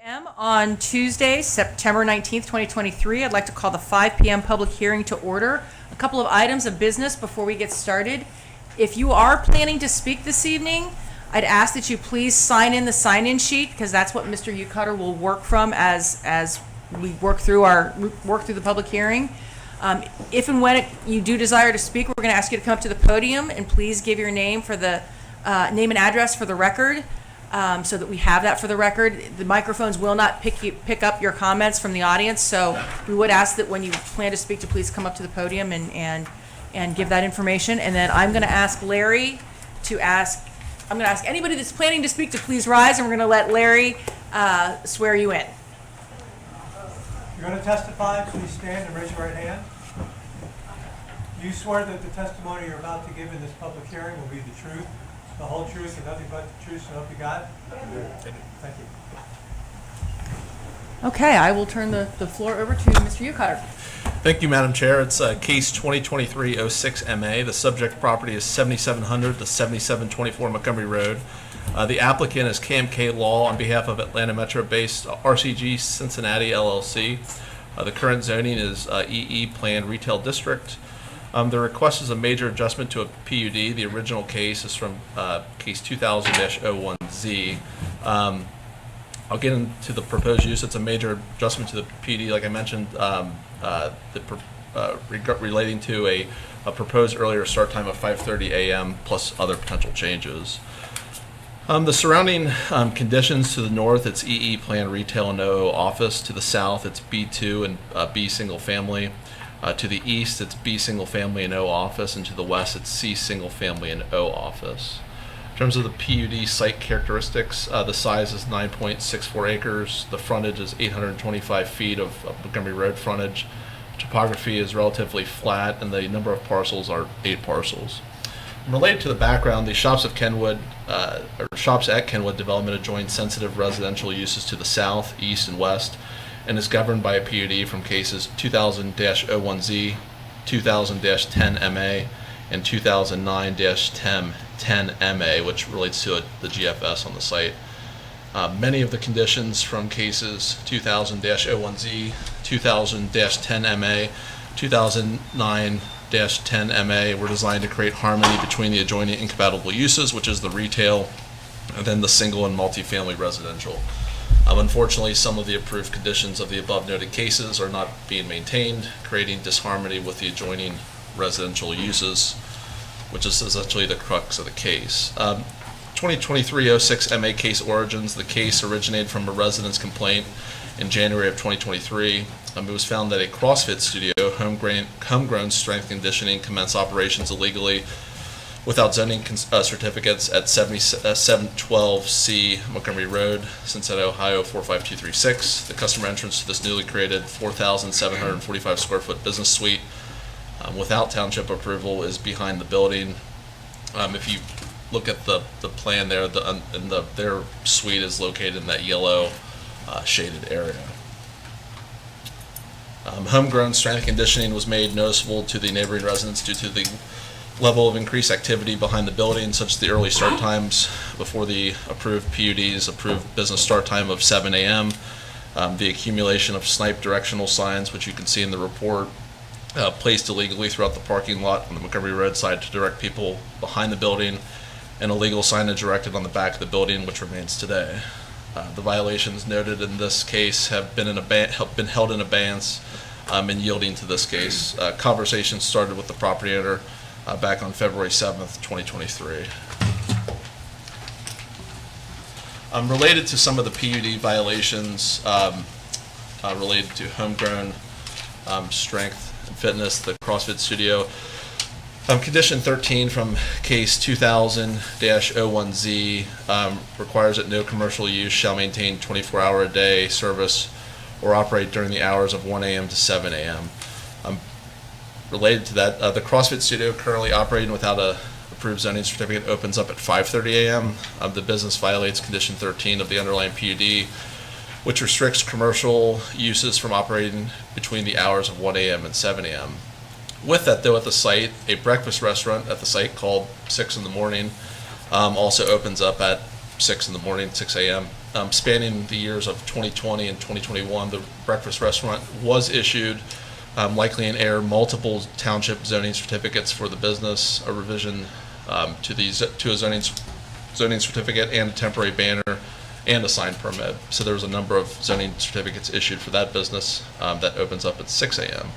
On Tuesday, September 19th, 2023, I'd like to call the 5 p.m. public hearing to order. A couple of items of business before we get started. If you are planning to speak this evening, I'd ask that you please sign in the sign-in sheet, because that's what Mr. Ucutter will work from as we work through the public hearing. If and when you do desire to speak, we're going to ask you to come up to the podium and please give your name for the name and address for the record. So that we have that for the record. The microphones will not pick up your comments from the audience, so we would ask that when you plan to speak to please come up to the podium and give that information. And then I'm going to ask Larry I'm going to ask anybody that's planning to speak to please rise, and we're going to let Larry swear you in. You're going to testify, please stand and raise your right hand. Do you swear that the testimony you're about to give in this public hearing will be the truth, the whole truth, and nothing but the truth, so help you God? Thank you. Okay, I will turn the floor over to Mr. Ucutter. Thank you, Madam Chair. It's case 2023-06MA. The subject property is 7700 to 7724 Montgomery Road. The applicant is KMK Law on behalf of Atlanta Metro-based RCG Cincinnati LLC. The current zoning is EE Planned Retail District. The request is a major adjustment to a PUD. The original case is from case 2000-01Z. I'll get into the proposed use. It's a major adjustment to the PUD, like I mentioned, relating to a proposed earlier start time of 5:30 a.m. plus other potential changes. The surrounding conditions: to the north, it's EE Planned Retail and OO Office. To the south, it's B2 and B Single Family. To the east, it's B Single Family and O Office, and to the west, it's C Single Family and O Office. In terms of the PUD site characteristics, the size is 9.64 acres. The frontage is 825 feet of Montgomery Road frontage. Topography is relatively flat, and the number of parcels are 8 parcels. Related to the background, the Shops at Kenwood development adjoins sensitive residential uses to the south, east, and west, and is governed by a PUD from cases 2000-01Z, 2000-10MA, and 2009-10MA, which relates to the GFS on the site. Many of the conditions from cases 2000-01Z, 2000-10MA, 2009-10MA were designed to create harmony between the adjoining incompatible uses, which is the retail, and then the single and multifamily residential. Unfortunately, some of the approved conditions of the above noted cases are not being maintained, creating disharmony with the adjoining residential uses, which is essentially the crux of the case. 2023-06 MA case origins: the case originated from a resident's complaint in January of 2023. It was found that a CrossFit studio, homegrown strength conditioning, commenced operations illegally without zoning certificates at 712C Montgomery Road, Cincinnati, Ohio 45236. The customer entrance to this newly created 4,745 square foot business suite without township approval is behind the building. If you look at the plan there, their suite is located in that yellow shaded area. Homegrown strength conditioning was made noticeable to the neighboring residents due to the level of increased activity behind the building, such as the early start times before the approved PUD's approved business start time of 7 a.m., the accumulation of snipe directional signs, which you can see in the report, placed illegally throughout the parking lot on the Montgomery Road side to direct people behind the building, and illegal signage erected on the back of the building, which remains today. The violations noted in this case have been held in abeyance in yielding to this case. Conversations started with the property owner back on February 7th, 2023. Related to some of the PUD violations related to homegrown strength and fitness, the CrossFit studio. Condition 13 from case 2000-01Z requires that no commercial use shall maintain 24-hour-a-day service or operate during the hours of 1 a.m. to 7 a.m. Related to that, the CrossFit studio, currently operating without a approved zoning certificate, opens up at 5:30 a.m. The business violates condition 13 of the underlying PUD, which restricts commercial uses from operating between the hours of 1 a.m. and 7 a.m. With that, though, at the site, a breakfast restaurant at the site called 6 in the Morning also opens up at 6 in the morning, 6 a.m. spanning the years of 2020 and 2021, the breakfast restaurant was issued, likely in error, multiple township zoning certificates for the business, a revision to a zoning certificate and a temporary banner and a sign permit. So there was a number of zoning certificates issued for that business that opens up at 6 a.m.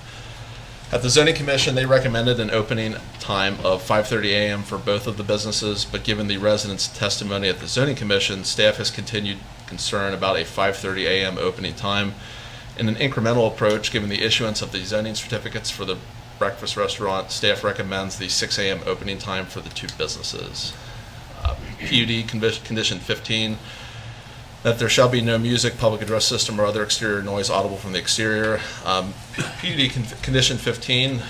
At the Zoning Commission, they recommended an opening time of 5:30 a.m. for both of the businesses, but given the residents' testimony at the Zoning Commission, staff has continued concern about a 5:30 a.m. opening time. In an incremental approach, given the issuance of the zoning certificates for the breakfast restaurant, staff recommends the 6 a.m. opening time for the two businesses. PUD Condition 15, that there shall be no music, public address system, or other exterior noise audible from the exterior. PUD Condition 15,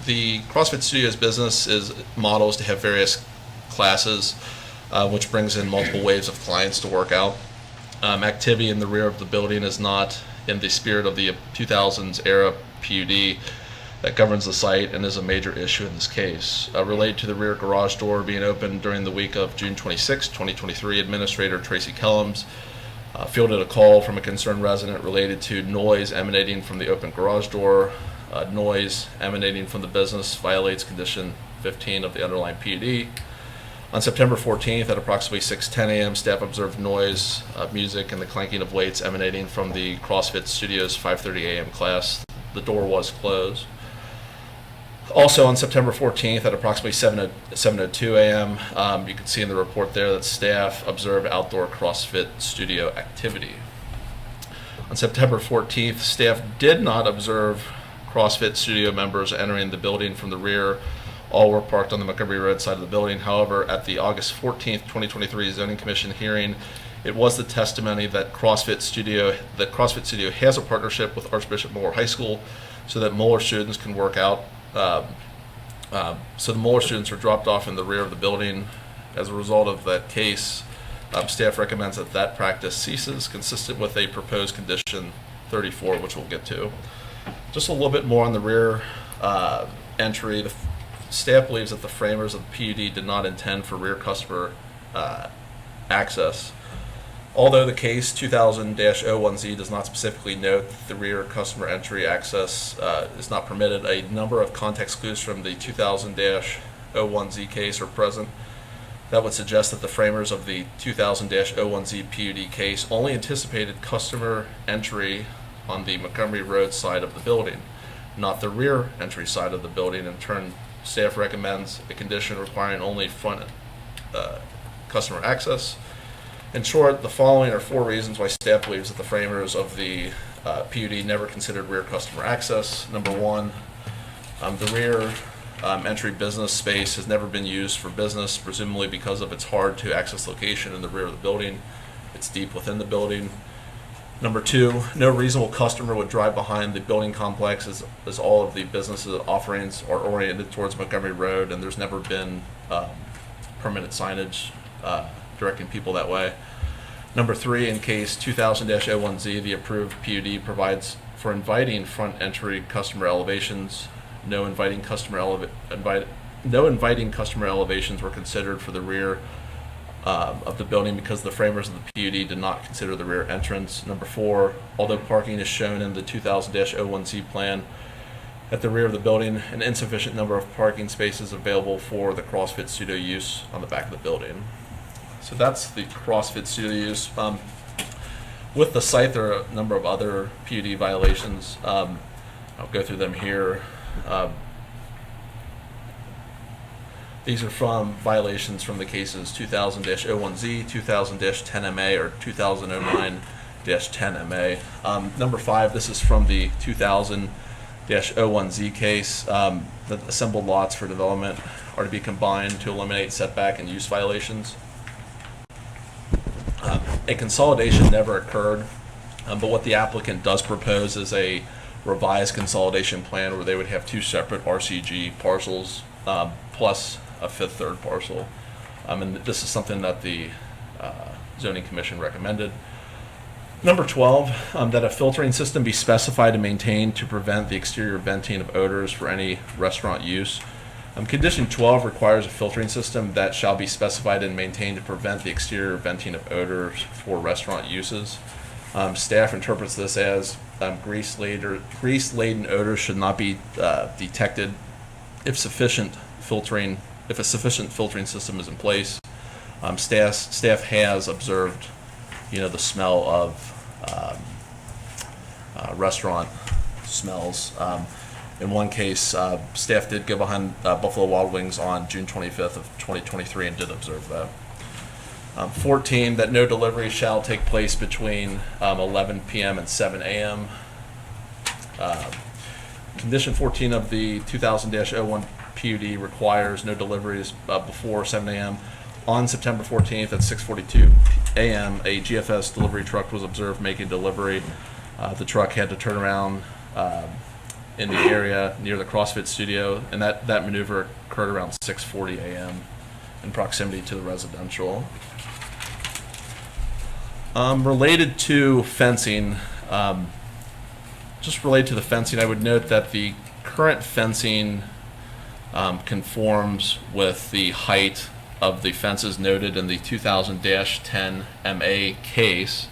the CrossFit Studios business model is to have various classes, which brings in multiple waves of clients to work out. Activity in the rear of the building is not in the spirit of the 2000s era PUD that governs the site and is a major issue in this case. Related to the rear garage door being opened during the week of June 26, 2023, Administrator Tracy Kellums fielded a call from a concerned resident related to noise emanating from the open garage door. Noise emanating from the business violates Condition 15 of the underlying PUD. On September 14th at approximately 6:10 a.m., staff observed noise, music, and the clanking of weights emanating from the CrossFit Studios 5:30 a.m. class. The door was closed. Also on September 14th at approximately 7:02 a.m., you can see in the report there that staff observed outdoor CrossFit studio activity. On September 14th, staff did not observe CrossFit studio members entering the building from the rear. All were parked on the Montgomery Road side of the building. However, at the August 14th, 2023 Zoning Commission hearing, it was the testimony that CrossFit Studio has a partnership with Archbishop Moeller High School so that Moeller students can work out. So the Moeller students were dropped off in the rear of the building. As a result of that case, staff recommends that that practice ceases, consistent with a proposed Condition 34, which we'll get to. Just a little bit more on the rear entry. The staff believes that the framers of the PUD did not intend for rear customer access. Although the case 2000-01Z does not specifically note that the rear customer entry access is not permitted, a number of context clues from the 2000-01Z case are present that would suggest that the framers of the 2000-01Z PUD case only anticipated customer entry on the Montgomery Road side of the building, not the rear entry side of the building. In turn, staff recommends a condition requiring only front customer access. In short, the following are 4 reasons why staff believes that the framers of the PUD never considered rear customer access. Number 1, the rear entry business space has never been used for business, presumably because of its hard to access location in the rear of the building. It's deep within the building. Number 2, no reasonable customer would drive behind the building complex as all of the businesses offerings are oriented towards Montgomery Road, and there's never been permanent signage directing people that way. Number 3, in case 2000-01Z, the approved PUD provides for inviting front entry customer elevations. No inviting customer elevations were considered for the rear of the building because the framers of the PUD did not consider the rear entrance. Number 4, although parking is shown in the 2000-01Z plan at the rear of the building, an insufficient number of parking spaces available for the CrossFit studio use on the back of the building. So that's the CrossFit studio use. With the site, there are a number of other PUD violations. I'll go through them here. These are from violations from the cases 2000-01Z, 2000-10MA, or 2009-10MA. Number 5, this is from the 2000-01Z case. The assembled lots for development are to be combined to eliminate setback and use violations. A consolidation never occurred, but what the applicant does propose is a revised consolidation plan where they would have 2 separate RCG parcels plus a 5th third parcel. And this is something that the Zoning Commission recommended. Number 12, that a filtering system be specified and maintained to prevent the exterior venting of odors for any restaurant use. Condition 12 requires a filtering system that shall be specified and maintained to prevent the exterior venting of odors for restaurant uses. Staff interprets this as grease-laden odors should not be detected if a sufficient filtering system is in place. Staff has observed, the smell of restaurant smells. In one case, staff did go behind Buffalo Wild Wings on June 25th of 2023 and did observe that. 14, that no delivery shall take place between 11 p.m. and 7 a.m. Condition 14 of the 2000-01 PUD requires no deliveries before 7 a.m. On September 14th at 6:42 a.m., a GFS delivery truck was observed making delivery. The truck had to turn around in the area near the CrossFit studio, and that maneuver occurred around 6:40 a.m. in proximity to the residential. Related to fencing, I would note that the current fencing conforms with the height of the fences noted in the 2000-10 MA case,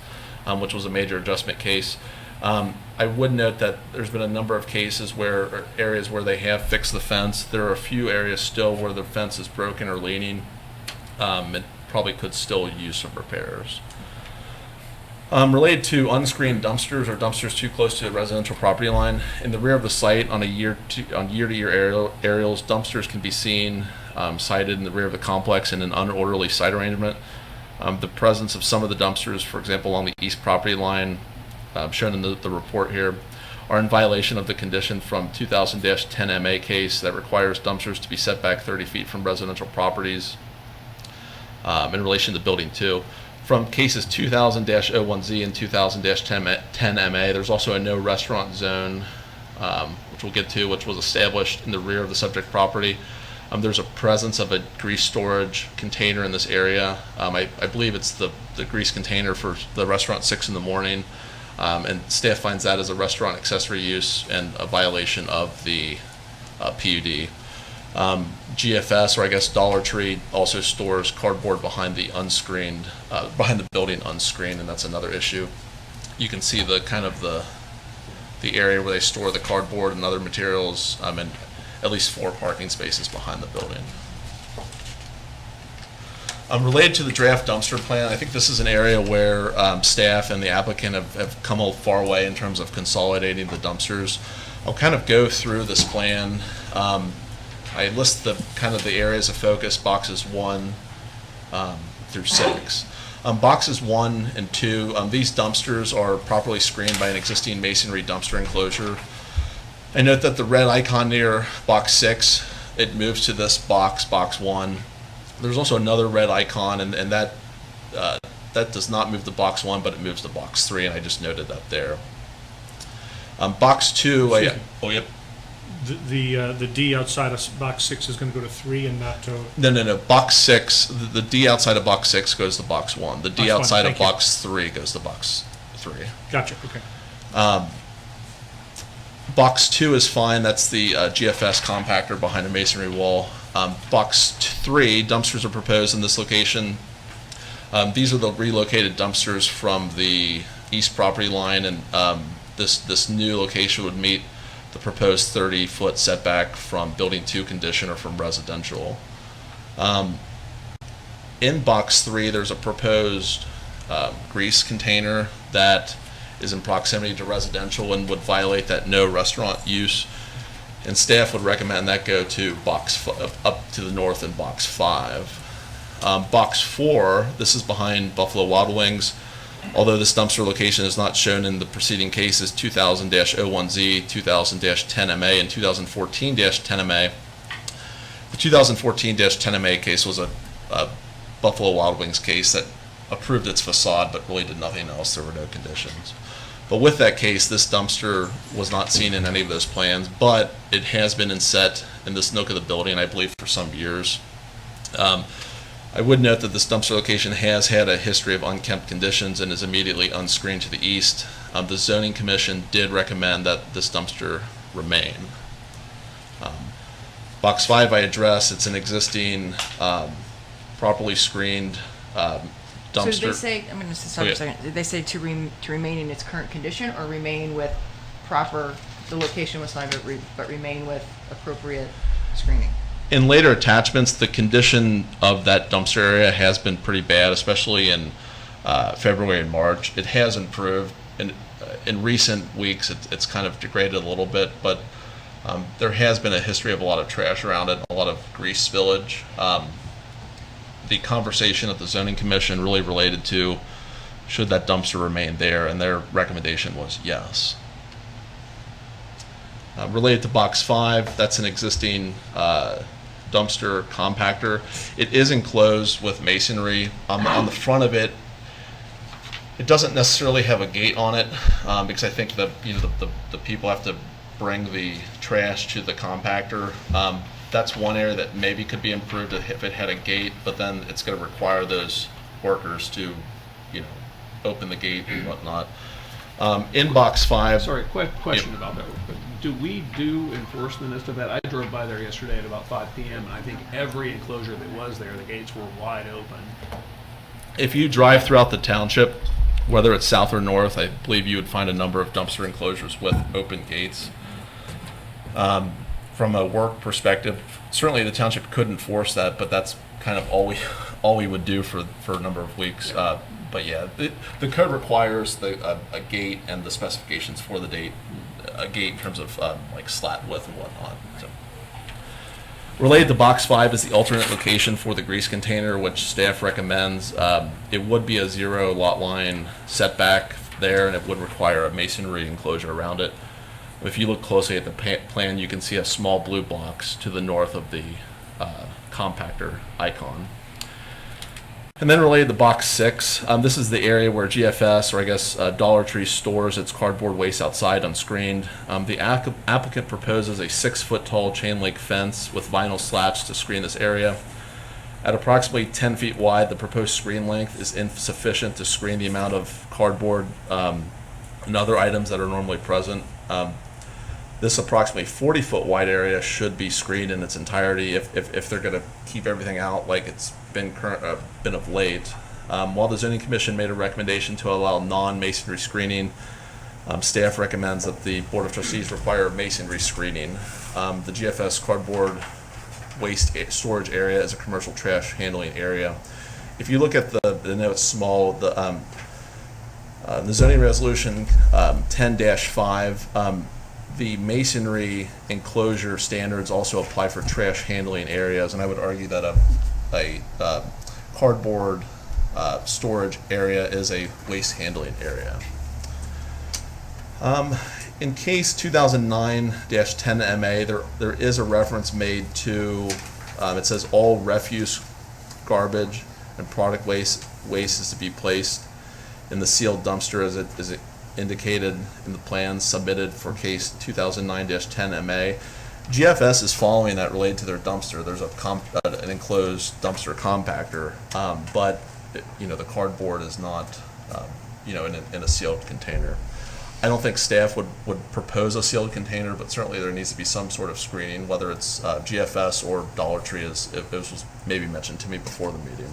which was a major adjustment case. I would note that there's been a number of cases or areas where they have fixed the fence. There are a few areas still where the fence is broken or leaning. It probably could still use some repairs. Related to unscreened dumpsters or dumpsters too close to the residential property line, in the rear of the site on year-to-year aerials, dumpsters can be seen sited in the rear of the complex in an unorderly site arrangement. The presence of some of the dumpsters, for example, along the east property line, shown in the report here, are in violation of the condition from 2000-10 MA case that requires dumpsters to be set back 30 feet from residential properties in relation to building 2. From cases 2000-01Z and 2000-10 MA, there's also a no restaurant zone, which we'll get to, which was established in the rear of the subject property. There's a presence of a grease storage container in this area. I believe it's the grease container for the restaurant 6 in the morning, and staff finds that as a restaurant accessory use and a violation of the PUD. GFS, or I guess Dollar Tree, also stores cardboard behind the building unscreened, and that's another issue. You can see the area where they store the cardboard and other materials, and at least 4 parking spaces behind the building. Related to the draft dumpster plan, I think this is an area where staff and the applicant have come a far way in terms of consolidating the dumpsters. I'll kind of go through this plan. I list the areas of focus, boxes 1 through 6. Boxes 1 and 2, these dumpsters are properly screened by an existing masonry dumpster enclosure. I note that the red icon near box 6, it moves to this box 1. There's also another red icon, and that does not move to box 1, but it moves to box 3, and I just noted that there. Box 2, yep. The D outside of box 6 is going to go to 3 and not to... No. Box 6, the D outside of box 6 goes to box 1. The D Box 1, outside of thank you. box 3 goes to box 3. Gotcha, okay. Box 2 is fine. That's the GFS compactor behind a masonry wall. Box 3, dumpsters are proposed in this location. These are the relocated dumpsters from the east property line, and this new location would meet the proposed 30-foot setback from building 2 condition or from residential. In box 3, there's a proposed grease container that is in proximity to residential and would violate that no restaurant use, and staff would recommend that go to up to the north in box 5. Box 4, this is behind Buffalo Wild Wings. Although this dumpster location is not shown in the preceding cases 2000-01Z, 2000-10MA, and 2014-10MA, the 2014-10MA case was a Buffalo Wild Wings case that approved its facade but really did nothing else. There were no conditions. But with that case, this dumpster was not seen in any of those plans, but it has been set in this nook of the building, I believe, for some years. I would note that this dumpster location has had a history of unkempt conditions and is immediately unscreened to the east. The zoning commission did recommend that this dumpster remain. Box 5 I addressed, it's an existing, properly screened dumpster. So did they say, I'm going to stop for a Okay. second, did they say to remain in its current condition or remain with proper, the location was fine, but remain with appropriate screening? In later attachments, the condition of that dumpster area has been pretty bad, especially in February and March. It has improved. In recent weeks, it's kind of degraded a little bit, but there has been a history of a lot of trash around it, a lot of grease spillage. The conversation at the zoning commission really related to should that dumpster remain there, and their recommendation was yes. Related to box 5, that's an existing dumpster compactor. It is enclosed with masonry. On the front of it, it doesn't necessarily have a gate on it because I think the people have to bring the trash to the compactor. That's one area that maybe could be improved if it had a gate, but then it's going to require those workers to, open the gate and whatnot. In box 5. Sorry, question about that. Do we do enforcement as to that? I drove by there yesterday at about 5 p.m. and I think every enclosure that was there, the gates were wide open. If you drive throughout the township, whether it's south or north, I believe you would find a number of dumpster enclosures with open gates. From a work perspective, certainly the township could enforce that, but that's kind of all we would do for a number of weeks. But yeah, the code requires a gate and the specifications for the a gate in terms of like slat width and whatnot. So. Related to box 5 is the alternate location for the grease container, which staff recommends. It would be a 0 lot line setback there, and it would require a masonry enclosure around it. If you look closely at the plan, you can see a small blue box to the north of the compactor icon. And then related to box 6, this is the area where GFS, or I guess Dollar Tree, stores its cardboard waste outside unscreened. The applicant proposes a 6-foot tall chain link fence with vinyl slats to screen this area. At approximately 10 feet wide, the proposed screen length is insufficient to screen the amount of cardboard and other items that are normally present. This approximately 40-foot wide area should be screened in its entirety if they're going to keep everything out like it's been of late. While the zoning commission made a recommendation to allow non-masonry screening, staff recommends that the board of trustees require masonry screening. The GFS cardboard waste storage area is a commercial trash handling area. If you look at the notes small, the zoning resolution 10-5, the masonry enclosure standards also apply for trash handling areas, and I would argue that a cardboard storage area is a waste handling area. In case 2009-10 MA, there is a reference made to, it says all refuse, garbage, and product waste is to be placed in the sealed dumpster as it indicated in the plans submitted for case 2009-10 MA. GFS is following that related to their dumpster. There's an enclosed dumpster compactor, but the cardboard is not in a sealed container. I don't think staff would propose a sealed container, but certainly there needs to be some sort of screening, whether it's GFS or Dollar Tree, as it was maybe mentioned to me before the meeting.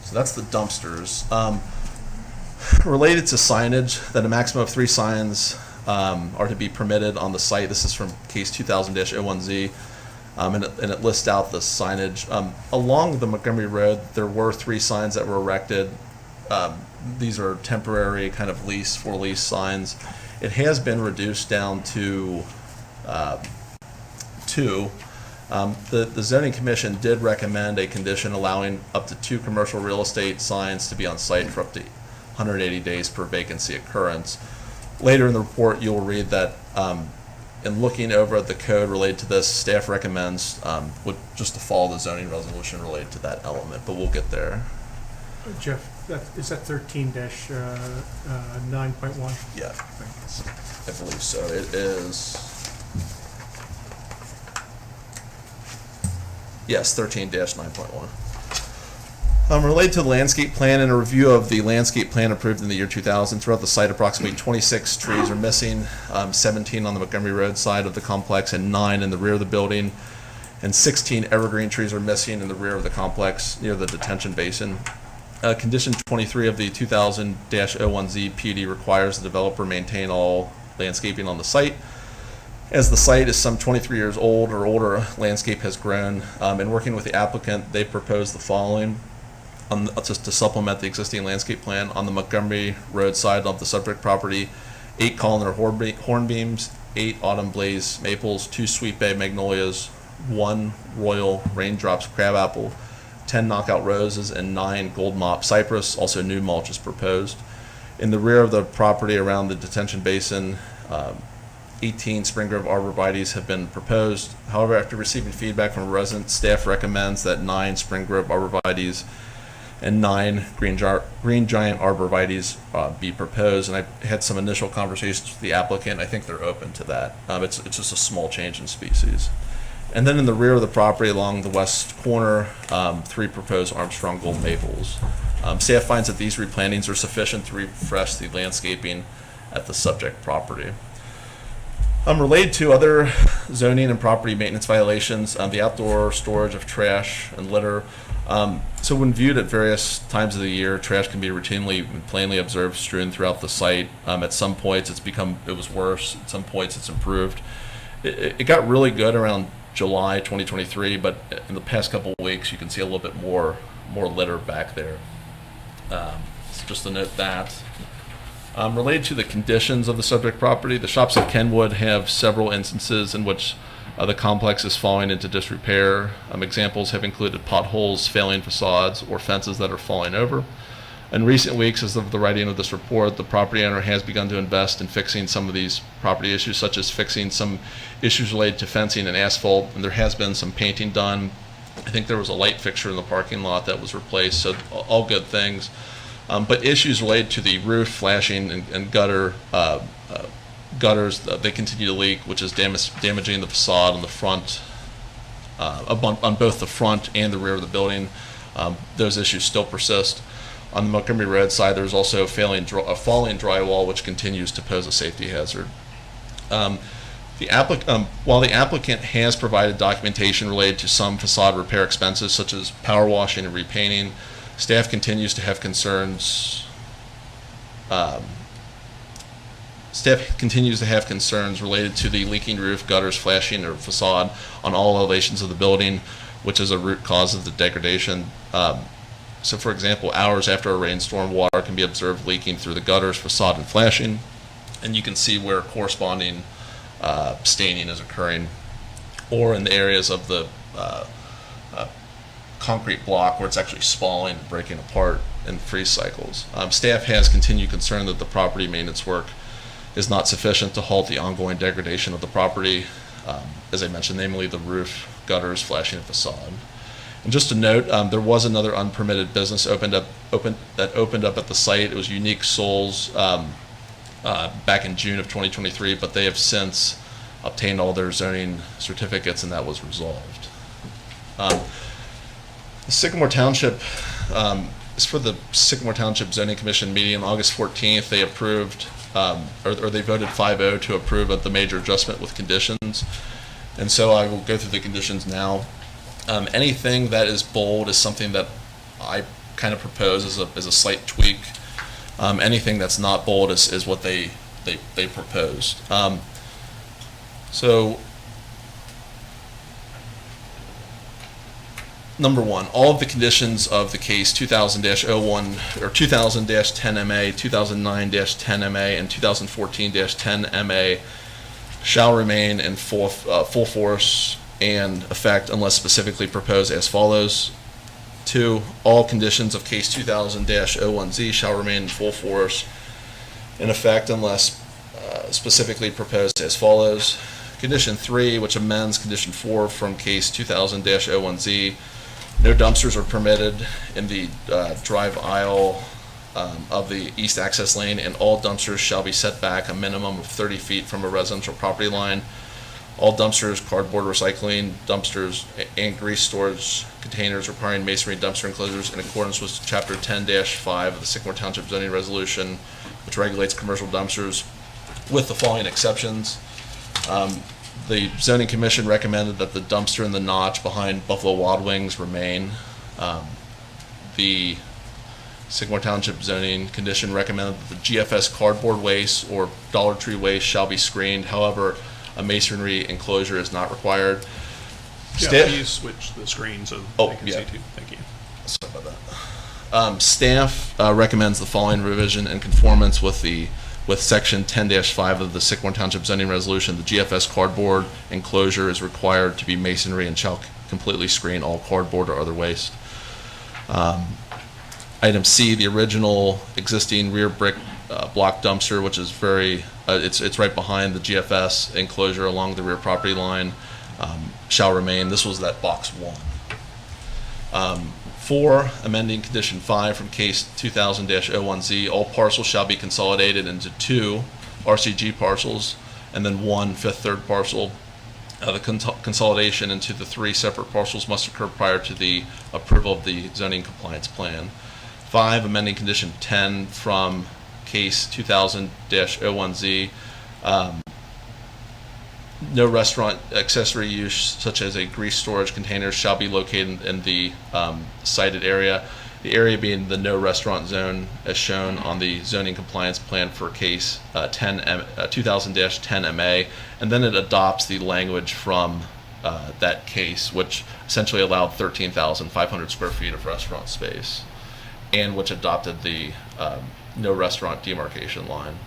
So that's the dumpsters. Related to signage, that a maximum of 3 signs are to be permitted on the site. This is from case 2000-01Z, and it lists out the signage. Along the Montgomery Road, there were 3 signs that were erected. These are temporary kind of for lease signs. It has been reduced down to 2. The zoning commission did recommend a condition allowing up to 2 commercial real estate signs to be on site for up to 180 days per vacancy occurrence. Later in the report, you'll read that in looking over at the code related to this, staff recommends just to follow the zoning resolution related to that element, but we'll get there. Jeff, is that 13-9.1? Yeah, I believe so. It is. Yes, 13-9.1. Related to the landscape plan and a review of the landscape plan approved in the year 2000, throughout the site approximately 26 trees are missing, 17 on the Montgomery Road side of the complex and 9 in the rear of the building, and 16 evergreen trees are missing in the rear of the complex near the detention basin. Condition 23 of the 2000-01Z PUD requires the developer maintain all landscaping on the site. As the site is some 23 years old or older, landscape has grown. In working with the applicant, they proposed the following. Just to supplement the existing landscape plan, on the Montgomery Road side of the subject property, 8 columnar hornbeams, 8 autumn blaze maples, 2 sweet bay magnolias, 1 royal raindrops crabapple, 10 knockout roses, and 9 gold mop cypress. Also, new mulch is proposed. In the rear of the property around the detention basin, 18 spring grove arborvitaes have been proposed. However, after receiving feedback from residents, staff recommends that 9 spring grove arborvitaes and 9 green giant arborvitaes be proposed. And I had some initial conversations with the applicant. I think they're open to that. It's just a small change in species. And then in the rear of the property along the west corner, 3 proposed Armstrong gold maples. Staff finds that these replantings are sufficient to refresh the landscaping at the subject property. Related to other zoning and property maintenance violations, the outdoor storage of trash and litter. So when viewed at various times of the year, trash can be routinely and plainly observed strewn throughout the site. At some points it was worse. At some points it's improved. It got really good around July 2023, but in the past couple of weeks you can see a little bit more litter back there. So just to note that. Related to the conditions of the subject property, the shops at Kenwood have several instances in which the complex is falling into disrepair. Examples have included potholes, failing facades, or fences that are falling over. In recent weeks, as of the writing of this report, the property owner has begun to invest in fixing some of these property issues, such as fixing some issues related to fencing and asphalt, and there has been some painting done. I think there was a light fixture in the parking lot that was replaced, so all good things. But issues related to the roof, flashing, and gutters, they continue to leak, which is damaging the facade on the front, on both the front and the rear of the building. Those issues still persist. On the Montgomery Road side, there's also a falling drywall, which continues to pose a safety hazard. While the applicant has provided documentation related to some facade repair expenses, such as power washing and repainting, staff continues to have concerns. Staff continues to have concerns related to the leaking roof, gutters, flashing, or facade on all elevations of the building, which is a root cause of the degradation. So, for example, hours after a rainstorm, water can be observed leaking through the gutters, facade, and flashing, and you can see where corresponding staining is occurring, or in the areas of the concrete block where it's actually spalling and breaking apart in freeze cycles. Staff has continued concern that the property maintenance work is not sufficient to halt the ongoing degradation of the property, as I mentioned, namely the roof, gutters, flashing, and facade. And just to note, there was another unpermitted business opened up at the site. It was Unique Souls back in June of 2023, but they have since obtained all their zoning certificates, and that was resolved. The Sycamore Township, is for the Sycamore Township Zoning Commission meeting on August 14th. They approved, or they voted 5-0 to approve of the major adjustment with conditions. And so I will go through the conditions now. Anything that is bold is something that I kind of propose as a slight tweak. Anything that's not bold is what they proposed. So, number one, all of the conditions of the case 2000-01 or 2000-10MA, 2009-10MA, and 2014-10MA shall remain in full force and effect unless specifically proposed as follows. 2, all conditions of case 2000-01Z shall remain in full force in effect unless specifically proposed as follows. Condition 3, which amends condition 4 from case 2000-01Z, no dumpsters are permitted in the drive aisle of the east access lane, and all dumpsters shall be set back a minimum of 30 feet from a residential property line. All dumpsters, cardboard recycling dumpsters, and grease storage containers requiring masonry dumpster enclosures in accordance with Chapter 10-5 of the Sycamore Township zoning resolution, which regulates commercial dumpsters, with the following exceptions. The zoning commission recommended that the dumpster and the notch behind Buffalo Wild Wings remain. The Sycamore Township zoning condition recommended that the GFS cardboard waste or Dollar Tree waste shall be screened. However, a masonry enclosure is not required. Yeah, Sta- please switch the screen so Oh, they can yeah. see too. Thank you. Sorry about that. Staff recommends the following revision in conformance with section 10-5 of the Sycamore Township zoning resolution. The GFS cardboard enclosure is required to be masonry and shall completely screen all cardboard or other waste. Item C, the original existing rear brick block dumpster, which is it's right behind the GFS enclosure along the rear property line, shall remain. This was that box 1. 4, amending condition 5 from case 2000-01Z, all parcels shall be consolidated into 2 RCG parcels and then 1 5/3 parcel. The consolidation into the 3 separate parcels must occur prior to the approval of the zoning compliance plan. 5, amending condition 10 from case 2000-01Z, no restaurant accessory use such as a grease storage container shall be located in the cited area. The area being the no restaurant zone as shown on the zoning compliance plan for case 2000-10MA, and then it adopts the language from that case, which essentially allowed 13,500 square feet of restaurant space, and which adopted the no restaurant demarcation line.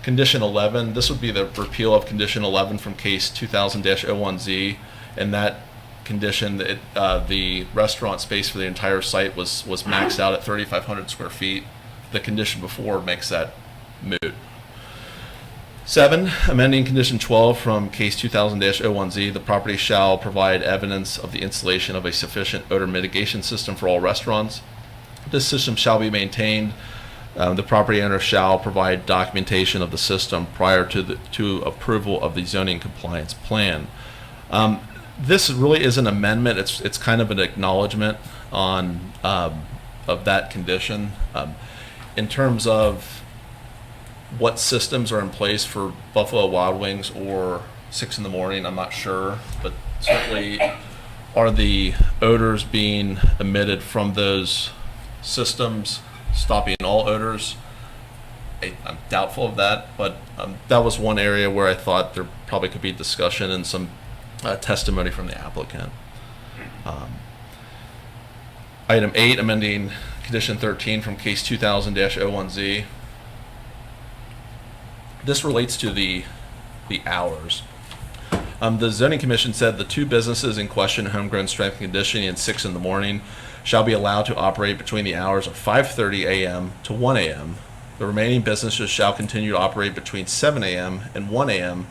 Condition 11, this would be the repeal of condition 11 from case 2000-01Z, and that condition, the restaurant space for the entire site was maxed out at 3,500 square feet. The condition before makes that moot. 7, amending condition 12 from case 2000-01Z, the property shall provide evidence of the installation of a sufficient odor mitigation system for all restaurants. This system shall be maintained. The property owner shall provide documentation of the system prior to approval of the zoning compliance plan. This really is an amendment. It's kind of an acknowledgement on of that condition. In terms of what systems are in place for Buffalo Wild Wings or 6 in the morning, I'm not sure, but certainly are the odors being emitted from those systems stopping all odors? I'm doubtful of that, but that was one area where I thought there probably could be discussion and some testimony from the applicant. Item 8, amending condition 13 from case 2000-01Z. This relates to the hours. The zoning commission said the 2 businesses in question, Homegrown Strength and Conditioning and 6 in the morning, shall be allowed to operate between the hours of 5:30 a.m. to 1 a.m. The remaining businesses shall continue to operate between 7 a.m. and 1 a.m.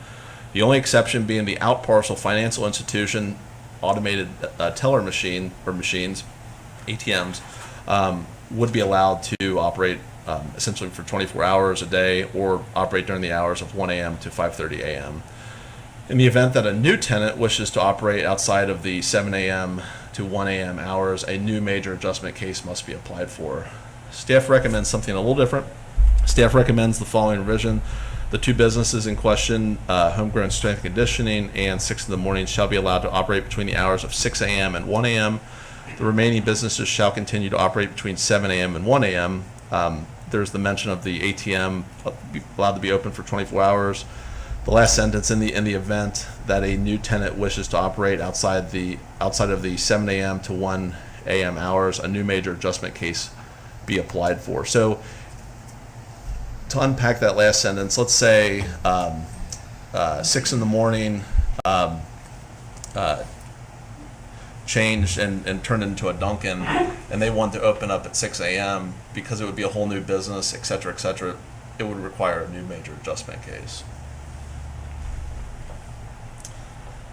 The only exception being the out-parcel financial institution automated teller machine or machines, ATMs, would be allowed to operate essentially for 24 hours a day or operate during the hours of 1 a.m. to 5:30 a.m. In the event that a new tenant wishes to operate outside of the 7 a.m. to 1 a.m. hours, a new major adjustment case must be applied for. Staff recommends something a little different. Staff recommends the following revision. The 2 businesses in question, Homegrown Strength and Conditioning and 6 in the morning, shall be allowed to operate between the hours of 6 a.m. and 1 a.m. The remaining businesses shall continue to operate between 7 a.m. and 1 a.m. There's the mention of the ATM allowed to be open for 24 hours. The last sentence, in the event that a new tenant wishes to operate outside of the 7 a.m. to 1 a.m. hours, a new major adjustment case be applied for. So to unpack that last sentence, let's say 6 in the morning changed and turned into a Dunkin', and they want to open up at 6 a.m. because it would be a whole new business, et cetera, it would require a new major adjustment case.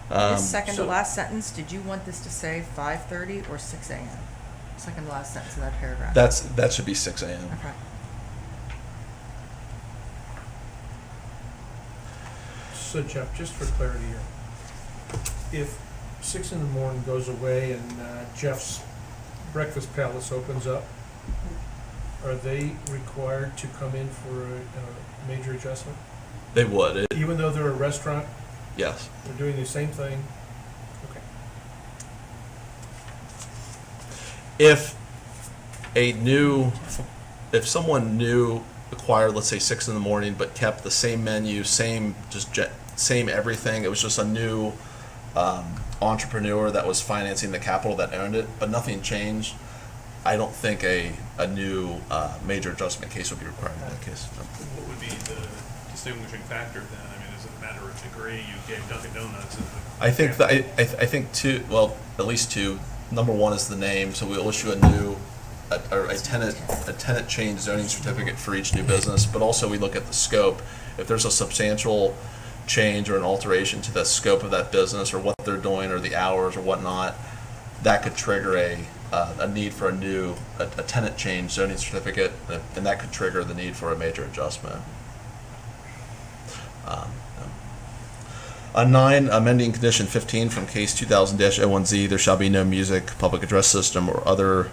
This second to last sentence, did you want this to say 5:30 or 6 a.m.? Second to last sentence of that paragraph. That should be 6 a.m. Okay. So Jeff, just for clarity here, if 6 in the morning goes away and Jeff's Breakfast Palace opens up, are they required to come in for a major adjustment? They would, Even though they're a restaurant, yes. they're doing the same thing? Okay. If someone new acquired, let's say 6 in the morning, but kept the same menu, same everything, it was just a new entrepreneur that was financing the capital that owned it, but nothing changed, I don't think a new major adjustment case would be required in that case. No. What would be the distinguishing factor then? I mean, is it a matter of degree? You gave Dunkin' Donuts. I think that I think two. Well, at least two. Number one is the name, so we'll issue a tenant change zoning certificate for each new business. But also we look at the scope. If there's a substantial change or an alteration to the scope of that business or what they're doing or the hours or whatnot, that could trigger a need for a tenant change zoning certificate, and that could trigger the need for a major adjustment. 9, amending condition 15 from case 2000-01Z, there shall be no music, public address system, or other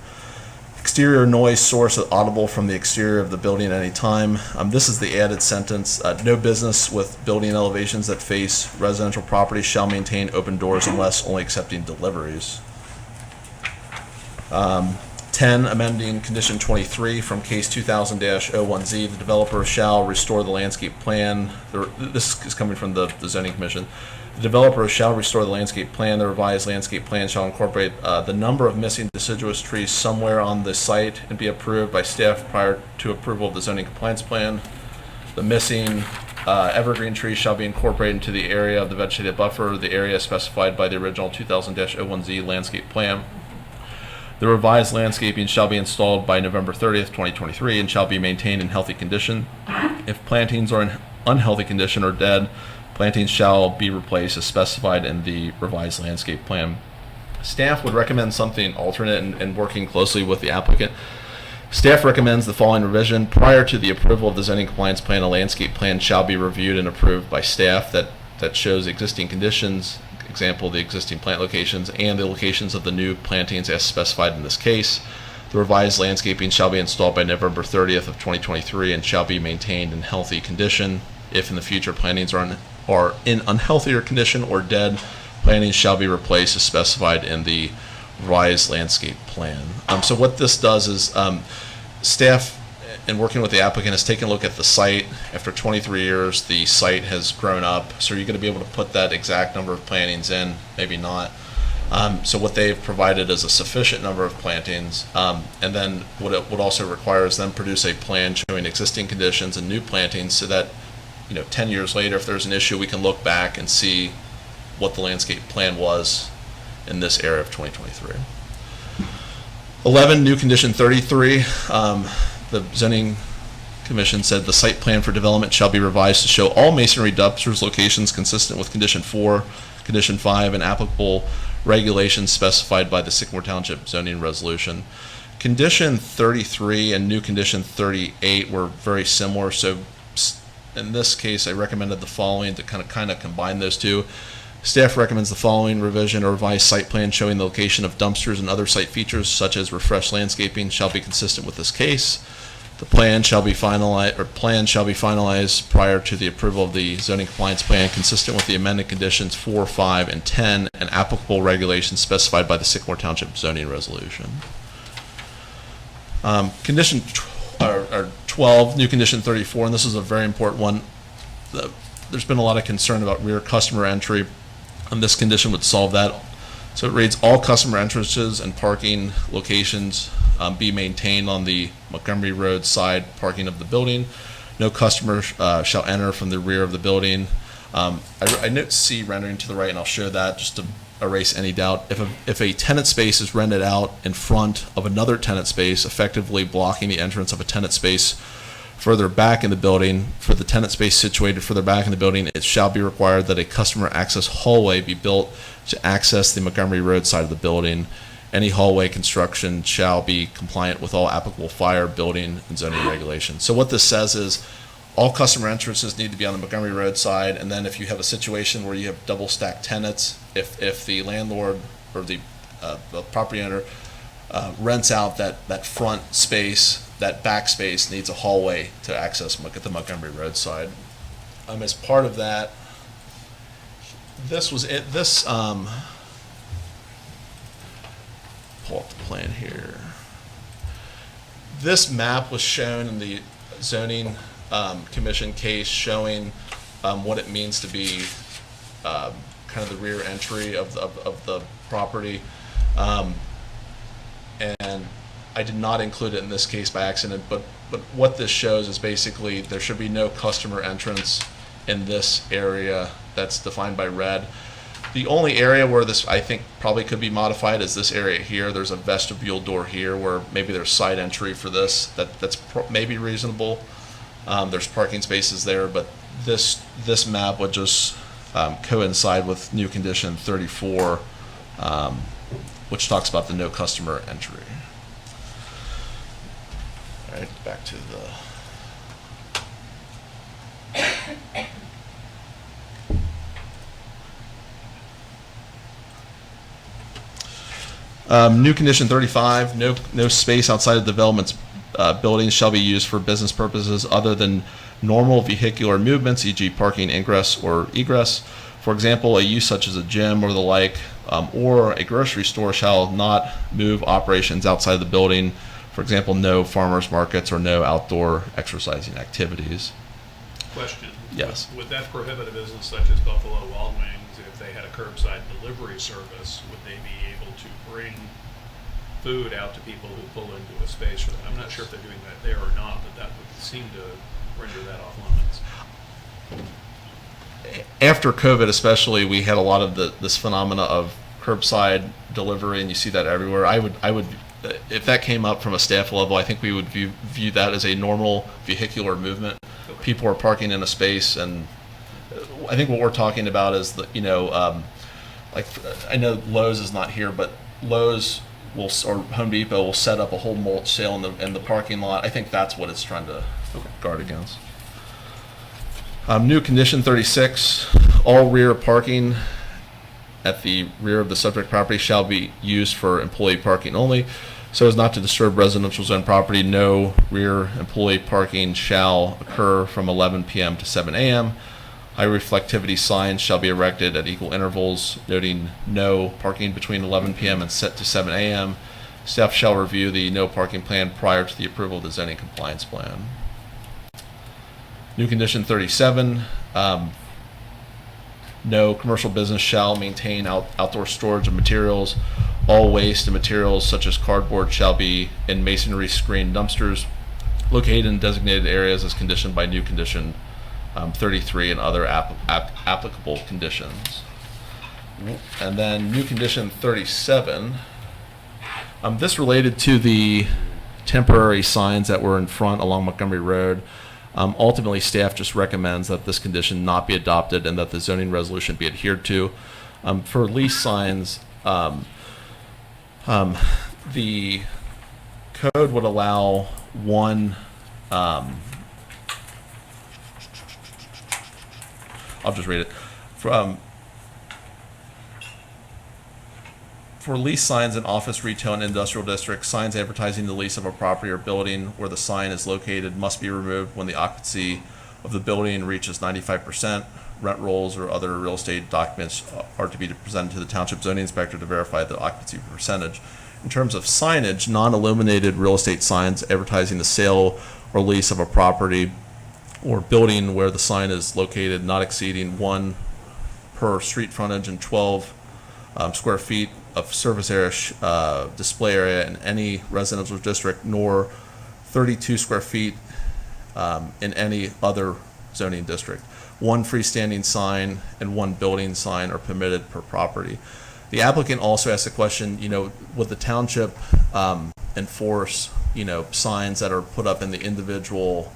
exterior noise source audible from the exterior of the building at any time. This is the added sentence. No business with building elevations that face residential property shall maintain open doors unless only accepting deliveries. 10, amending condition 23 from case 2000-01Z, the developer shall restore the landscape plan. This is coming from the zoning commission. The developer shall restore the landscape plan. The revised landscape plan shall incorporate the number of missing deciduous trees somewhere on the site and be approved by staff prior to approval of the zoning compliance plan. The missing evergreen trees shall be incorporated into the area of the vegetative buffer, the area specified by the original 2000-01Z landscape plan. The revised landscaping shall be installed by November 30th, 2023, and shall be maintained in healthy condition. If plantings are in unhealthy condition or dead, plantings shall be replaced as specified in the revised landscape plan. Staff would recommend something alternate and working closely with the applicant. Staff recommends the following revision. Prior to the approval of the zoning compliance plan, a landscape plan shall be reviewed and approved by staff that shows existing conditions, example, the existing plant locations, and the locations of the new plantings as specified in this case. The revised landscaping shall be installed by November 30th of 2023 and shall be maintained in healthy condition. If in the future plantings are in unhealthier condition or dead, plantings shall be replaced as specified in the revised landscape plan. So what this does is staff, in working with the applicant, has taken a look at the site. After 23 years, the site has grown up. So you're going to be able to put that exact number of plantings in, maybe not. So what they've provided is a sufficient number of plantings. And then what it would also require is then produce a plan showing existing conditions and new plantings so that 10 years later, if there's an issue, we can look back and see what the landscape plan was in this area of 2023. 11, new condition 33. The zoning commission said the site plan for development shall be revised to show all masonry dumpsters locations consistent with condition 4, condition 5, and applicable regulations specified by the Sycamore Township zoning resolution. Condition 33 and new condition 38 were very similar, so in this case I recommended the following to kind of combine those two. Staff recommends the following revision: a revised site plan showing the location of dumpsters and other site features such as refreshed landscaping shall be consistent with this case. The plan shall be finalized prior to the approval of the zoning compliance plan, consistent with the amended conditions 4, 5, and 10, and applicable regulations specified by the Sycamore Township zoning resolution. Condition 12, new condition 34, and this is a very important one. There's been a lot of concern about rear customer entry, and this condition would solve that. So it reads, all customer entrances and parking locations be maintained on the Montgomery Road side parking of the building. No customer shall enter from the rear of the building. I note C rendering to the right, and I'll show that just to erase any doubt. If a tenant space is rented out in front of another tenant space, effectively blocking the entrance of a tenant space further back in the building, for the tenant space situated further back in the building, it shall be required that a customer access hallway be built to access the Montgomery Road side of the building. Any hallway construction shall be compliant with all applicable fire, building, and zoning regulations. So what this says is All customer entrances need to be on the Montgomery Road side, and then if you have a situation where you have double stacked tenants, if the landlord or the property owner rents out that front space, that back space needs a hallway to access the Montgomery Road side. As part of that, this was it. Pull up the plan here. This map was shown in the zoning commission case, showing what it means to be kind of the rear entry of the property. And I did not include it in this case by accident, but what this shows is basically there should be no customer entrance in this area that's defined by red. The only area where this, I think, probably could be modified is this area here. There's a vestibule door here where maybe there's side entry for this. That's maybe reasonable. There's parking spaces there, but this map would just coincide with new condition 34, which talks about the no customer entry. All right, back to the... New condition 35, no space outside of development's buildings shall be used for business purposes other than normal vehicular movements, e.g. parking, ingress, or egress. For example, a use such as a gym or the like, or a grocery store shall not move operations outside the building. For example, no farmers markets or no outdoor exercising activities. Question. Yes. Would that prohibit a business such as Buffalo Wild Wings, if they had a curbside delivery service, would they be able to bring food out to people who pull into a space for that? I'm not sure if they're doing that there or not, but that would seem to render that off limits. After COVID especially, we had a lot of this phenomena of curbside delivery, and you see that everywhere. I would, if that came up from a staff level, I think we would view that as a normal vehicular movement. Okay. People are parking in a space, and I think what we're talking about is the, like, I know Lowe's is not here, but Lowe's will, or Home Depot will set up a whole mulch sale in the parking lot. I think that's what it's trying to guard against. New condition 36, all rear parking at the rear of the subject property shall be used for employee parking only, so as not to disturb residential zone property. No rear employee parking shall occur from 11 p.m. to 7 a.m. High reflectivity signs shall be erected at equal intervals, noting no parking between 11 p.m. and set to 7 a.m. Staff shall review the no parking plan prior to the approval of the zoning compliance plan. New condition 37, no commercial business shall maintain outdoor storage of materials. All waste and materials such as cardboard shall be in masonry screened dumpsters located in designated areas as conditioned by new condition 33 and other applicable conditions. And then new condition 37, this related to the temporary signs that were in front along Montgomery Road. Ultimately, staff just recommends that this condition not be adopted and that the zoning resolution be adhered to. For lease signs, the code would allow one, I'll just read it. For lease signs in office, retail, and industrial districts, signs advertising the lease of a property or building where the sign is located must be removed when the occupancy of the building reaches 95%. Rent rolls or other real estate documents are to be presented to the township zoning inspector to verify the occupancy percentage. In terms of signage, non-illuminated real estate signs advertising the sale or lease of a property or building where the sign is located not exceeding 1 per street frontage and 12 square feet of surface area, display area in any residential district, nor 32 square feet in any other zoning district. 1 freestanding sign and 1 building sign are permitted per property. The applicant also asked the question, would the township enforce, signs that are put up in the individual,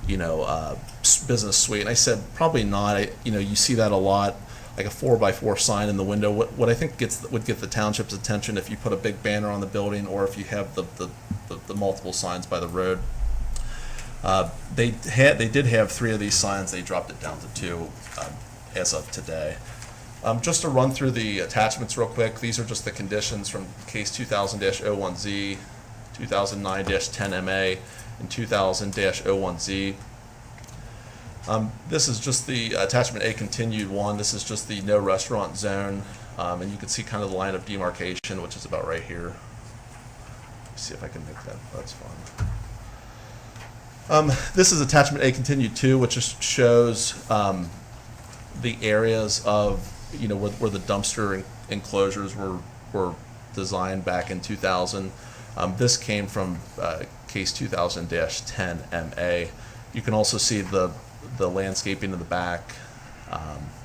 business suite? And I said, probably not. You see that a lot, like a 4x4 sign in the window. What I think would get the township's attention if you put a big banner on the building or if you have the multiple signs by the road. They did have 3 of these signs. They dropped it down to 2 as of today. Just to run through the attachments real quick, these are just the conditions from case 2000-01Z, 2009-10MA, and 2000-01Z. This is just the attachment A continued 1. This is just the no restaurant zone, and you can see kind of the line of demarcation, which is about right here. Let's see if I can make that. That's fine. This is attachment A continued 2, which just shows the areas of, you know, where the dumpster enclosures were designed back in 2000. This came from case 2000-10MA. You can also see the landscaping in the back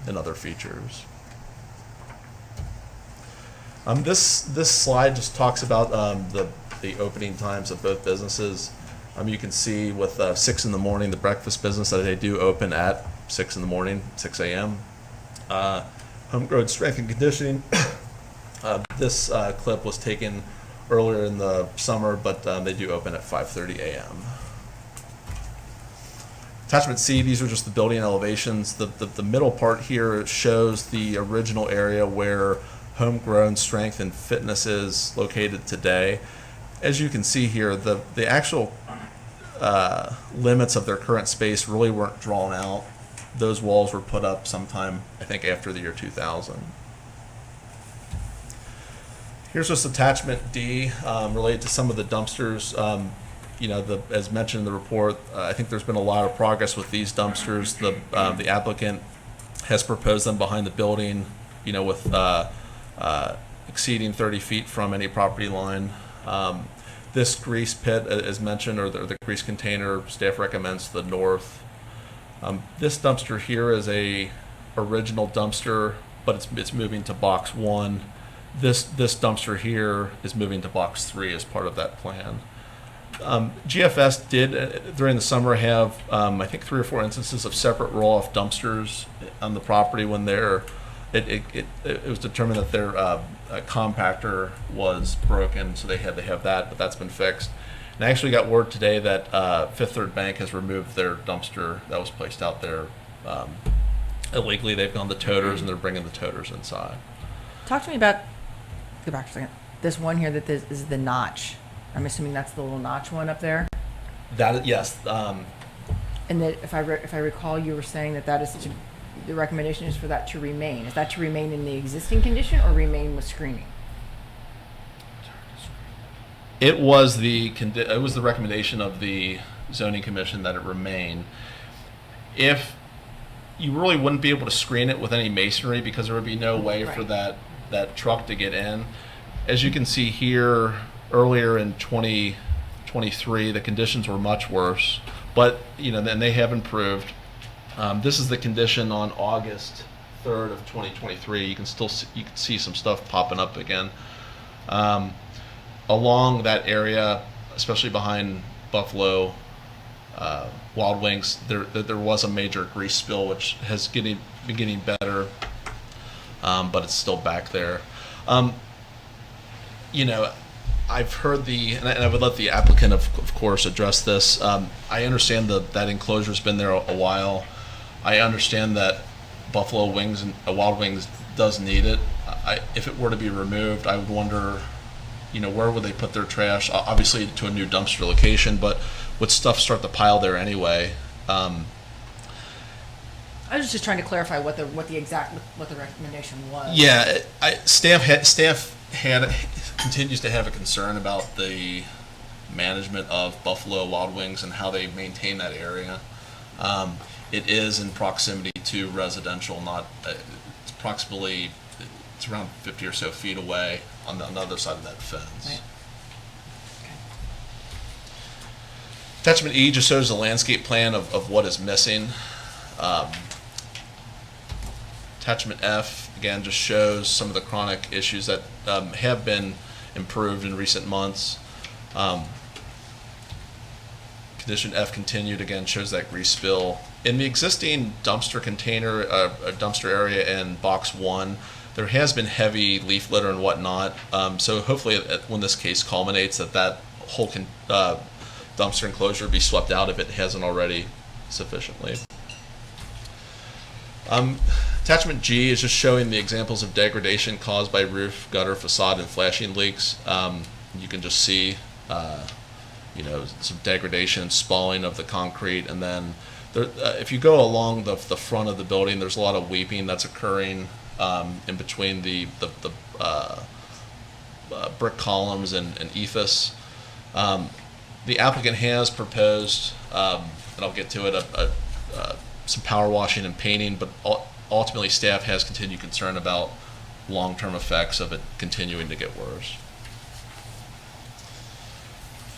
and other features. This slide just talks about the opening times of both businesses. You can see with 6 in the morning, the breakfast business, that they do open at 6 in the morning, 6 a.m. Homegrown strength and conditioning. This clip was taken earlier in the summer, but they do open at 5:30 a.m. Attachment C, these are just the building elevations. The middle part here shows the original area where Homegrown Strength and Fitness is located today. As you can see here, the actual limits of their current space really weren't drawn out. Those walls were put up sometime, I think, after the year 2000. Here's just attachment D related to some of the dumpsters. You know, as mentioned in the report, I think there's been a lot of progress with these dumpsters. The applicant has proposed them behind the building, you know, with exceeding 30 feet from any property line. This grease pit, as mentioned, or the grease container, staff recommends to the north. This dumpster here is a original dumpster, but it's moving to box 1. This dumpster here is moving to box 3 as part of that plan. GFS did during the summer have I think 3 or 4 instances of separate roll-off dumpsters on the property when it was determined that their compactor was broken, so they had to have that, but that's been fixed. And I actually got word today that Fifth Third Bank has removed their dumpster that was placed out there illegally. They've gone to toters and they're bringing the toters inside. Talk to me about, go back a second, this one here that this is the notch. I'm assuming that's the little notch one up there? That, yes. And that if I recall, you were saying that is the recommendation is for that to remain. Is that to remain in the existing condition or remain with screening? It was the recommendation of the zoning commission that it remain. If you really wouldn't be able to screen it with any masonry because there would be no way for that truck to get in. As you can see here, earlier in 2023, the conditions were much worse, but you know, then they have improved. This is the condition on August 3rd of 2023. You can see some stuff popping up again. Along that area, especially behind Buffalo Wild Wings, there was a major grease spill, which has been getting better, but it's still back there. You know, I've heard and I would let the applicant, of course, address this. I understand that enclosure's been there a while. I understand that Buffalo Wings and Wild Wings does need it. If it were to be removed, I would wonder, you know, where would they put their trash? Obviously to a new dumpster location, but would stuff start to pile there anyway? I was just trying to clarify what the recommendation was. Yeah, staff continues to have a concern about the management of Buffalo Wild Wings and how they maintain that area. It is in proximity to residential, it's around 50 or so feet away on the other side of that fence. Right. Okay. Attachment E just shows a landscape plan of what is missing. Attachment F, again, just shows some of the chronic issues that have been improved in recent months. Condition F continued, again, shows that grease spill. In the existing dumpster container, dumpster area in box 1, there has been heavy leaf litter and whatnot. So hopefully when this case culminates, that whole dumpster dumpster enclosure be swept out if it hasn't already sufficiently. Attachment G is just showing the examples of degradation caused by roof, gutter, facade, and flashing leaks. You can just see, some degradation, spalling of the concrete, and then there, if you go along the front of the building, there's a lot of weeping that's occurring in between the brick columns and ephes. The applicant has proposed, and I'll get to it, some power washing and painting, but ultimately staff has continued concern about long-term effects of it continuing to get worse.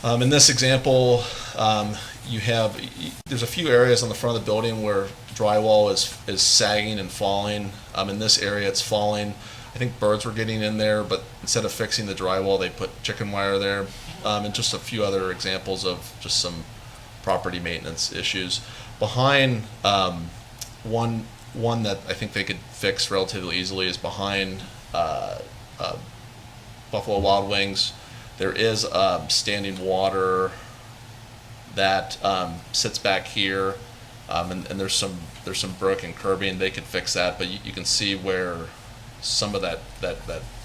In this example, there's a few areas on the front of the building where drywall is sagging and falling. In this area, it's falling. I think birds were getting in there, but instead of fixing the drywall, they put chicken wire there. And just a few other examples of just some property maintenance issues. Behind one that I think they could fix relatively easily is behind Buffalo Wild Wings. There is standing water that sits back here, and there's some broken curbing. They could fix that, but you can see where some of that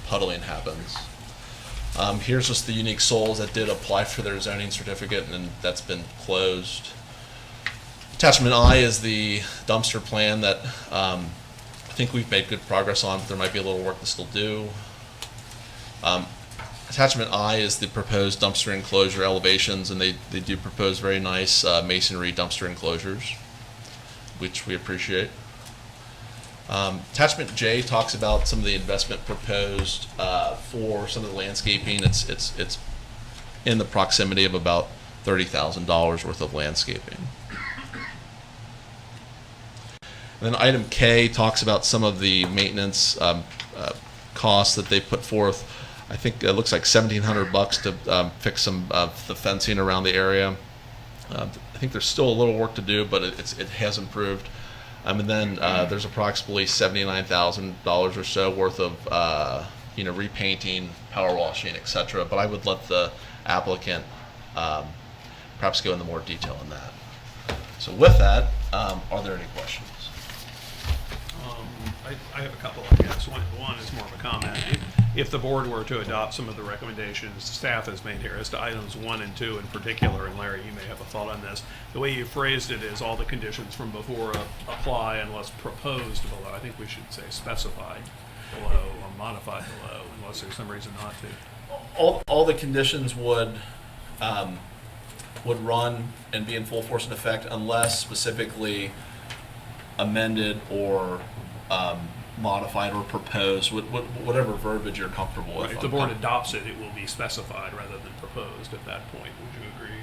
puddling happens. Here's just the Unique Souls that did apply for their zoning certificate, and that's been closed. Attachment I is the dumpster plan that I think we've made good progress on, but there might be a little work to still do. Attachment I is the proposed dumpster enclosure elevations, and they do propose very nice masonry dumpster enclosures, which we appreciate. Attachment J talks about some of the investment proposed for some of the landscaping. It's in the proximity of about $30,000 worth of landscaping. And then item K talks about some of the maintenance costs that they put forth. I think it looks like $1,700 to fix some of the fencing around the area. I think there's still a little work to do, but it has improved. And then there's approximately $79,000 or so worth of repainting, power washing, etc. But I would let the applicant perhaps go into more detail on that. So with that, are there any questions? I have a couple, I guess. One is more of a comment. If the board were to adopt some of the recommendations staff has made here as to items 1 and 2 in particular, and Larry, you may have a thought on this, the way you phrased it is all the conditions from before apply unless proposed below. I think we should say specified below or modified below unless there's some reason not to. All the conditions would run and be in full force and effect unless specifically amended or modified or proposed, whatever verbiage you're comfortable with. Right. If the board adopts it, it will be specified rather than proposed at that point. Would you agree?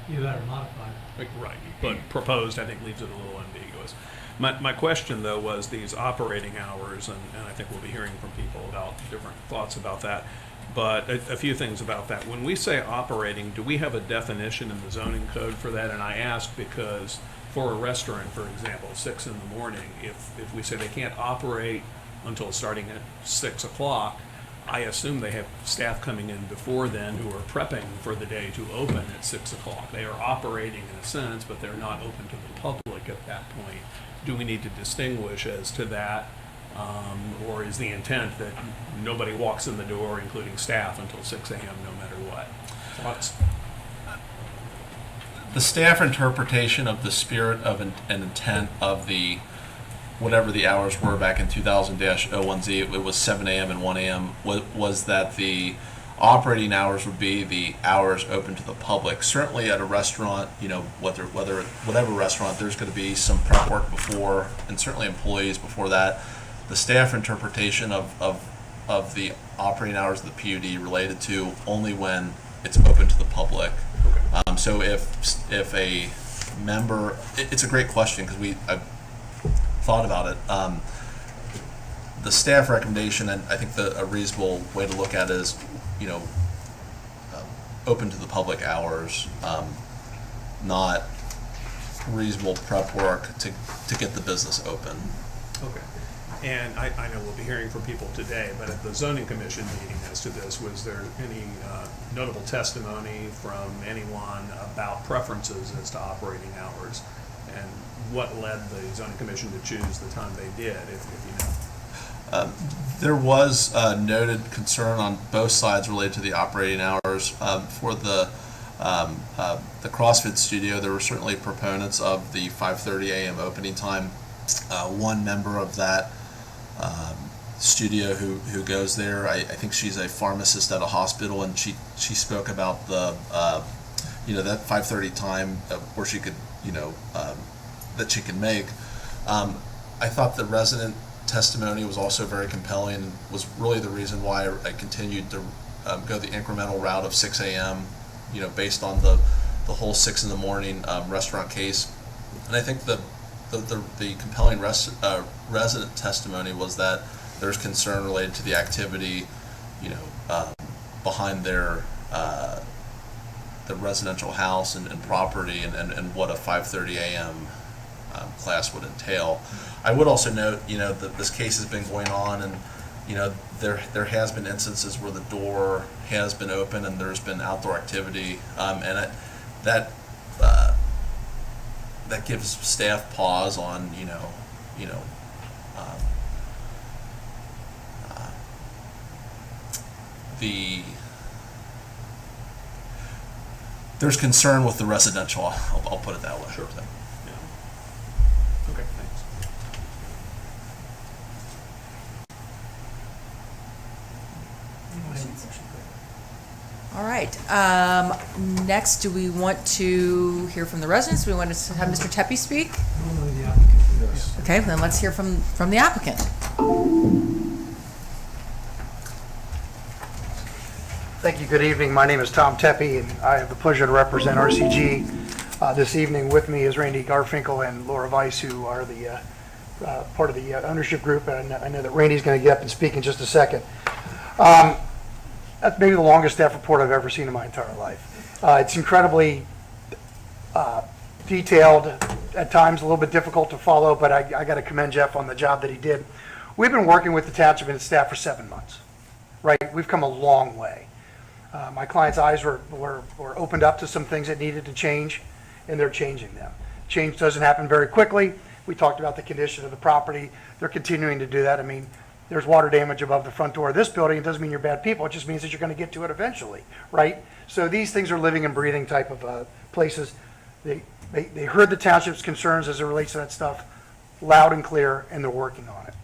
You better modify it. Right, but proposed I think leaves it a little ambiguous. My question though was these operating hours, and I think we'll be hearing from people about different thoughts about that. But a few things about that. When we say operating, do we have a definition in the zoning code for that? And I ask because for a restaurant, for example, 6 in the morning, if we say they can't operate until starting at 6 o'clock, I assume they have staff coming in before then who are prepping for the day to open at 6 o'clock. They are operating in a sense, but they're not open to the public at that point. Do we need to distinguish as to that? Or is the intent that nobody walks in the door, including staff, until 6 a.m. no matter what? Thoughts? The staff interpretation of the spirit of and intent of the whatever the hours were back in 2000-01Z, it was 7 a.m. and 1 a.m. was that the operating hours would be the hours open to the public. Certainly at a restaurant, whatever restaurant, there's going to be some prep work before, and certainly employees before that. The staff interpretation of the operating hours of the PUD related to only when it's open to the public. So if a member, it's a great question because I've thought about it. The staff recommendation, and I think a reasonable way to look at it is, open to the public hours, not reasonable prep work to get the business open. Okay. And I know we'll be hearing from people today, but at the zoning commission meeting as to this, was there any notable testimony from anyone about preferences as to operating hours? And what led the zoning commission to choose the time they did, if you know? There was noted concern on both sides related to the operating hours. For the CrossFit studio, there were certainly proponents of the 5:30 a.m. opening time. One member of that studio who goes there, I think she's a pharmacist at a hospital, and she spoke about the that 5:30 time where she could that she can make. I thought the resident testimony was also very compelling, and was really the reason why I continued to go the incremental route of 6 a.m. Based on the whole 6 in the morning restaurant case. And I think the compelling resident testimony was that there's concern related to the activity, behind their the residential house and property, and what a 5:30 a.m. Class would entail. I would also note, that this case has been going on, and there has been instances where the door has been open and there's been outdoor activity, and that gives staff pause on there's concern with the residential. I'll put it that way. Sure. Yeah. Okay, thanks. All right. Next, do we want to hear from the residents? Do we want to have Mr. Tepe speak? Okay, then let's hear from the applicant. Thank you. Good evening. My name is Tom Tepe, and I have the pleasure to represent RCG. This evening with me is Randy Garfinkel and Laura Weiss, who are the part of the ownership group. And I know that Randy's going to get up and speak in just a second. That's maybe the longest staff report I've ever seen in my entire life. It's incredibly detailed, at times a little bit difficult to follow, but I got to commend Jeff on the job that he did. We've been working with the township and its staff for 7 months, right? We've come a long way. My client's eyes were opened up to some things that needed to change, and they're changing them. Change doesn't happen very quickly. We talked about the condition of the property. They're continuing to do that. I mean, there's water damage above the front door of this building. It doesn't mean you're bad people. It just means that you're going to get to it eventually, right? So these things are living and breathing type of places. They heard the township's concerns as it relates to that stuff loud and clear, and they're working on it.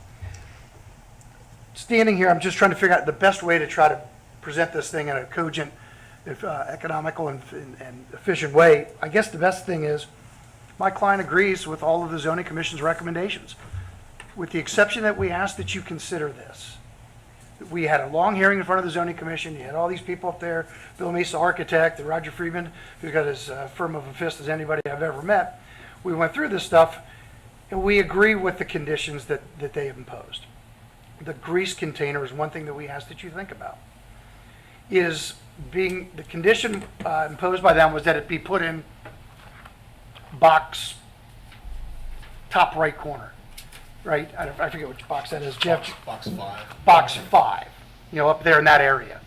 Standing here, I'm just trying to figure out the best way to try to present this thing in a cogent, economical, and efficient way. I guess the best thing is my client agrees with all of the zoning commission's recommendations, with the exception that we ask that you consider this. We had a long hearing in front of the zoning commission. You had all these people up there, Bill Mesa, architect, and Roger Friedman, who's got as firm of a fist as anybody I've ever met. We went through this stuff, and we agree with the conditions that they have imposed. The grease container is one thing that we ask that you think about. The condition imposed by them was that it be put in box top right corner, right? I forget which box that is, Jeff. Box 5. Box 5, up there in that area.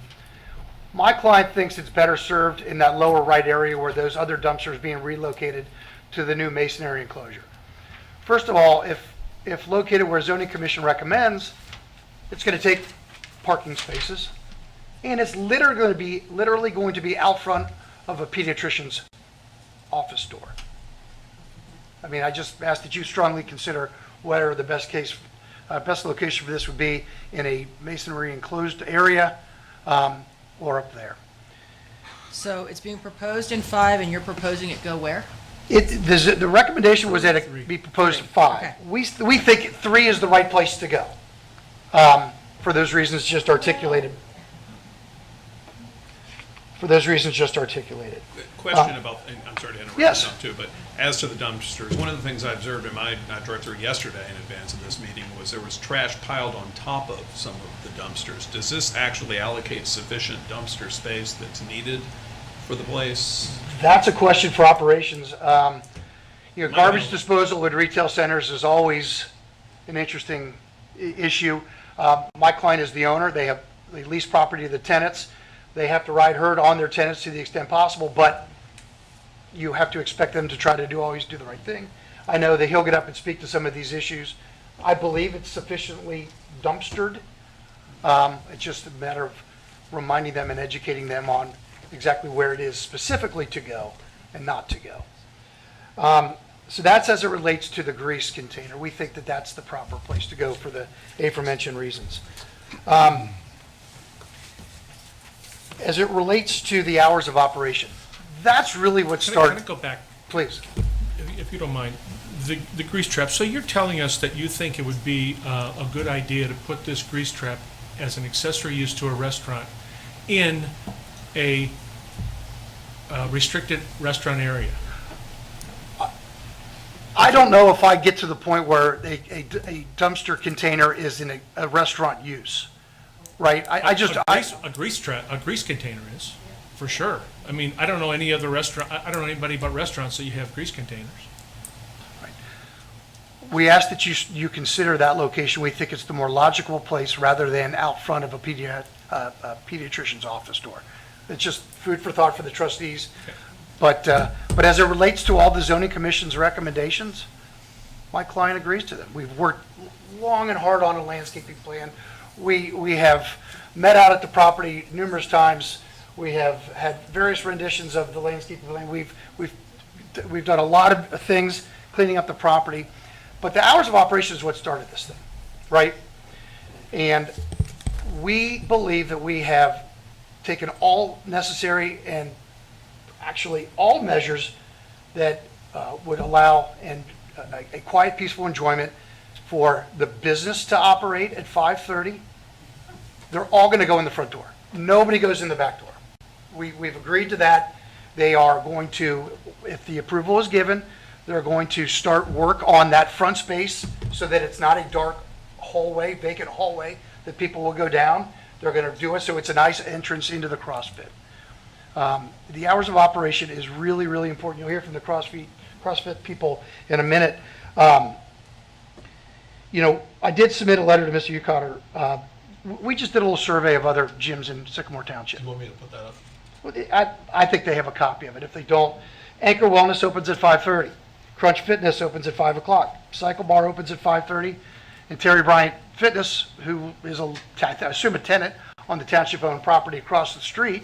My client thinks it's better served in that lower right area where those other dumpsters being relocated to the new masonry enclosure. First of all, if located where zoning commission recommends, it's going to take parking spaces, and it's literally going to be out front of a pediatrician's office door. I mean, I just ask that you strongly consider whether the best location for this would be in a masonry enclosed area or up there. So it's being proposed in 5, and you're proposing it go where? The recommendation was that it be proposed to 5. Okay. We think 3 is the right place to go for those reasons just articulated. Question about, and I'm sorry to interrupt Yes. you too, but as to the dumpsters, one of the things I observed in my drive-through yesterday in advance of this meeting was there was trash piled on top of some of the dumpsters. Does this actually allocate sufficient dumpster space that's needed for the place? That's a question for operations. Garbage disposal at retail centers is always an interesting issue. My client is the owner. They lease property to the tenants. They have to ride herd on their tenants to the extent possible, but you have to expect them to try to always do the right thing. I know that he'll get up and speak to some of these issues. I believe it's sufficiently dumpstered. It's just a matter of reminding them and educating them on exactly where it is specifically to go and not to go. So that's as it relates to the grease container. We think that that's the proper place to go for the aforementioned reasons. As it relates to the hours of operation, that's really what Can started. I go back, Please. if you don't mind? The grease trap, so you're telling us that you think it would be a good idea to put this grease trap as an accessory use to a restaurant in a restricted restaurant area? I don't know if I get to the point where a dumpster container is in a restaurant use, right? A grease container is, for sure. I mean, I don't know any other restaurant, I don't know anybody but restaurants that you have grease containers. We ask that you consider that location. We think it's the more logical place rather than out front of a pediatrician's office door. It's just food for thought for the trustees. Okay. But as it relates to all the zoning commission's recommendations, my client agrees to them. We've worked long and hard on a landscaping plan. We have met out at the property numerous times. We have had various renditions of the landscaping plan. We've done a lot of things cleaning up the property. But the hours of operation is what started this thing, right? And we believe that we have taken all necessary and actually all measures that would allow a quiet, peaceful enjoyment for the business to operate at 5:30. They're all going to go in the front door. Nobody goes in the back door. We've agreed to that. They are going to, if the approval is given, they're going to start work on that front space so that it's not a dark hallway, vacant hallway that people will go down. They're going to do it so it's a nice entrance into the CrossFit. The hours of operation is really, really important. You'll hear from the CrossFit people in a minute. I did submit a letter to Mr. Ucotter. We just did a little survey of other gyms in Sycamore Township. Do you want me to put that up? I think they have a copy of it. If they don't, Anchor Wellness opens at 5:30. Crunch Fitness opens at 5 o'clock. Cycle Bar opens at 5:30. And Terry Bryant Fitness, who is, I assume, a tenant on the township-owned property across the street,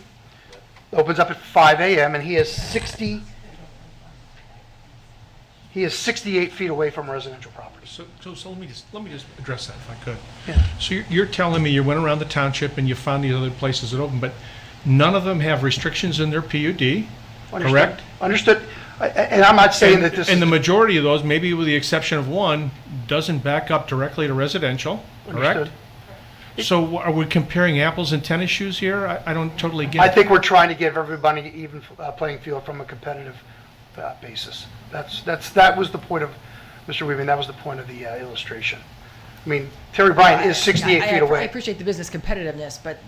opens up at 5 a.m. and he is 68 feet away from a residential property. So let me just address that if I could. Yeah. So you're telling me you went around the township and you found these other places that open, but none of them have restrictions in their PUD, correct? Understood. And I'm not saying that this is... And the majority of those, maybe with the exception of one, doesn't back up directly to residential, correct? Understood. So are we comparing apples and tennis shoes here? I don't totally get I it. think we're trying to give everybody even playing field from a competitive basis. That was the point of, Mr. Weaving, that was the point of the illustration. I mean, Terry Bryant is 68 feet I away. appreciate the business competitiveness, but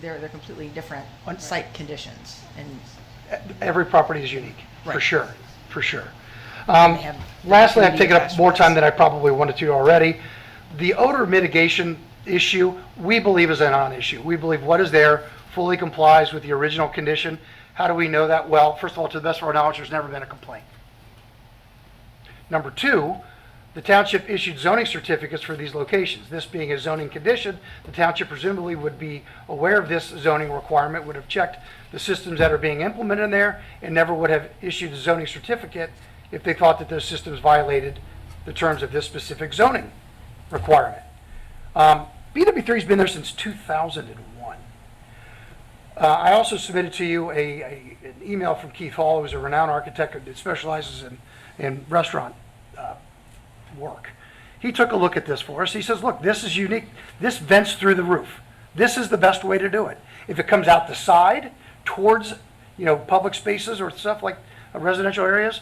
they're completely different site conditions, and Every property is unique, for Right. sure, for sure. they have Lastly, I've taken up attachments. more time than I probably wanted to already. The odor mitigation issue, we believe is a non-issue. We believe what is there fully complies with the original condition. How do we know that? Well, first of all, to the best of our knowledge, there's never been a complaint. Number two, the township issued zoning certificates for these locations. This being a zoning condition, the township presumably would be aware of this zoning requirement, would have checked the systems that are being implemented in there, and never would have issued a zoning certificate if they thought that those systems violated the terms of this specific zoning requirement. BW3's been there since 2001. I also submitted to you an email from Keith Hall, who's a renowned architect that specializes in restaurant work. He took a look at this for us. He says, look, this is unique. This vents through the roof. This is the best way to do it. If it comes out the side towards, public spaces or stuff like residential areas,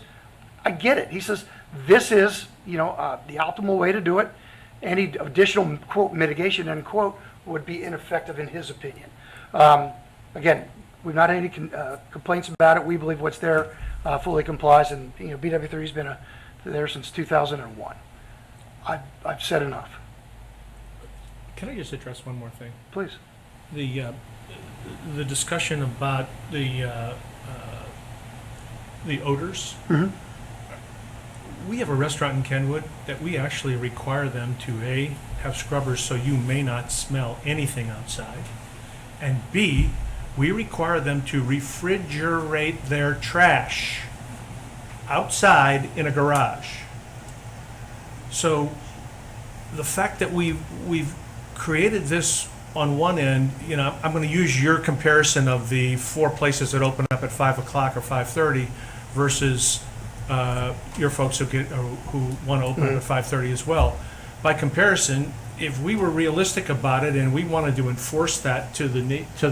I get it. He says, this is, the optimal way to do it. Any additional, quote, mitigation, end quote, would be ineffective in his opinion. Again, we've not had any complaints about it. We believe what's there fully complies, and, BW3's been there since 2001. I've said enough. Can I just address one more thing? Please. The discussion about the odors. Mhm. We have a restaurant in Kenwood that we actually require them to A, have scrubbers so you may not smell anything outside, and B, we require them to refrigerate their trash outside in a garage. So the fact that we've created this on one end, you know, I'm going to use your comparison of the 4 places that open up at 5 o'clock or 5:30 versus your folks who want to open up at 5:30 as well. By comparison, if we were realistic about it and we wanted to enforce that to the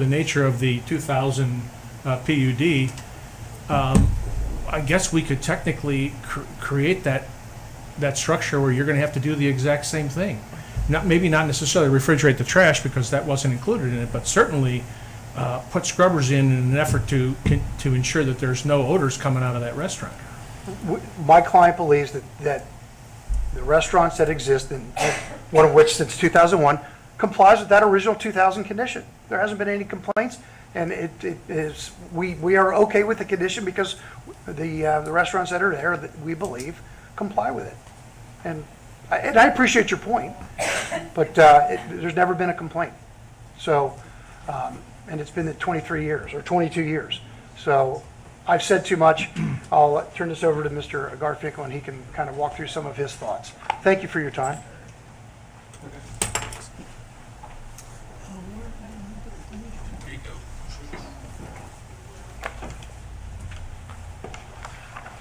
nature of the 2000 PUD, I guess we could technically create that structure where you're going to have to do the exact same thing. Maybe not necessarily refrigerate the trash because that wasn't included in it, but certainly put scrubbers in an effort to ensure that there's no odors coming out of that restaurant. My client believes that the restaurants that exist, and one of which since 2001, complies with that original 2000 condition. There hasn't been any complaints, and it is, we are okay with the condition because the restaurants that are there, that we believe, comply with it. And I appreciate your point, but there's never been a complaint. So, and it's been 23 years or 22 years. So I've said too much. I'll turn this over to Mr. Garfinkel, and he can kind of walk through some of his thoughts. Thank you for your time.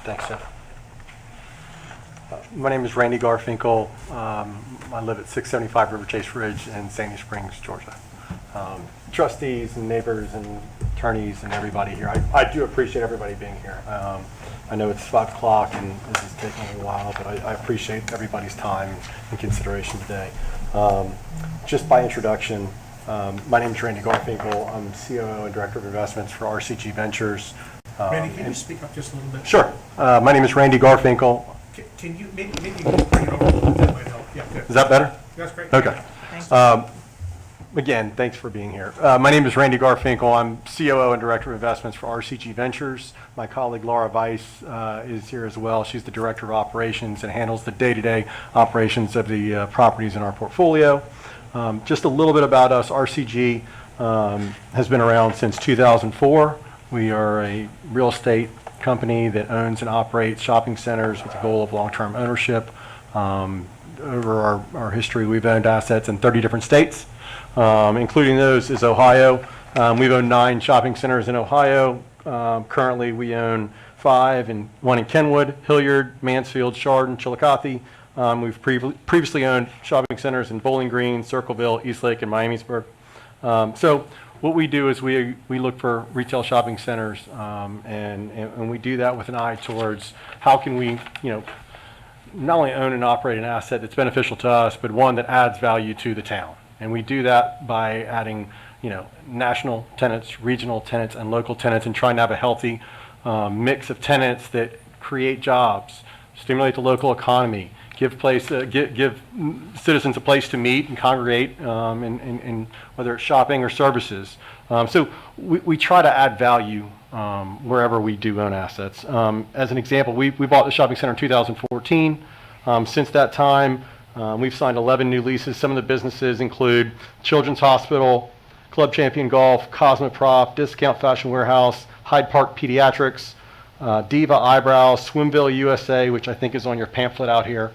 Thanks, Jeff. My name is Randy Garfinkel. I live at 675 River Chase Ridge in Sandy Springs, Georgia. Trustees and neighbors and attorneys and everybody here, I do appreciate everybody being here. I know it's 5 o'clock and this is taking a while, but I appreciate everybody's time and consideration today. Just by introduction, my name is Randy Garfinkel. I'm COO and Director of Investments for RCG Ventures. Randy, can you speak up just a little bit? Sure. My name is Randy Garfinkel. Can you maybe you can bring it over a little bit? That might help. Yeah, good. Is that better? That's great. Okay. Thanks. Again, thanks for being here. My name is Randy Garfinkel. I'm COO and Director of Investments for RCG Ventures. My colleague Laura Weiss is here as well. She's the Director of Operations and handles the day-to-day operations of the properties in our portfolio. Just a little bit about us. RCG has been around since 2004. We are a real estate company that owns and operates shopping centers with the goal of long-term ownership. Over our history, we've owned assets in 30 different states, including those is Ohio. We've owned 9 shopping centers in Ohio. Currently, we own 5, and 1 in Kenwood, Hilliard, Mansfield, Chardon, Chillicothe. We've previously owned shopping centers in Bowling Green, Circleville, Eastlake, and Miamisburg. So what we do is we look for retail shopping centers, and we do that with an eye towards how can we, not only own and operate an asset that's beneficial to us, but one that adds value to the town. And we do that by adding, national tenants, regional tenants, and local tenants, and trying to have a healthy mix of tenants that create jobs, stimulate the local economy, give citizens a place to meet and congregate, in whether it's shopping or services. So we try to add value wherever we do own assets. As an example, we bought the shopping center in 2014. Since that time, we've signed 11 new leases. Some of the businesses include Children's Hospital, Club Champion Golf, Cosmoprof, Discount Fashion Warehouse, Hyde Park Pediatrics, Diva Eyebrows, Swimville USA, which I think is on your pamphlet out here,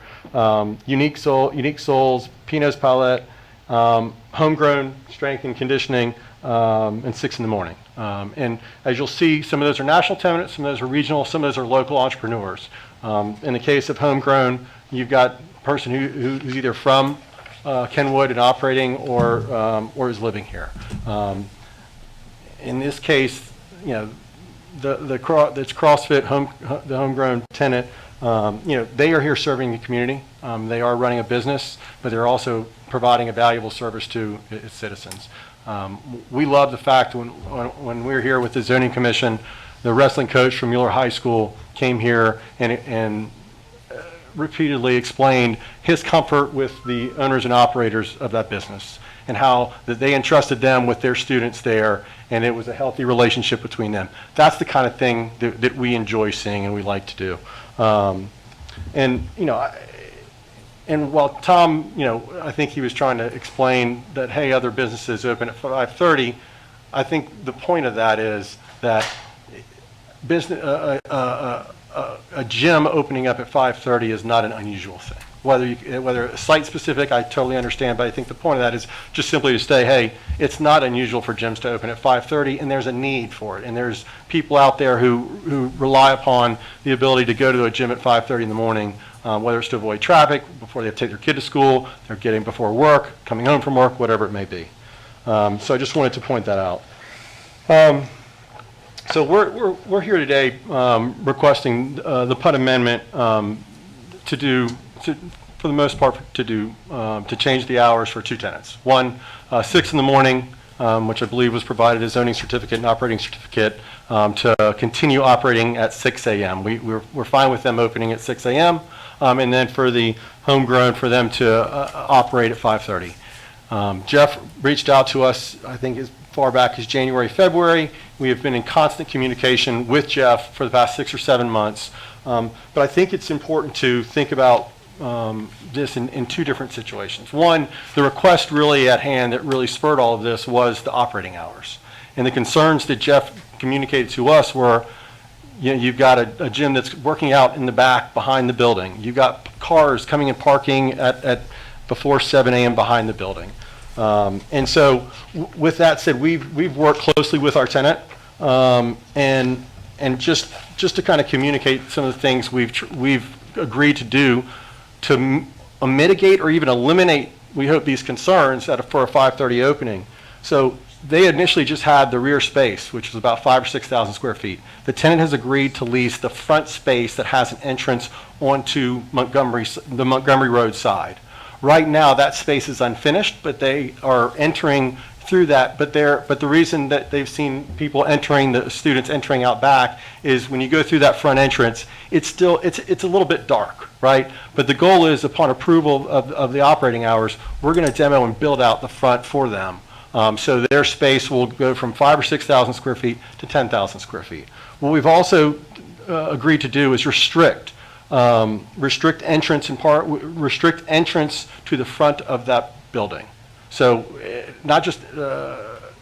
Unique Souls, Pinot's Palette, Homegrown Strength and Conditioning, and 6 in the Morning. And as you'll see, some of those are national tenants, some of those are regional, some of those are local entrepreneurs. In the case of Homegrown, you've got a person who's either from Kenwood and operating or is living here. In this case, that's CrossFit, the Homegrown tenant. They are here serving the community. They are running a business, but they're also providing a valuable service to its citizens. We love the fact when we were here with the zoning commission, the wrestling coach from Mueller High School came here and repeatedly explained his comfort with the owners and operators of that business and how that they entrusted them with their students there, and it was a healthy relationship between them. That's the kind of thing that we enjoy seeing and we like to do. And, you know, and while Tom, you know, I think he was trying to explain that, hey, other businesses open at 5:30, I think the point of that is that business, a gym opening up at 5:30 is not an unusual thing. Whether site-specific, I totally understand, but I think the point of that is just simply to say, hey, it's not unusual for gyms to open at 5:30, and there's a need for it. And there's people out there who rely upon the ability to go to a gym at 5:30 in the morning, whether it's to avoid traffic, before they have to take their kid to school, they're getting before work, coming home from work, whatever it may be. So I just wanted to point that out. So we're here today requesting the PUD amendment for the most part, to change the hours for two tenants. One, 6 in the morning, which I believe was provided as zoning certificate and operating certificate, to continue operating at 6 a.m. We're fine with them opening at 6 a.m. And then for the homegrown, for them to operate at 5:30. Jeff reached out to us, I think, as far back as January, February. We have been in constant communication with Jeff for the past 6 or 7 months. But I think it's important to think about this in two different situations. One, the request really at hand that really spurred all of this was the operating hours. And the concerns that Jeff communicated to us were, you know, you've got a gym that's working out in the back behind the building. You've got cars coming and parking at before 7 a.m. behind the building. And so with that said, we've worked closely with our tenant, and just to kind of communicate some of the things we've agreed to do to mitigate or even eliminate, we hope, these concerns for a 5:30 opening. So they initially just had the rear space, which was about 5,000 or 6,000 square feet. The tenant has agreed to lease the front space that has an entrance onto the Montgomery Road side. Right now, that space is unfinished, but they are entering through that. But the reason that they've seen people entering, the students entering out back, is when you go through that front entrance, it's a little bit dark, right? But the goal is, upon approval of the operating hours, we're going to demo and build out the front for them. So their space will go from 5,000 or 6,000 square feet to 10,000 square feet. What we've also agreed to do is restrict entrance to the front of that building. So not just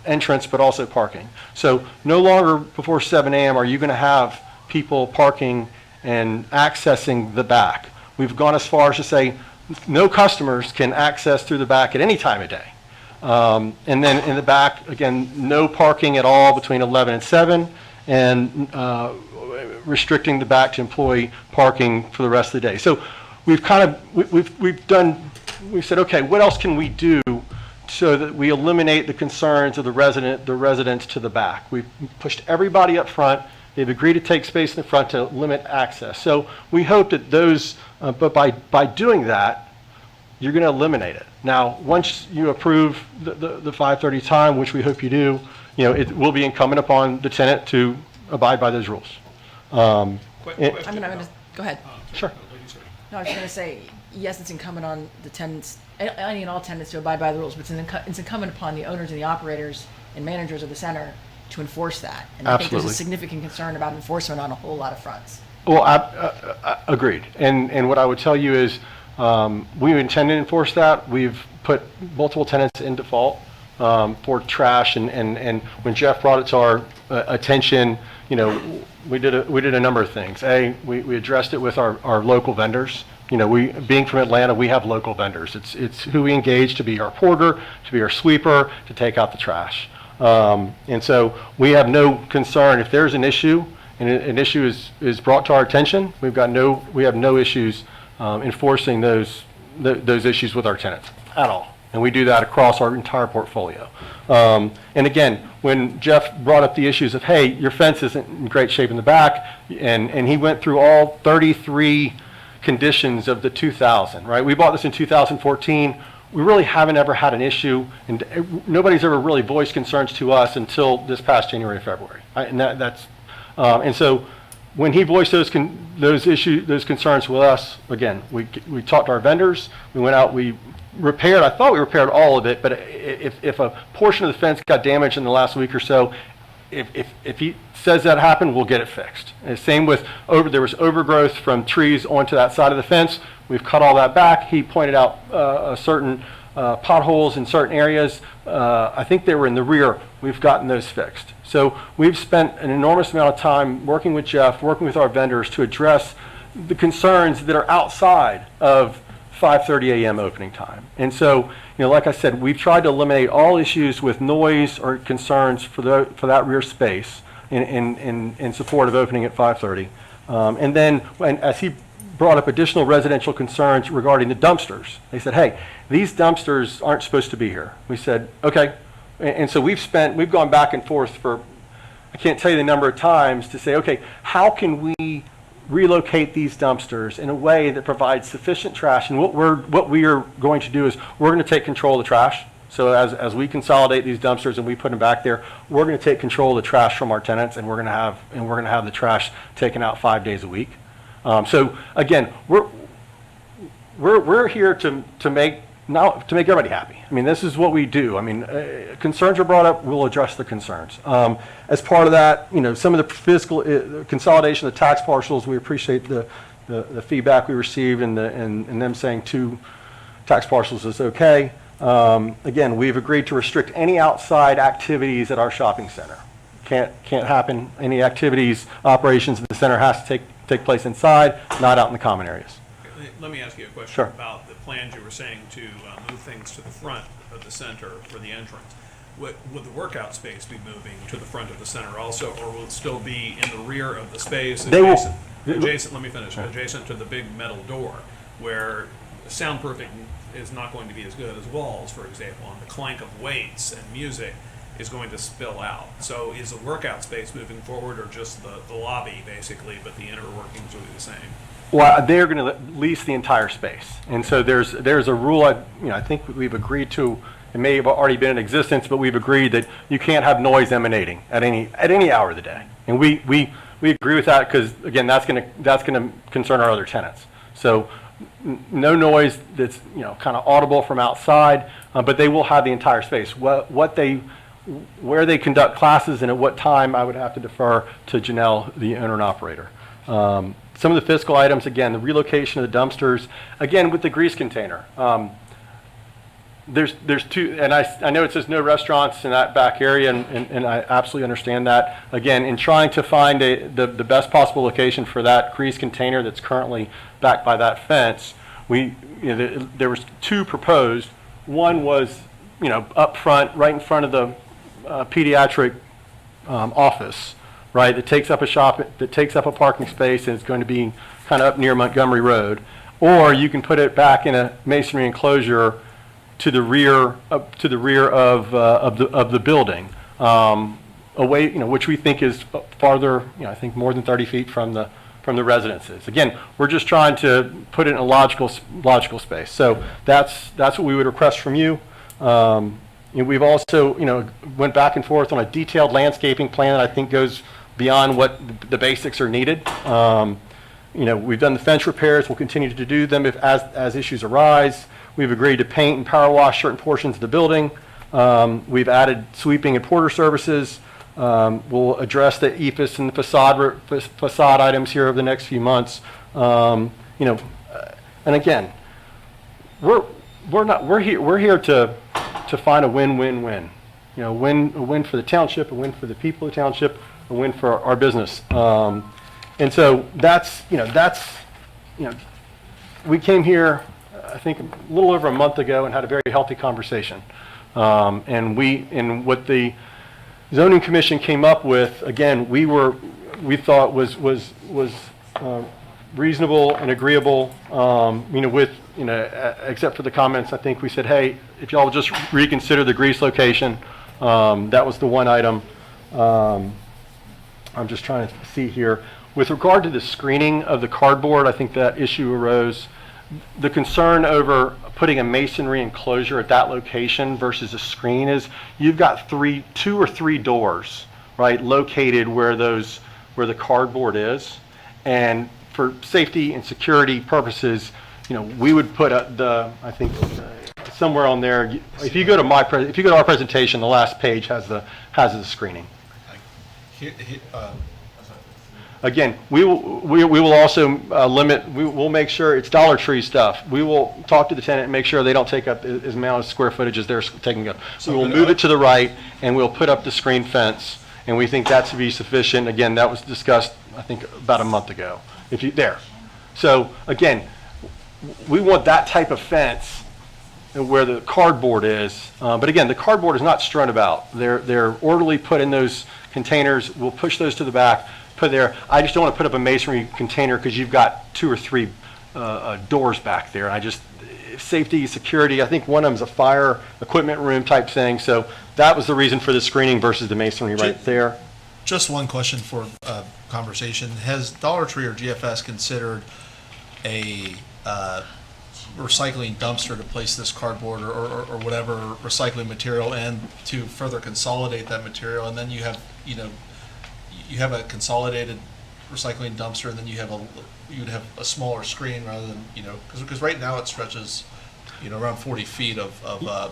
entrance, but also parking. So no longer before 7 a.m. are you going to have people parking and accessing the back. We've gone as far as to say no customers can access through the back at any time of day. And then in the back, again, no parking at all between 11 and 7, and restricting the back to employee parking for the rest of the day. So we've said, okay, what else can we do so that we eliminate the concerns of the residents to the back? We've pushed everybody up front. They've agreed to take space in the front to limit access. So we hope that but by doing that, you're going to eliminate it. Now, once you approve the 5:30 time, which we hope you do, you know, it will be incumbent upon the tenant to abide by those rules. I'm gonna go ahead. Sure. No, I was going to say, yes, it's incumbent on the tenants, any and all tenants, to abide by the rules, but it's incumbent upon the owners and the operators and managers of the center to enforce that. And I think there's a significant concern about enforcement on a whole lot of fronts. Well, I agreed. And what I would tell you is we intend to enforce that. We've put multiple tenants in default for trash. And when Jeff brought it to our attention, you know, we did a number of things. We addressed it with our local vendors. You know, being from Atlanta, we have local vendors. It's who we engage to be our porter, to be our sweeper, to take out the trash. And so we have no concern if there's an issue and an issue is brought to our attention. We have no issues enforcing those issues with our tenants at all. And we do that across our entire portfolio. And again, when Jeff brought up the issues of, hey, your fence isn't in great shape in the back, and he went through all 33 conditions of the 2000, right? We bought this in 2014. We really haven't ever had an issue, and nobody's ever really voiced concerns to us until this past January and February. And so when he voiced those concerns with us, again, we talked to our vendors, we went out, we repaired, I thought we repaired all of it, but if a portion of the fence got damaged in the last week or so, if he says that happened, we'll get it fixed. And same with, there was overgrowth from trees onto that side of the fence. We've cut all that back. He pointed out certain potholes in certain areas. I think they were in the rear. We've gotten those fixed. So we've spent an enormous amount of time working with Jeff, working with our vendors to address the concerns that are outside of 5:30 a.m. opening time. And so, like I said, we've tried to eliminate all issues with noise or concerns for that rear space in support of opening at 5:30. And then, as he brought up additional residential concerns regarding the dumpsters, they said, hey, these dumpsters aren't supposed to be here. We said, okay. And so we've gone back and forth for, I can't tell you the number of times, to say, okay, how can we relocate these dumpsters in a way that provides sufficient trash? And what we are going to do is we're going to take control of the trash. So as we consolidate these dumpsters and we put them back there, we're going to take control of the trash from our tenants, and we're going to have the trash taken out 5 days a week. So again, we're here to make everybody happy. I mean, this is what we do. I mean, concerns are brought up, we'll address the concerns. As part of that, some of the physical consolidation of the tax parcels, we appreciate the feedback we received and them saying 2 tax parcels is okay. Again, we've agreed to restrict any outside activities at our shopping center. Can't happen. Any activities, operations at the center has to take place inside, not out in the common areas. Let me ask you a question Sure. about the plans you were saying to move things to the front of the center for the entrance. Would the workout space be moving to the front of the center also, or will it still be in the rear of the space adjacent, let me finish, adjacent to the big metal door, where soundproofing is not going to be as good as walls, for example, and the clank of weights and music is going to spill out. So is the workout space moving forward, or just the lobby basically, but the inner workings will be the same? Well, they're going to lease the entire space, and so there's a rule. I think we've agreed to. It may have already been in existence, but we've agreed that you can't have noise emanating at any hour of the day, and we agree with that because again, that's going to concern our other tenants. So no noise that's kind of audible from outside, but they will have the entire space. Where they conduct classes and at what time, I would have to defer to Janelle, the owner and operator. Some of the fiscal items, again, the relocation of the dumpsters, again, with the grease container. There's 2, and I know it says no restaurants in that back area, and I absolutely understand that. Again, in trying to find the best possible location for that grease container that's currently back by that fence, there was 2 proposed. One was, up front, right in front of the pediatric office, right, that takes up a parking space, and it's going to be kind of up near Montgomery Road. Or you can put it back in a masonry enclosure to the rear of the building, away, which we think is farther, I think more than 30 feet from the residences. Again, we're just trying to put it in a logical space. So that's what we would request from you. We've also, went back and forth on a detailed landscaping plan that I think goes beyond what the basics are needed. We've done the fence repairs. We'll continue to do them as issues arise. We've agreed to paint and power wash certain portions of the building. We've added sweeping and porter services. We'll address the EPIS and the facade items here over the next few months. And again, we're here to find a win-win-win. A win for the township, a win for the people of the township, a win for our business. And so we came here, I think, a little over a month ago and had a very healthy conversation. And what the zoning commission came up with, again, we thought was reasonable and agreeable, except for the comments. I think we said, hey, if y'all just reconsider the grease location, that was the one item. I'm just trying to see here. With regard to the screening of the cardboard, I think that issue arose. The concern over putting a masonry enclosure at that location versus a screen is you've got 2 or 3 doors, right, located where the cardboard is. And for safety and security purposes, we would put I think somewhere on there, if you go to our presentation, the last page has the screening. Again, we will also we'll make sure it's Dollar Tree stuff. We will talk to the tenant and make sure they don't take up as amount of square footage as they're taking up. So we'll move it to the right and we'll put up the screen fence, and we think that to be sufficient. Again, that was discussed, I think, about a month ago. So again, we want that type of fence where the cardboard is. But again, the cardboard is not strewn about. They're orderly put in those containers. We'll push those to the back. Put there. I just don't want to put up a masonry container because you've got 2 or 3 doors back there. Safety, security, I think one of them's a fire equipment room type thing. So that was the reason for the screening versus the masonry right there. Just one question for conversation. Has Dollar Tree or GFS considered a recycling dumpster to place this cardboard or whatever recycling material in to further consolidate that material? And then you have a consolidated recycling dumpster, and then you'd have a smaller screen rather than, because right now it stretches, around 40 feet of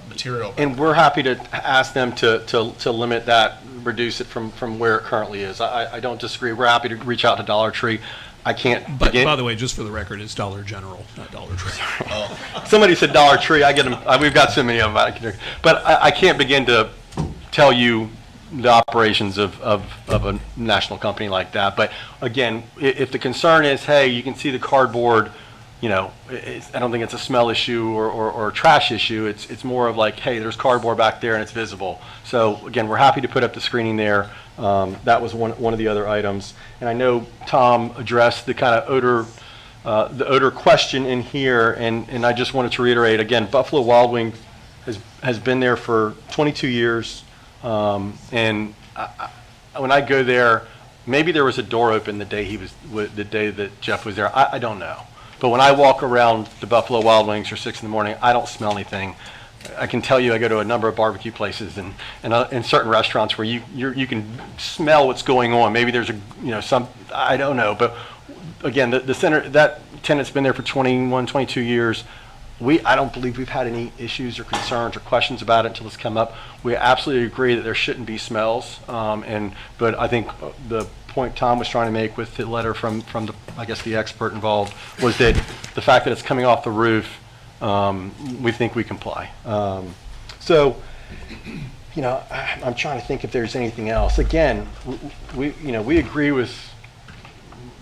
material. And we're happy to ask them to limit that, reduce it from where it currently is. I don't disagree. We're happy to reach out to Dollar Tree. I can't But begin. by the way, just for the record, it's Dollar General, not Dollar Tree. Somebody said Dollar Tree. I get them. We've got so many of them. But I can't begin to tell you the operations of a national company like that. But again, if the concern is, hey, you can see the cardboard, I don't think it's a smell issue or a trash issue. It's more of like, hey, there's cardboard back there and it's visible. So again, we're happy to put up the screening there. That was one of the other items. And I know Tom addressed the kind of odor question in here, and I just wanted to reiterate again, Buffalo Wild Wings has been there for 22 years. And when I go there, maybe there was a door open the day that Jeff was there. I don't know. But when I walk around the Buffalo Wild Wings for 6 in the morning, I don't smell anything. I can tell you, I go to a number of barbecue places and in certain restaurants where you can smell what's going on. Maybe there's I don't know. But again, the center, that tenant's been there for 21, 22 years. I don't believe we've had any issues or concerns or questions about it until it's come up. We absolutely agree that there shouldn't be smells. But I think the point Tom was trying to make with the letter from the expert involved was that the fact that it's coming off the roof, we think we comply. I'm trying to think if there's anything else. Again, we agree with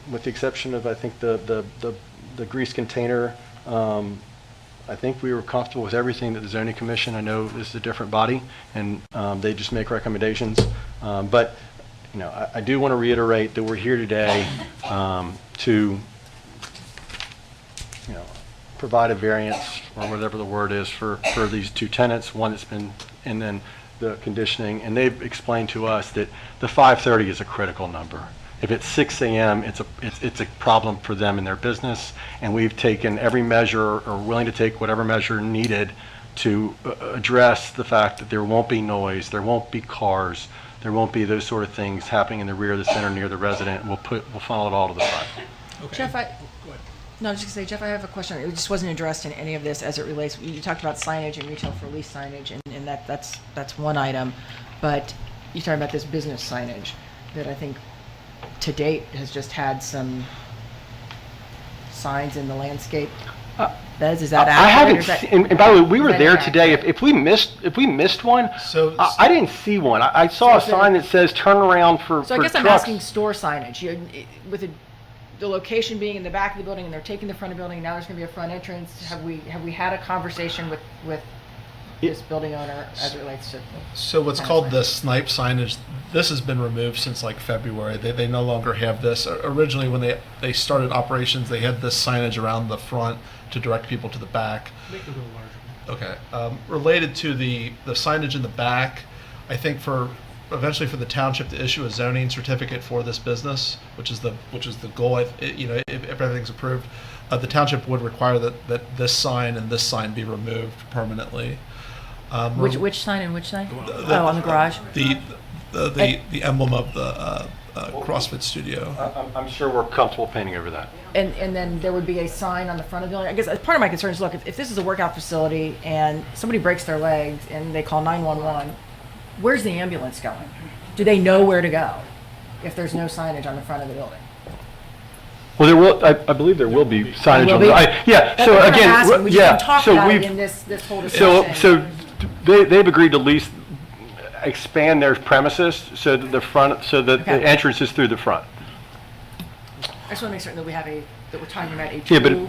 the exception of, I think, the grease container. I think we were comfortable with everything that the zoning commission, I know this is a different body, and they just make recommendations. But I do want to reiterate that we're here today to provide a variance, or whatever the word is, for these 2 tenants, one that's been, and then the conditioning. And they've explained to us that the 5:30 is a critical number. If it's 6 a.m., it's a problem for them in their business, and we've taken every measure, or willing to take whatever measure needed to address the fact that there won't be noise, there won't be cars, there won't be those sort of things happening in the rear of the center near the resident. We'll funnel it all to the front. Okay. Jeff, I was just going to say, Jeff, I have a question. It just wasn't addressed in any of this as it relates. You talked about signage and retail for lease signage, and that's one item. But you talked about this business signage that I think to date has just had some signs in the landscape. Is that accurate? I haven't or is that- seen, and by the way, we were that there inaccurate? today. If we missed one, So- I didn't see one. I saw a So sign that says turn around for So I guess trucks. I'm asking store signage. With the location being in the back of the building, and they're taking the front of the building, now there's going to be a front entrance. Have we had a conversation with this building owner as it relates to? So what's called the snipe signage, this has been removed since like February. They no longer have this. Originally, when they started operations, they had this signage around the front to direct people to the back. Make it a little larger. Okay. Related to the signage in the back, I think eventually for the township to issue a zoning certificate for this business, which is the goal. If everything's approved, the township would require that this sign and this sign be removed permanently. Which sign and which sign? On the garage. The emblem of the CrossFit studio. I'm sure we're comfortable painting over that. And then there would be a sign on the front of the building. I guess part of my concern is, look, if this is a workout facility and somebody breaks their legs and they call 911, where's the ambulance going? Do they know where to go if there's no signage on the front of the building? Well, there will, I believe there will be signage Will on be? yeah, That's so what I'm again, asking. We just yeah, didn't talk so about it we've, in this whole discussion. so they've agreed to lease, expand their premises so that the front, so that the Okay. entrance is through the front. I just want to make certain that that we're talking about a Yeah, but- true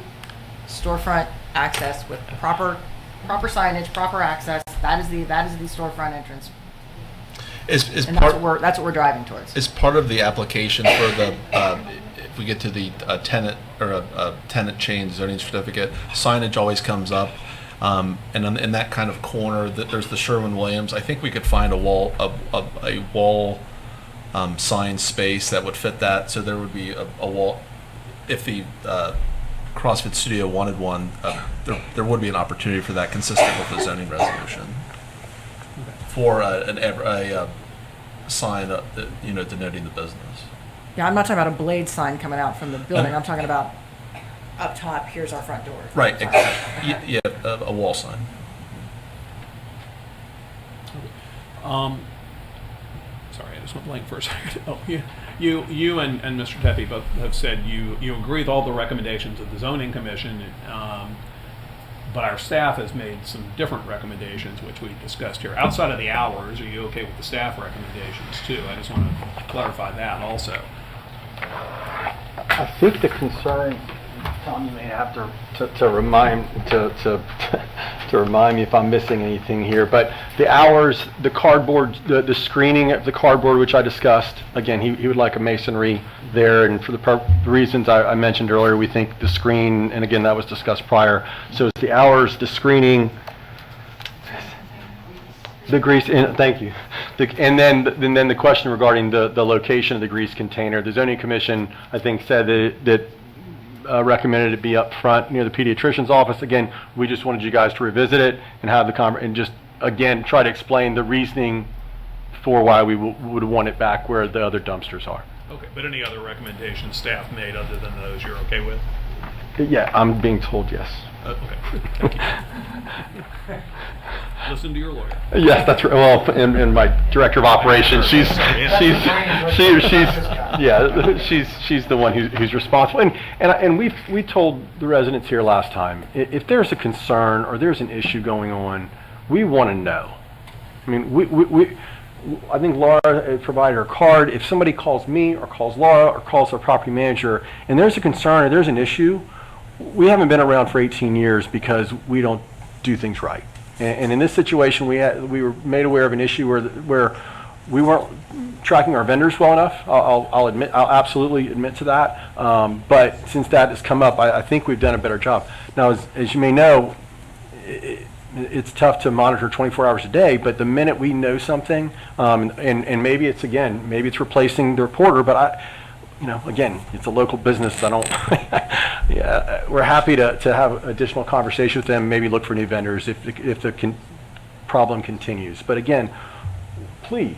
storefront access with proper signage, proper access. That is the storefront entrance, Is and part that's what we're driving towards. is part of the application for the if we get to the tenant or a tenant change zoning certificate, signage always comes up. And in that kind of corner, there's the Sherwin-Williams. I think we could find a wall sign space that would fit that. So there would be a wall. If the CrossFit studio wanted one, there would be an opportunity for that, consistent with the zoning resolution, for a sign denoting the business. Yeah, I'm not talking about a blade sign coming out from the building. I'm talking about up top. Here's our front door. Right. Sorry. Yeah, a wall sign. Sorry, I just went blank for a second. Oh, you and Mr. Tepe both have said you agree with all the recommendations of the zoning commission, but our staff has made some different recommendations, which we discussed here. Outside of the hours, are you okay with the staff recommendations too? I just want to clarify that also. I think the concern, Tom, you may have to remind to remind me if I'm missing anything here. But the hours, the cardboard, the screening of the cardboard, which I discussed. Again, he would like a masonry there, and for the reasons I mentioned earlier, we think the screen, and again that was discussed prior. So it's the hours, the screening, the grease. And thank you. And then the question regarding the location of the grease container. The zoning commission, I think, said that recommended it be up front near the pediatrician's office. Again, we just wanted you guys to revisit it and have the and just again try to explain the reasoning for why we would want it back where the other dumpsters are. Okay, but any other recommendations staff made other than those you're okay with? Yeah, I'm being told yes. Okay, thank you. Listen to your lawyer. Yes, that's right. Well, and my director of operations, she's the one who's responsible. And we told the residents here last time, if there's a concern or there's an issue going on, we want to know. I mean, I think Laura provided her card. If somebody calls me or calls Laura or calls our property manager and there's a concern or there's an issue, we haven't been around for 18 years because we don't do things right. And in this situation, we were made aware of an issue where we weren't tracking our vendors well enough. I'll absolutely admit to that. But since that has come up, I think we've done a better job. Now, as you may know, it's tough to monitor 24 hours a day. But the minute we know something, and maybe it's replacing the reporter. But again, it's a local business. I don't. Yeah, we're happy to have additional conversation with them. Maybe look for new vendors if the problem continues. But again, please,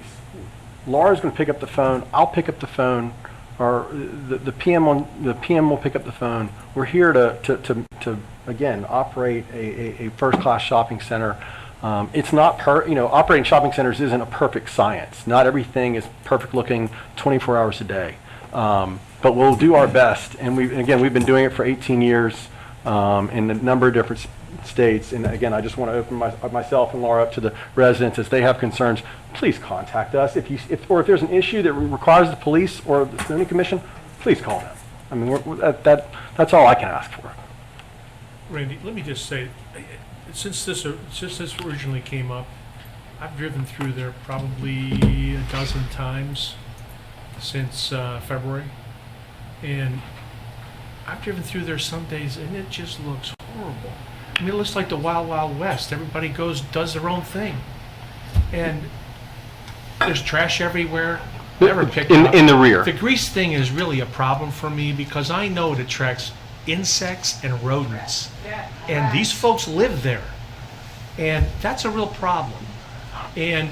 Laura's going to pick up the phone. I'll pick up the phone, or the PM will pick up the phone. We're here to again operate a first-class shopping center. It's not operating shopping centers isn't a perfect science. Not everything is perfect looking 24 hours a day. But we'll do our best, and we've been doing it for 18 years in a number of different states. And again, I just want to open myself and Laura up to the residents as they have concerns. Please contact us if there's an issue that requires the police or the zoning commission. Please call them. I mean, that's all I can ask for. Randy, let me just say, since this originally came up, I've driven through there probably a dozen times since February, and I've driven through there some days and it just looks horrible. I mean, it looks like the Wild Wild West. Everybody does their own thing, and there's trash everywhere. Never picked up. In the rear. The grease thing is really a problem for me because I know it attracts insects and rodents, and these folks live there, and that's a real problem. And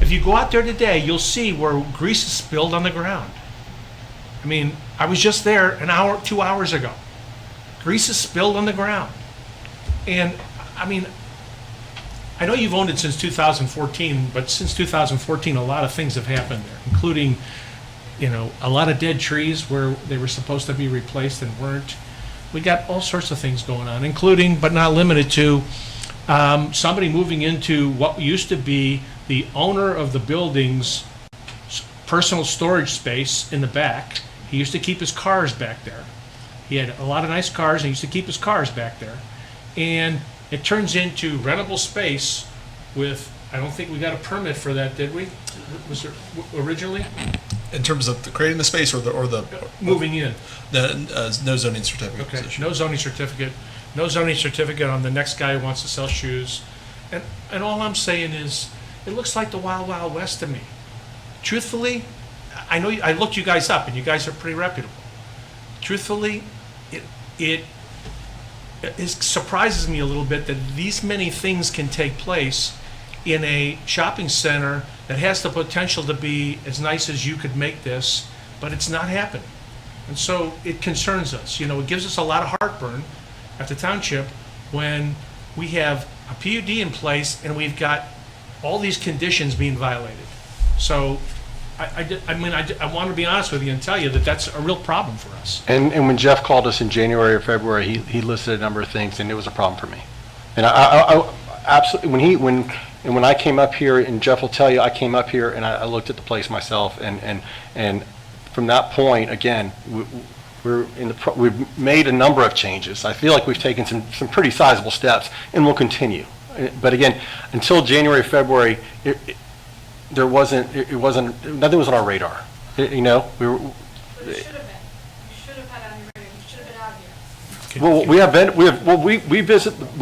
If you go out there today, you'll see where grease is spilled on the ground. I mean, I was just there an hour, 2 hours ago. Grease is spilled on the ground. And, I mean, I know you've owned it since 2014, but since 2014, a lot of things have happened there, including, a lot of dead trees where they were supposed to be replaced and weren't. We got all sorts of things going on, including, but not limited to, somebody moving into what used to be the owner of the building's personal storage space in the back. He used to keep his cars back there. He had a lot of nice cars, and he used to keep his cars back there. And it turns into rentable space with, I don't think we got a permit for that, did we? Was there originally? In terms of creating the space or the Moving in. no zoning certificate Okay, position. no zoning certificate. No zoning certificate on the next guy who wants to sell shoes. And all I'm saying is, it looks like the Wild Wild West to me. Truthfully, I know, I looked you guys up, and you guys are pretty reputable. Truthfully, it surprises me a little bit that these many things can take place in a shopping center that has the potential to be as nice as you could make this, but it's not happening. And so it concerns us. It gives us a lot of heartburn at the township when we have a PUD in place and we've got all these conditions being violated. So I want to be honest with you and tell you that that's a real problem for us. And when Jeff called us in January or February, he listed a number of things, and it was a problem for me. And I absolutely, when I came up here, and Jeff will tell you, I came up here and I looked at the place myself, and from that point, again, we've made a number of changes. I feel like we've taken some pretty sizable steps, and we'll continue. But again, until January, February, nothing was on our radar. We were. You should have been. You should have had on your radar. You should have been out here. We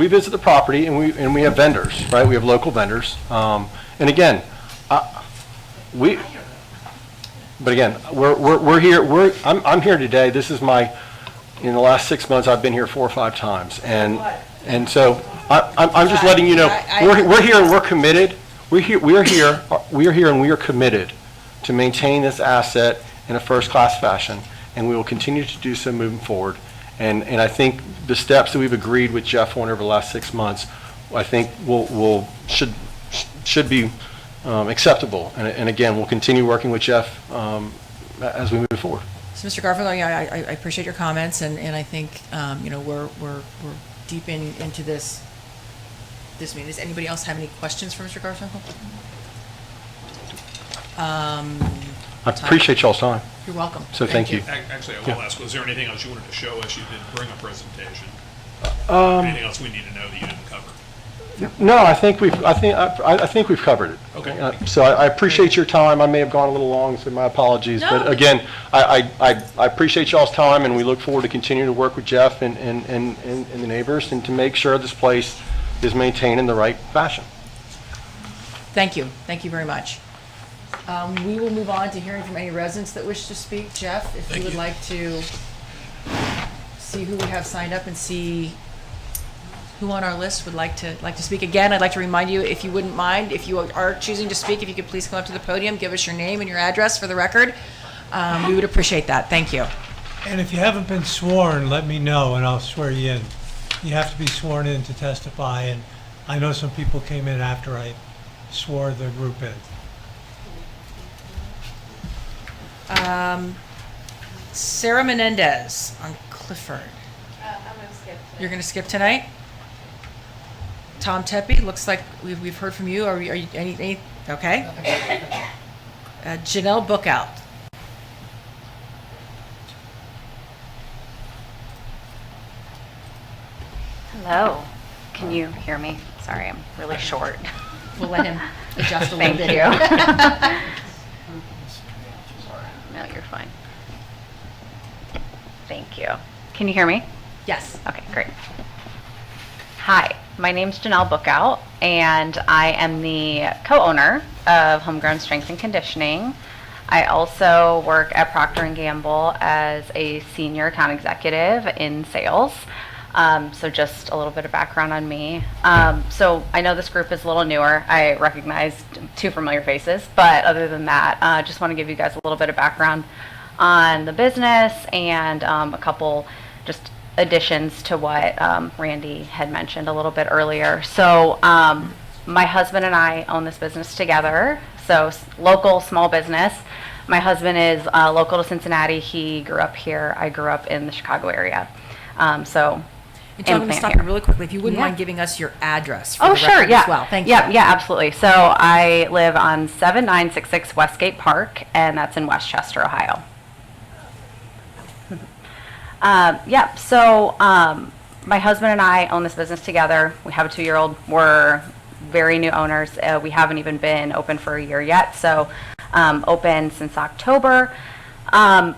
visit the property, and we have vendors, right? We have local vendors, and again, but again, we're here. I'm here today. This is in the last 6 months, I've been here 4 or 5 times, and so I'm just letting you know we're here and we're committed. We are here, and we are committed to maintain this asset in a first-class fashion, and we will continue to do so moving forward. And I think the steps that we've agreed with Jeff on over the last 6 months, I think should be acceptable. And again, we'll continue working with Jeff as we move forward. So, Mr. Garfinkel, I appreciate your comments, and I think, we're deep into this meeting. Does anybody else have any questions for Mr. Garfinkel? I appreciate y'all's time. You're welcome. So thank you. Actually, I will ask, was there anything else you wanted to show us? You did bring a presentation. Anything else we need to know that you didn't cover? No, I think we've covered it. Okay. So I appreciate your time. I may have gone a little long, so my apologies. No. But again, I appreciate y'all's time, and we look forward to continuing to work with Jeff and the neighbors, and to make sure this place is maintained in the right fashion. Thank you. Thank you very much. We will move on to hearing from any residents that wish to speak. Jeff, if you would like to see who we have signed up and see who on our list would like to speak. Again, I'd like to remind you, if you wouldn't mind, if you are choosing to speak, if you could please come up to the podium, give us your name and your address for the record. We would appreciate that. Thank you. And if you haven't been sworn, let me know and I'll swear you in. You have to be sworn in to testify, and I know some people came in after I swore the group in. Sarah Menendez on Clifford. I'm going to skip today. You're going to skip tonight? Tom Tepe, looks like we've heard from you. Are you any okay? Janelle Bookout. Hello. Can you hear me? Sorry, I'm really short. We'll let him adjust a little Thank bit. you. No, you're fine. Thank you. Can you hear me? Yes. Okay, great. Hi, my name's Janelle Bookout, and I am the co-owner of Homegrown Strength and Conditioning. I also work at Procter & Gamble as a senior account executive in sales. So just a little bit of background on me. So I know this group is a little newer. I recognize two familiar faces, but other than that, just want to give you guys a little bit of background on the business and a couple just additions to what Randy had mentioned a little bit earlier. So my husband and I own this business together. So local small business. My husband is local to Cincinnati. He grew up here. I grew up in the Chicago area. So And John, let me implant stop here. you really quickly. If you wouldn't Yeah. mind giving us your address for Oh, the sure, record yeah. as well. Thank Yeah, you. yeah, absolutely. So I live on 7966 Westgate Park, and that's in Westchester, Ohio. My husband and I own this business together. We have a 2-year-old. We're very new owners. We haven't even been open for a year yet, so open since October.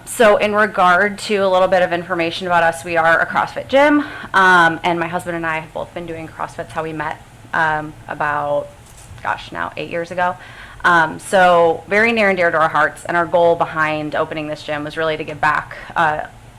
So in regard to a little bit of information about us, we are a CrossFit gym, and my husband and I have both been doing CrossFit. How we met about, now 8 years ago. So very near and dear to our hearts, and our goal behind opening this gym was really to give back,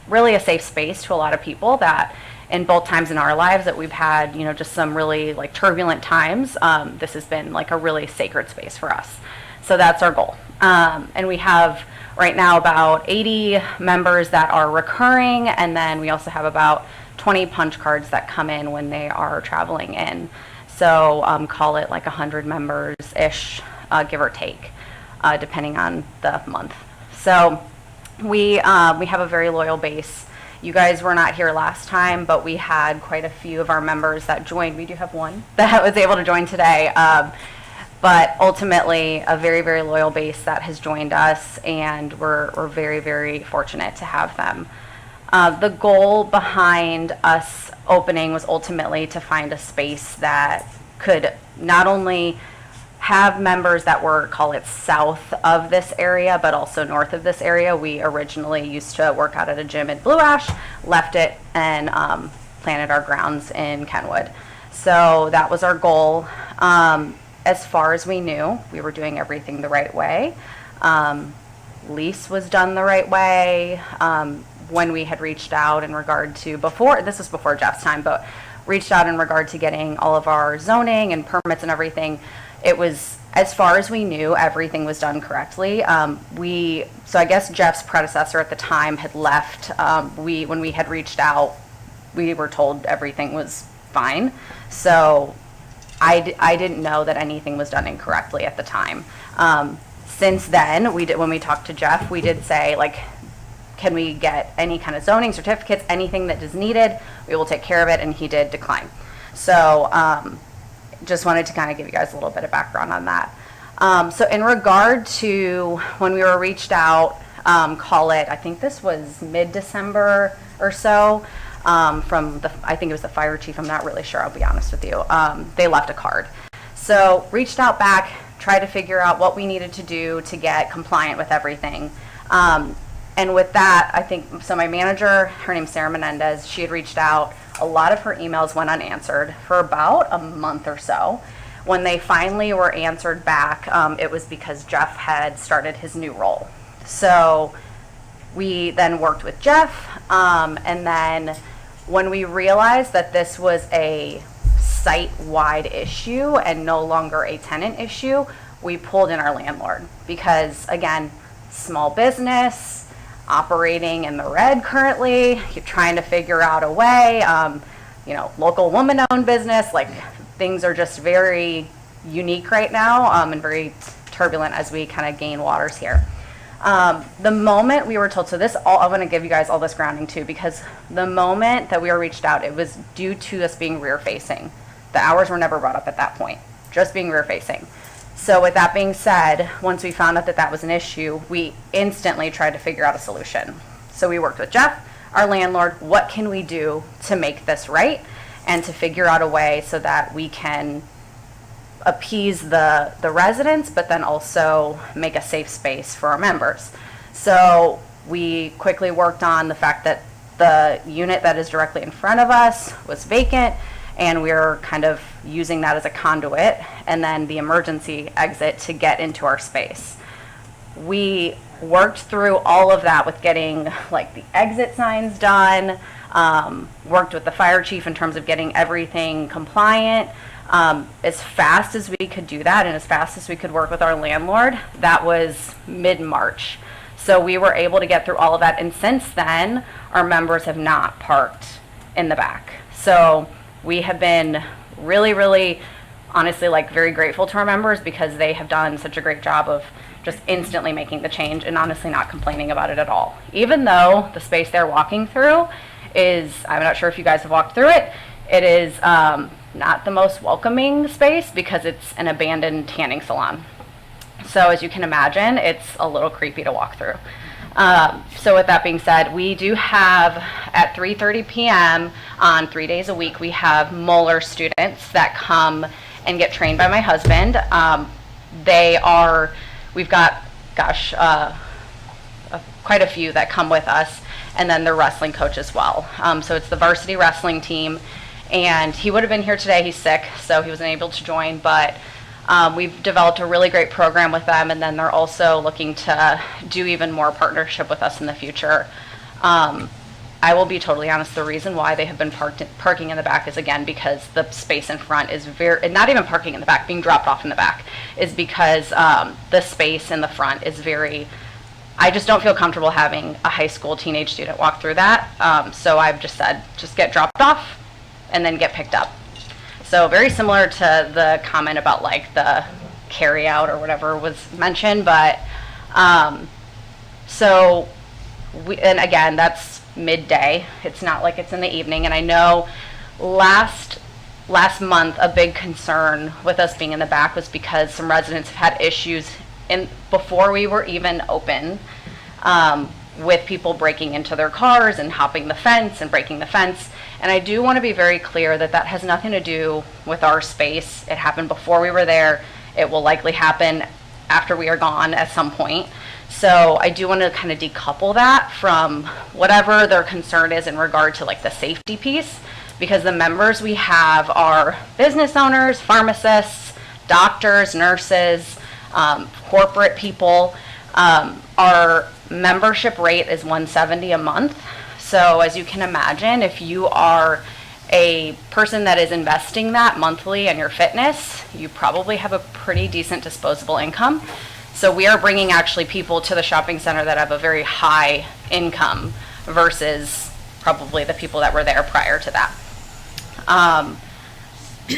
really a safe space to a lot of people that in both times in our lives that we've had, just some really like turbulent times. This has been like a really sacred space for us. So that's our goal. And we have right now about 80 members that are recurring, and then we also have about 20 punch cards that come in when they are traveling in. So call it like 100 members-ish, give or take, depending on the month. So we have a very loyal base. You guys were not here last time, but we had quite a few of our members that joined. We do have one that was able to join today. But ultimately, a very, very loyal base that has joined us, and we're very, very fortunate to have them. The goal behind us opening was ultimately to find a space that could not only have members that were, call it, south of this area, but also north of this area. We originally used to work out at a gym in Blue Ash, left it, and planted our grounds in Kenwood. So that was our goal. As far as we knew, we were doing everything the right way. Lease was done the right way. When we had reached out in regard to this was before Jeff's time, but reached out in regard to getting all of our zoning and permits and everything, it was, as far as we knew, everything was done correctly. So I guess Jeff's predecessor at the time had left. When we had reached out, we were told everything was fine. So I didn't know that anything was done incorrectly at the time. Since then, when we talked to Jeff, we did say, like, can we get any kind of zoning certificates, anything that is needed, we will take care of it, and he did decline. So just wanted to kind of give you guys a little bit of background on that. So in regard to when we were reached out, I think this was mid-December or so, I think it was the fire chief, I'm not really sure, I'll be honest with you. They left a card. So reached out back, tried to figure out what we needed to do to get compliant with everything. And with that, I think, so my manager, her name's Sarah Menendez, she had reached out. A lot of her emails went unanswered for about a month or so. When they finally were answered back, it was because Jeff had started his new role. So we then worked with Jeff, and then when we realized that this was a site-wide issue and no longer a tenant issue, we pulled in our landlord because, again, small business, operating in the red currently, you're trying to figure out a way, local woman-owned business, like things are just very unique right now and very turbulent as we kind of gain waters here. The moment we were told, I'm going to give you guys all this grounding too, because the moment that we were reached out, it was due to us being rear-facing. The hours were never brought up at that point, just being rear-facing. So with that being said, once we found out that that was an issue, we instantly tried to figure out a solution. So we worked with Jeff, our landlord, what can we do to make this right and to figure out a way so that we can appease the residents, but then also make a safe space for our members. So we quickly worked on the fact that the unit that is directly in front of us was vacant, and we're kind of using that as a conduit, and then the emergency exit to get into our space. We worked through all of that with getting like the exit signs done, Worked with the fire chief in terms of getting everything compliant. As fast as we could do that and as fast as we could work with our landlord, that was mid-March. So we were able to get through all of that. And since then, our members have not parked in the back. So we have been really, really, honestly, like very grateful to our members because they have done such a great job of just instantly making the change and honestly not complaining about it at all. Even though the space they're walking through is, I'm not sure if you guys have walked through it, it is not the most welcoming space because it's an abandoned tanning salon. So as you can imagine, it's a little creepy to walk through. So with that being said, we do have at 3:30 p.m. on 3 days a week, we have Moeller students that come and get trained by my husband. We've got, quite a few that come with us, and then the wrestling coach as well. So it's the varsity wrestling team, and he would have been here today. He's sick, so he wasn't able to join, but we've developed a really great program with them, and then they're also looking to do even more partnership with us in the future. I will be totally honest, the reason why they have been parking in the back is, again, because the space in front is not even parking in the back, being dropped off in the back, is because the space in the front is I just don't feel comfortable having a high school teenage student walk through that. So I've just said, just get dropped off and then get picked up. So very similar to the comment about like the carry out or whatever was mentioned, but and again, that's midday. It's not like it's in the evening. And I know last month, a big concern with us being in the back was because some residents have had issues before we were even open, with people breaking into their cars and hopping the fence and breaking the fence. And I do want to be very clear that that has nothing to do with our space. It happened before we were there. It will likely happen after we are gone at some point. So I do want to kind of decouple that from whatever their concern is in regard to like the safety piece, because the members we have are business owners, pharmacists, doctors, nurses, corporate people. Our membership rate is $170 a month. So as you can imagine, if you are a person that is investing that monthly in your fitness, you probably have a pretty decent disposable income. So we are bringing actually people to the shopping center that have a very high income versus probably the people that were there prior to that.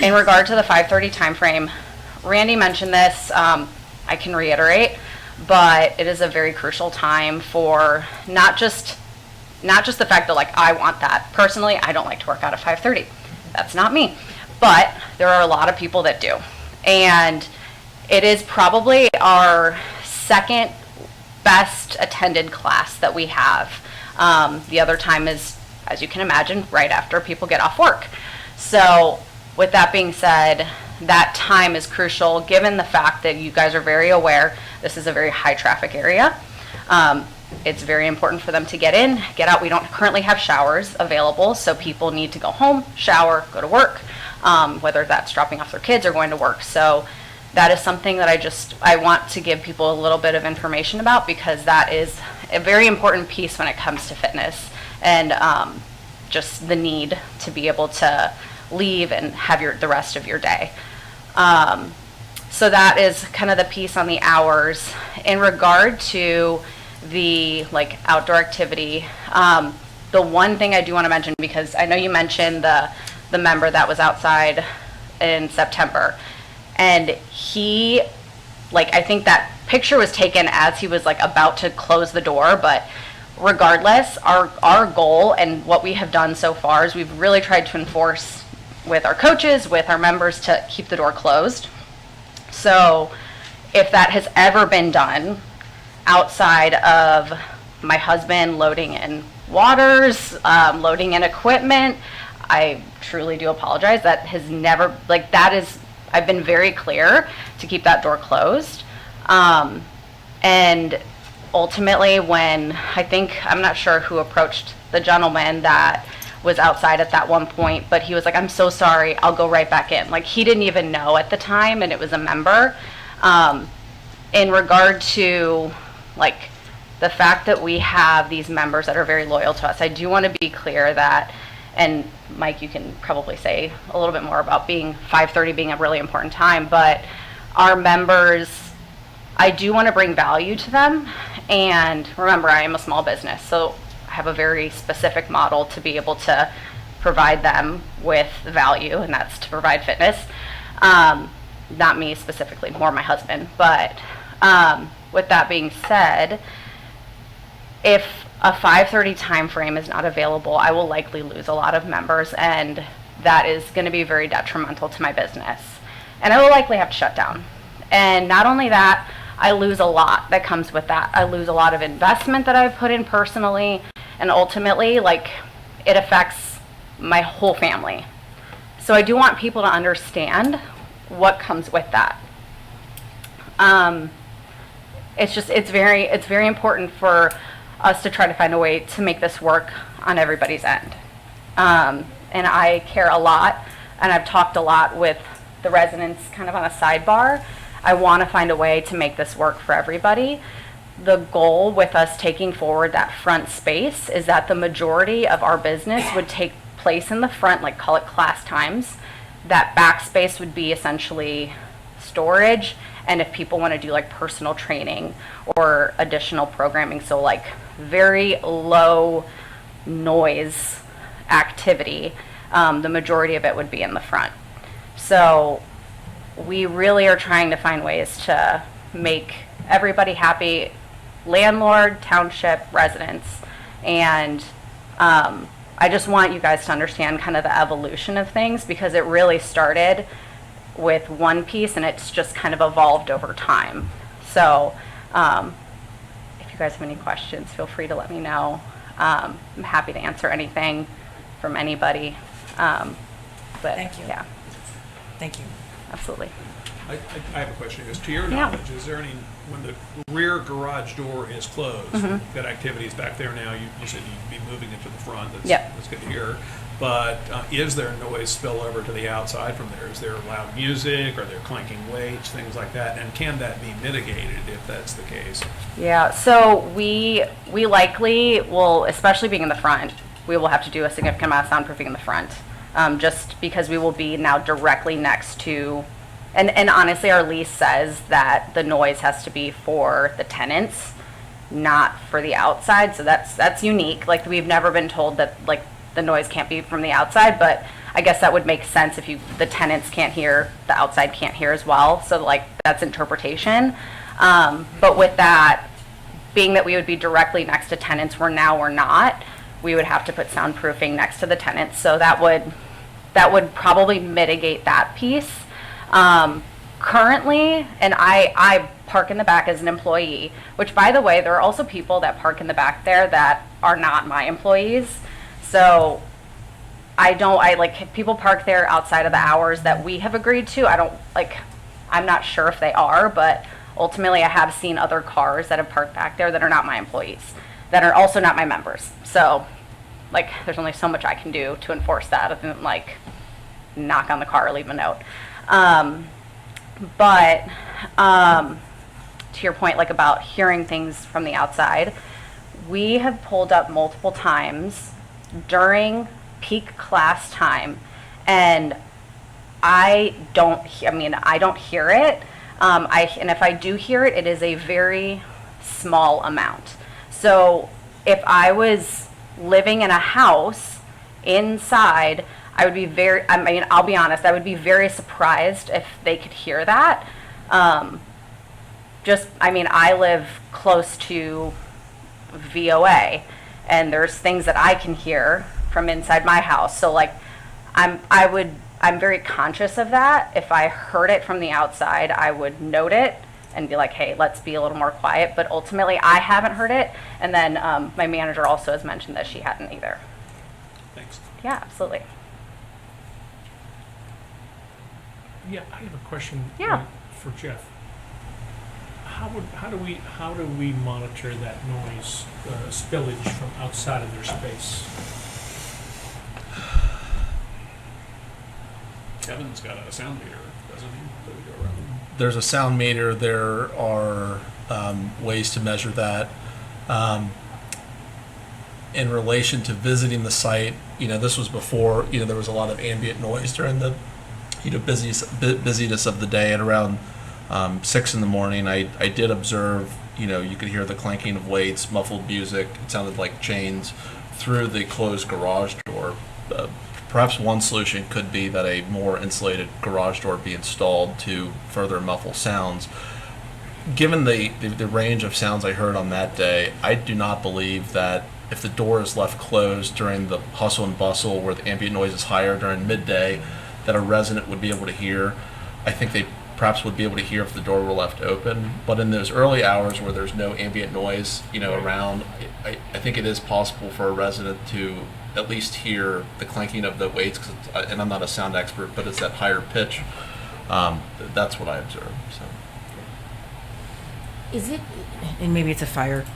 In regard to the 5:30 timeframe, Randy mentioned this, I can reiterate, but it is a very crucial time for not just the fact that like I want that. Personally, I don't like to work out at 5:30. That's not me. But there are a lot of people that do. And it is probably our second best attended class that we have. The other time is, as you can imagine, right after people get off work. So with that being said, that time is crucial given the fact that you guys are very aware this is a very high traffic area. It's very important for them to get in, get out. We don't currently have showers available, so people need to go home, shower, go to work, whether that's dropping off their kids or going to work. So that is something that I want to give people a little bit of information about, because that is a very important piece when it comes to fitness and just the need to be able to leave and have the rest of your day. So that is kind of the piece on the hours. In regard to the like outdoor activity, the one thing I do want to mention, because I know you mentioned the member that was outside in September, and he, like, I think that picture was taken as he was like about to close the door, but regardless, our goal and what we have done so far is we've really tried to enforce with our coaches, with our members, to keep the door closed. So if that has ever been done outside of my husband loading in waters, loading in equipment, I truly do apologize. That has never, like, that is, I've been very clear to keep that door closed. And ultimately, when I'm not sure who approached the gentleman that was outside at that one point, but he was like, "I'm so sorry, I'll go right back in." Like, he didn't even know at the time, and it was a member. In regard to like the fact that we have these members that are very loyal to us, I do want to be clear that, and Mike, you can probably say a little bit more about 5:30 being a really important time, but our members, I do want to bring value to them. And remember, I am a small business, so I have a very specific model to be able to provide them with value, and that's to provide fitness. Not me specifically, more my husband. But with that being said, if a 5:30 time frame is not available, I will likely lose a lot of members, and that is going to be very detrimental to my business. And I will likely have to shut down. And not only that, I lose a lot that comes with that. I lose a lot of investment that I've put in personally, and ultimately, like, it affects my whole family. So I do want people to understand what comes with that. It's very important for us to try to find a way to make this work on everybody's end. And I care a lot, and I've talked a lot with the residents kind of on a sidebar. I want to find a way to make this work for everybody. The goal with us taking forward that front space is that the majority of our business would take place in the front, like call it class times. That back space would be essentially storage, and if people want to do like personal training or additional programming, so like very low noise activity, the majority of it would be in the front. So we really are trying to find ways to make everybody happy, landlord, township, residents. And I just want you guys to understand kind of the evolution of things, because it really started with one piece and it's just kind of evolved over time. So if you guys have any questions, feel free to let me know. I'm happy to answer anything from anybody. But Thank you. Yeah, Thank you. absolutely. I have a question. To your Yeah. knowledge, is there any, when the rear garage door is closed, Mm-hmm. you've got activities back there now, you said you'd be moving it to the front, Yep. that's good to hear. But is there noise spillover to the outside from there? Is there loud music, are there clanking weights, things like that? And can that be mitigated if that's the case? Yeah, so we likely will, especially being in the front, we will have to do a significant amount of soundproofing in the front, just because we will be now directly next to, and honestly, our lease says that the noise has to be for the tenants, not for the outside. So that's unique. Like, we've never been told that like the noise can't be from the outside, but I guess that would make sense if the tenants can't hear, the outside can't hear as well. So like that's interpretation. But with that, being that we would be directly next to tenants, where now we're not, we would have to put soundproofing next to the tenants. So that would probably mitigate that piece. Currently, and I park in the back as an employee, which, by the way, there are also people that park in the back there that are not my employees. So I like, people park there outside of the hours that we have agreed to. I'm not sure if they are, but ultimately I have seen other cars that have parked back there that are not my employees, that are also not my members. So like, there's only so much I can do to enforce that, other than like knock on the car or leave a note. But to your point, like about hearing things from the outside, we have pulled up multiple times during peak class time, and I don't hear it. And if I do hear it, it is a very small amount. So if I was living in a house inside, I would be I'll be honest, I would be very surprised if they could hear that. I live close to VOA, and there's things that I can hear from inside my house. So like, I'm very conscious of that. If I heard it from the outside, I would note it and be like, hey, let's be a little more quiet. But ultimately, I haven't heard it. And then my manager also has mentioned that she hadn't either. Thanks. Yeah, absolutely. Yeah, I have a question Yeah. for Jeff. How do we monitor that noise spillage from outside of their space? Kevin's got a sound meter, doesn't he? That we go around. There's a sound meter. There are ways to measure that. In relation to visiting the site, this was before, there was a lot of ambient noise during the, busyness of the day. At around 6 in the morning, I did observe, you could hear the clanking of weights, muffled music. It sounded like chains through the closed garage door. Perhaps one solution could be that a more insulated garage door be installed to further muffle sounds. Given the range of sounds I heard on that day, I do not believe that if the door is left closed during the hustle and bustle where the ambient noise is higher during midday, that a resident would be able to hear. I think they perhaps would be able to hear if the door were left open. But in those early hours where there's no ambient noise, around, I think it is possible for a resident to at least hear the clanking of the weights. And I'm not a sound expert, but it's that higher pitch. That's what I observed. So. Is it, and maybe it's a fire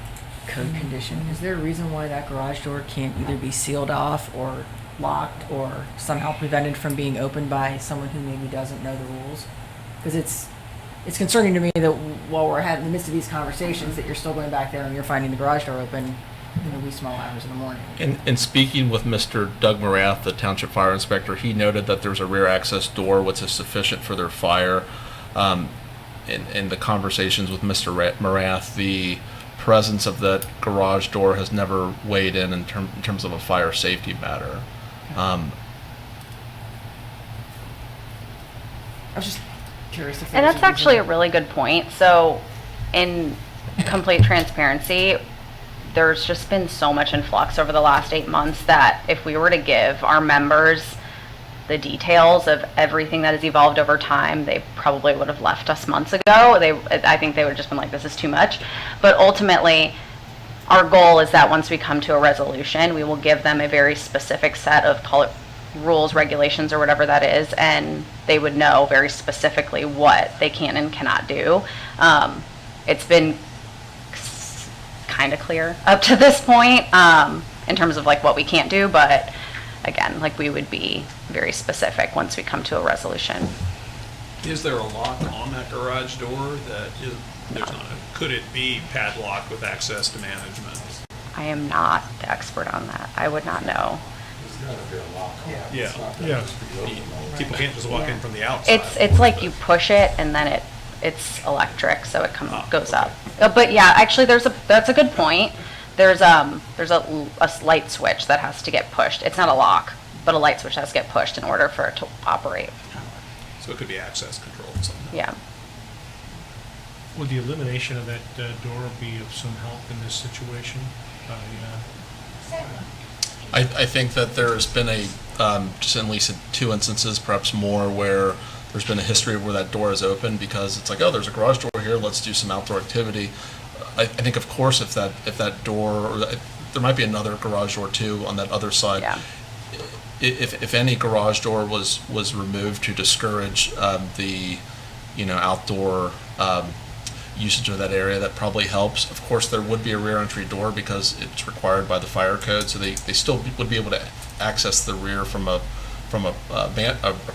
code condition, is there a reason why that garage door can't either be sealed off or locked or somehow prevented from being opened by someone who maybe doesn't know the rules? Because it's concerning to me that while we're in the midst of these conversations that you're still going back there and you're finding the garage door open in the wee small hours in the morning. In speaking with Mr. Doug Morath, the Township Fire Inspector, he noted that there's a rear access door which is sufficient for their fire. In the conversations with Mr. Morath, the presence of that garage door has never weighed in terms of a fire safety matter. I was just curious if there And was that's a actually a reason. really good point. So, in complete transparency, there's just been so much influx over the last 8 months that if we were to give our members the details of everything that has evolved over time, they probably would have left us months ago. I think they would have just been like, this is too much. But ultimately, our goal is that once we come to a resolution, we will give them a very specific set of, call it rules, regulations, or whatever that is, and they would know very specifically what they can and cannot do. It's been kind of clear up to this point in terms of like what we can't do, but again, like we would be very specific once we come to a resolution. Is there a lock on that garage door that there's not? Could it be padlocked with access to management? I am not the expert on that. I would not know. Yeah. Yeah. People can't just walk in from the outside. It's like you push it and then it's electric, so it goes up. But yeah, actually, that's a good point. There's a light switch that has to get pushed. It's not a lock, but a light switch has to get pushed in order for it to operate. So it could be access controlled somehow. Yeah. Would the elimination of that door be of some help in this situation? I think that there has been just at least 2 instances, perhaps more, where there's been a history of where that door is open because it's like, oh, there's a garage door here, let's do some outdoor activity. I think, of course, if that door, or there might be another garage door too on that other side. Yeah. If any garage door was removed to discourage the outdoor usage of that area, that probably helps. Of course, there would be a rear entry door because it's required by the fire code, so they still would be able to access the rear from a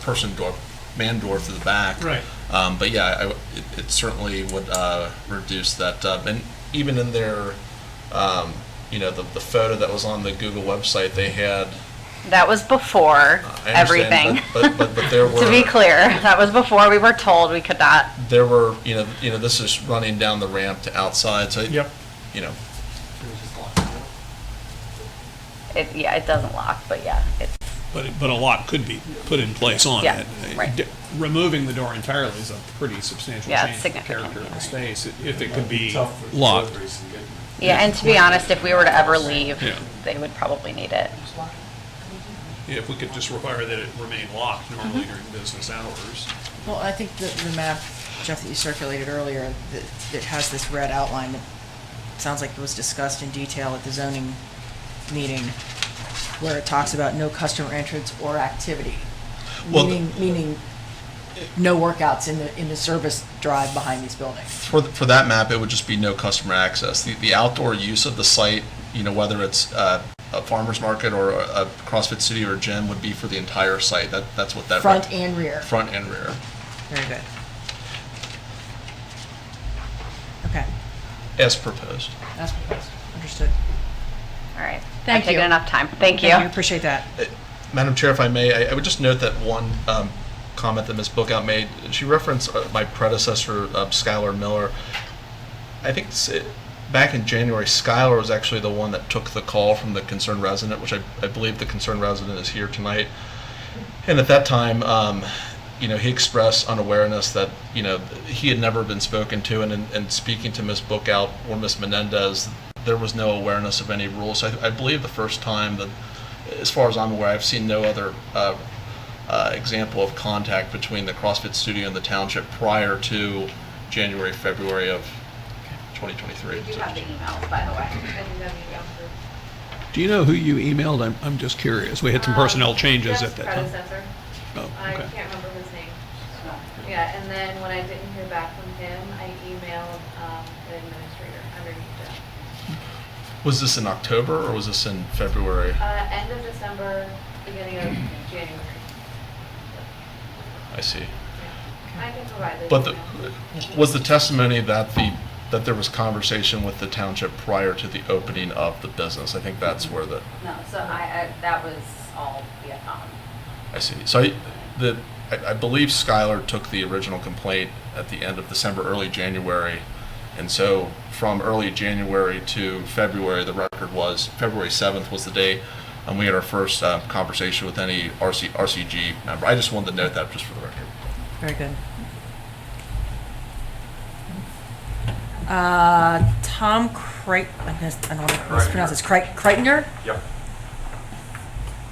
person door, man door through the back. Right. But yeah, it certainly would reduce that. And even in their, the photo that was on the Google website, they had. That was before I everything. understand, but there were. To be clear, that was before we were told we could not. There were, this is running down the ramp to outside, so. Yep. It doesn't lock, but yeah, it's. But a lock could be put in place on Yeah, it. right. Removing the door entirely is a pretty substantial Yeah, change it's in significant. character of the space. If it could be locked. Yeah, and to be honest, if we were to ever leave, Yeah. they would probably need it. If we could just require that it remain locked normally during business hours. Well, I think the map, Jeff, that you circulated earlier, that has this red outline that sounds like it was discussed in detail at the zoning meeting, where it talks about no customer entrance or activity, Well, meaning no workouts in the service drive behind these buildings. For that map, it would just be no customer access. The outdoor use of the site, whether it's a farmer's market or a CrossFit City or a gym, would be for the entire site. That's what that. Front and rear. Front and rear. Very good. Okay, As proposed. that's proposed. All right. Thank I've taken you. enough time. Thank you. Appreciate that. Madam Chair, if I may, I would just note that one comment that Ms. Bookout made. She referenced my predecessor, Skylar Miller. I think back in January, Skylar was actually the one that took the call from the concerned resident, which I believe the concerned resident is here tonight. And at that time, he expressed unawareness that, he had never been spoken to, and speaking to Ms. Bookout or Ms. Menendez, there was no awareness of any rules. So I believe the first time that, as far as I'm aware, I've seen no other example of contact between the CrossFit studio and the township prior to January, February of 2023. You have the emails, by the way. I think that email through. Do you know who you emailed? I'm just curious. We had some personnel changes at that time. Predecessor. Oh, I okay. can't remember his name. Yeah, and then when I didn't hear back from him, I emailed the administrator underneath him. Was this in October or was this in February? End of December, beginning of January. I see. Yeah. I can provide this. But email. was the testimony that there was conversation with the township prior to the opening of the business? I think that's where No, so that was all via phone. I see. So I believe Skylar took the original complaint at the end of December, early January. And so from early January to February, the record was February 7th was the day, and we had our first conversation with any RCG member. I just wanted to note that just for the record. Very good. Tom I don't want to mispronounce this. Kreitinger? Yep.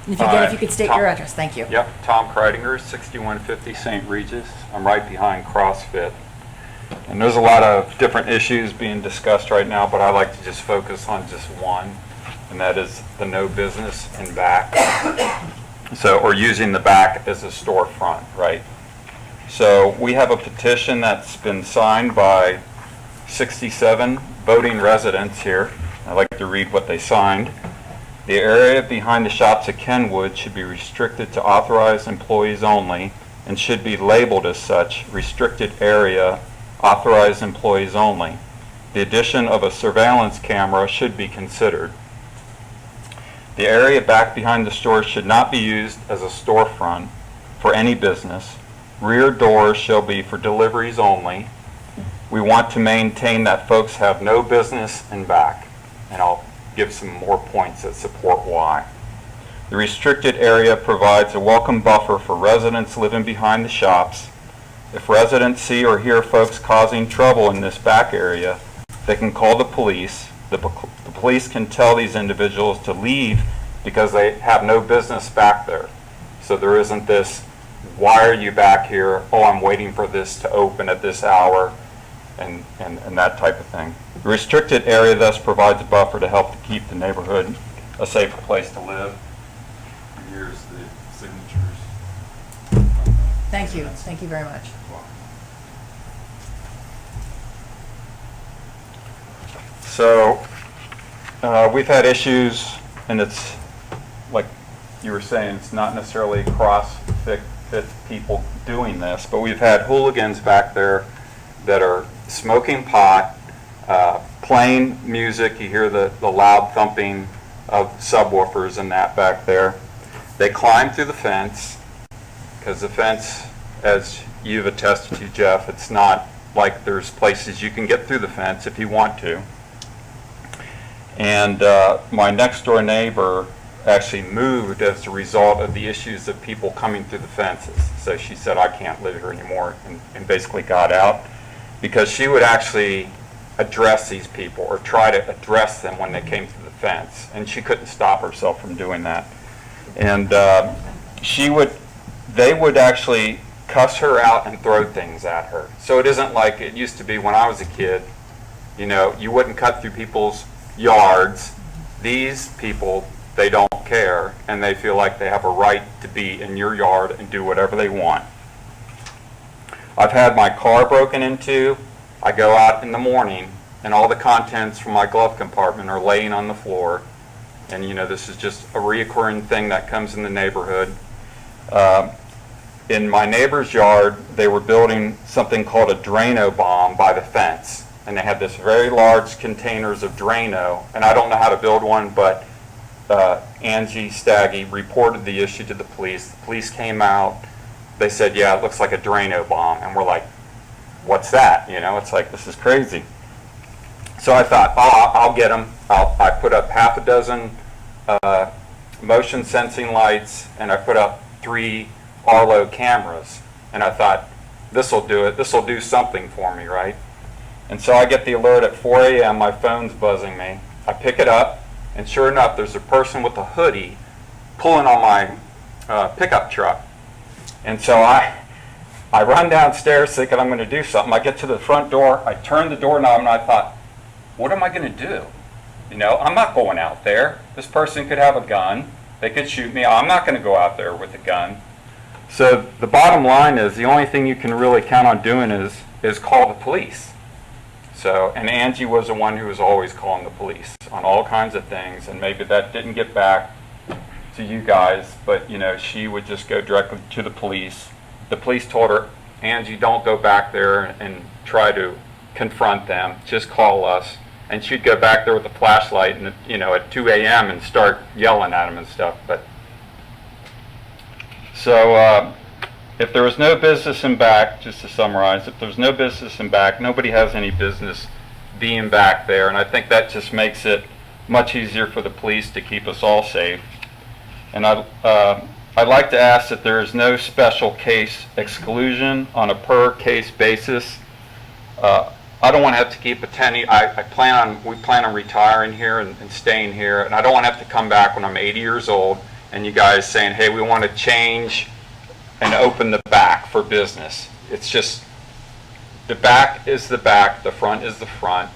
And if you could state your address, thank you. Yep, Tom Kreitinger, 6150 St. Regis. I'm right behind CrossFit. And there's a lot of different issues being discussed right now, but I like to just focus on just one, and that is the no business in back. Or using the back as a storefront, right? So we have a petition that's been signed by 67 voting residents here. I'd like to read what they signed. The area behind the shops at Kenwood should be restricted to authorized employees only and should be labeled as such, restricted area, authorized employees only. The addition of a surveillance camera should be considered. The area back behind the store should not be used as a storefront for any business. Rear doors shall be for deliveries only. We want to maintain that folks have no business in back, and I'll give some more points that support why. The restricted area provides a welcome buffer for residents living behind the shops. If residents see or hear folks causing trouble in this back area, they can call the police. The police can tell these individuals to leave because they have no business back there. So there isn't this, why are you back here? Oh, I'm waiting for this to open at this hour, and that type of thing. The restricted area thus provides a buffer to help to keep the neighborhood a safer place to live. Here's the signatures. Thank you. Thank you very much. So we've had issues, and it's like you were saying, it's not necessarily CrossFit people doing this, but we've had hooligans back there that are smoking pot, playing music. You hear the loud thumping of subwoofers and that back there. They climb through the fence, because the fence, as you've attested to, Jeff, it's not like there's places you can get through the fence if you want to. And my next door neighbor actually moved as a result of the issues of people coming through the fences. So she said, I can't live here anymore, and basically got out, because she would actually address these people or try to address them when they came through the fence, and she couldn't stop herself from doing that. And they would actually cuss her out and throw things at her. So it isn't like it used to be when I was a kid. You know, you wouldn't cut through people's yards. These people, they don't care, and they feel like they have a right to be in your yard and do whatever they want. I've had my car broken into. I go out in the morning, and all the contents from my glove compartment are laying on the floor. And you know, this is just a reoccurring thing that comes in the neighborhood. In my neighbor's yard, they were building something called a Drano bomb by the fence. And they had this very large containers of Drano, and I don't know how to build one, but Angie Staggy reported the issue to the police. The police came out. They said, yeah, it looks like a Drano bomb. And we're like, what's that? You know, it's like, this is crazy. So I thought, oh, I'll get them. I put up half a dozen motion sensing lights, and I put up 3 Arlo cameras. And I thought, this will do it. This will do something for me, right? And so I get the alert at 4 a.m. My phone's buzzing me. I pick it up, and sure enough, there's a person with a hoodie pulling on my pickup truck. And so I run downstairs thinking I'm going to do something. I get to the front door. I turn the doorknob, and I thought, what am I going to do? You know, I'm not going out there. This person could have a gun. They could shoot me. I'm not going to go out there with a gun. So the bottom line is the only thing you can really count on doing is call the police. So, and Angie was the one who was always calling the police on all kinds of things, and maybe that didn't get back to you guys, but you know, she would just go directly to the police. The police told her, Angie, don't go back there and try to confront them, just call us. And she'd go back there with a flashlight and, you know, at 2 a.m. and start yelling at them and stuff. But so if there was no business in back, just to summarize, if there's no business in back, nobody has any business being back there. And I think that just makes it much easier for the police to keep us all safe. And I'd like to ask that there is no special case exclusion on a per case basis. I don't want to have to keep attending. We plan on retiring here and staying here, and I don't want to have to come back when I'm 80 years old and you guys saying, hey, we want to change and open the back for business. It's just, the back is the back, the front is the front.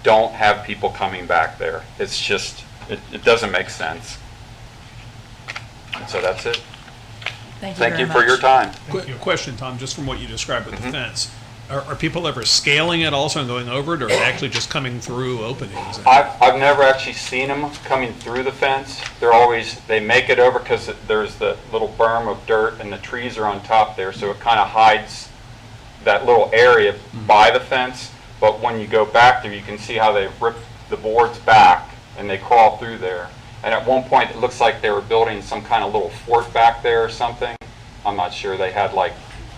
Don't have people coming back there. It's just, it doesn't make sense. And so that's it. Thank you for your time. Question, Tom, just from what you described with the fence. Are people ever scaling it also and going over it, or are they actually just coming through openings? I've never actually seen them coming through the fence. They make it over because there's the little berm of dirt and the trees are on top there, so it kind of hides that little area by the fence. But when you go back there, you can see how they rip the boards back and they crawl through there. And at one point, it looks like they were building some kind of little fort back there or something. I'm not sure. They had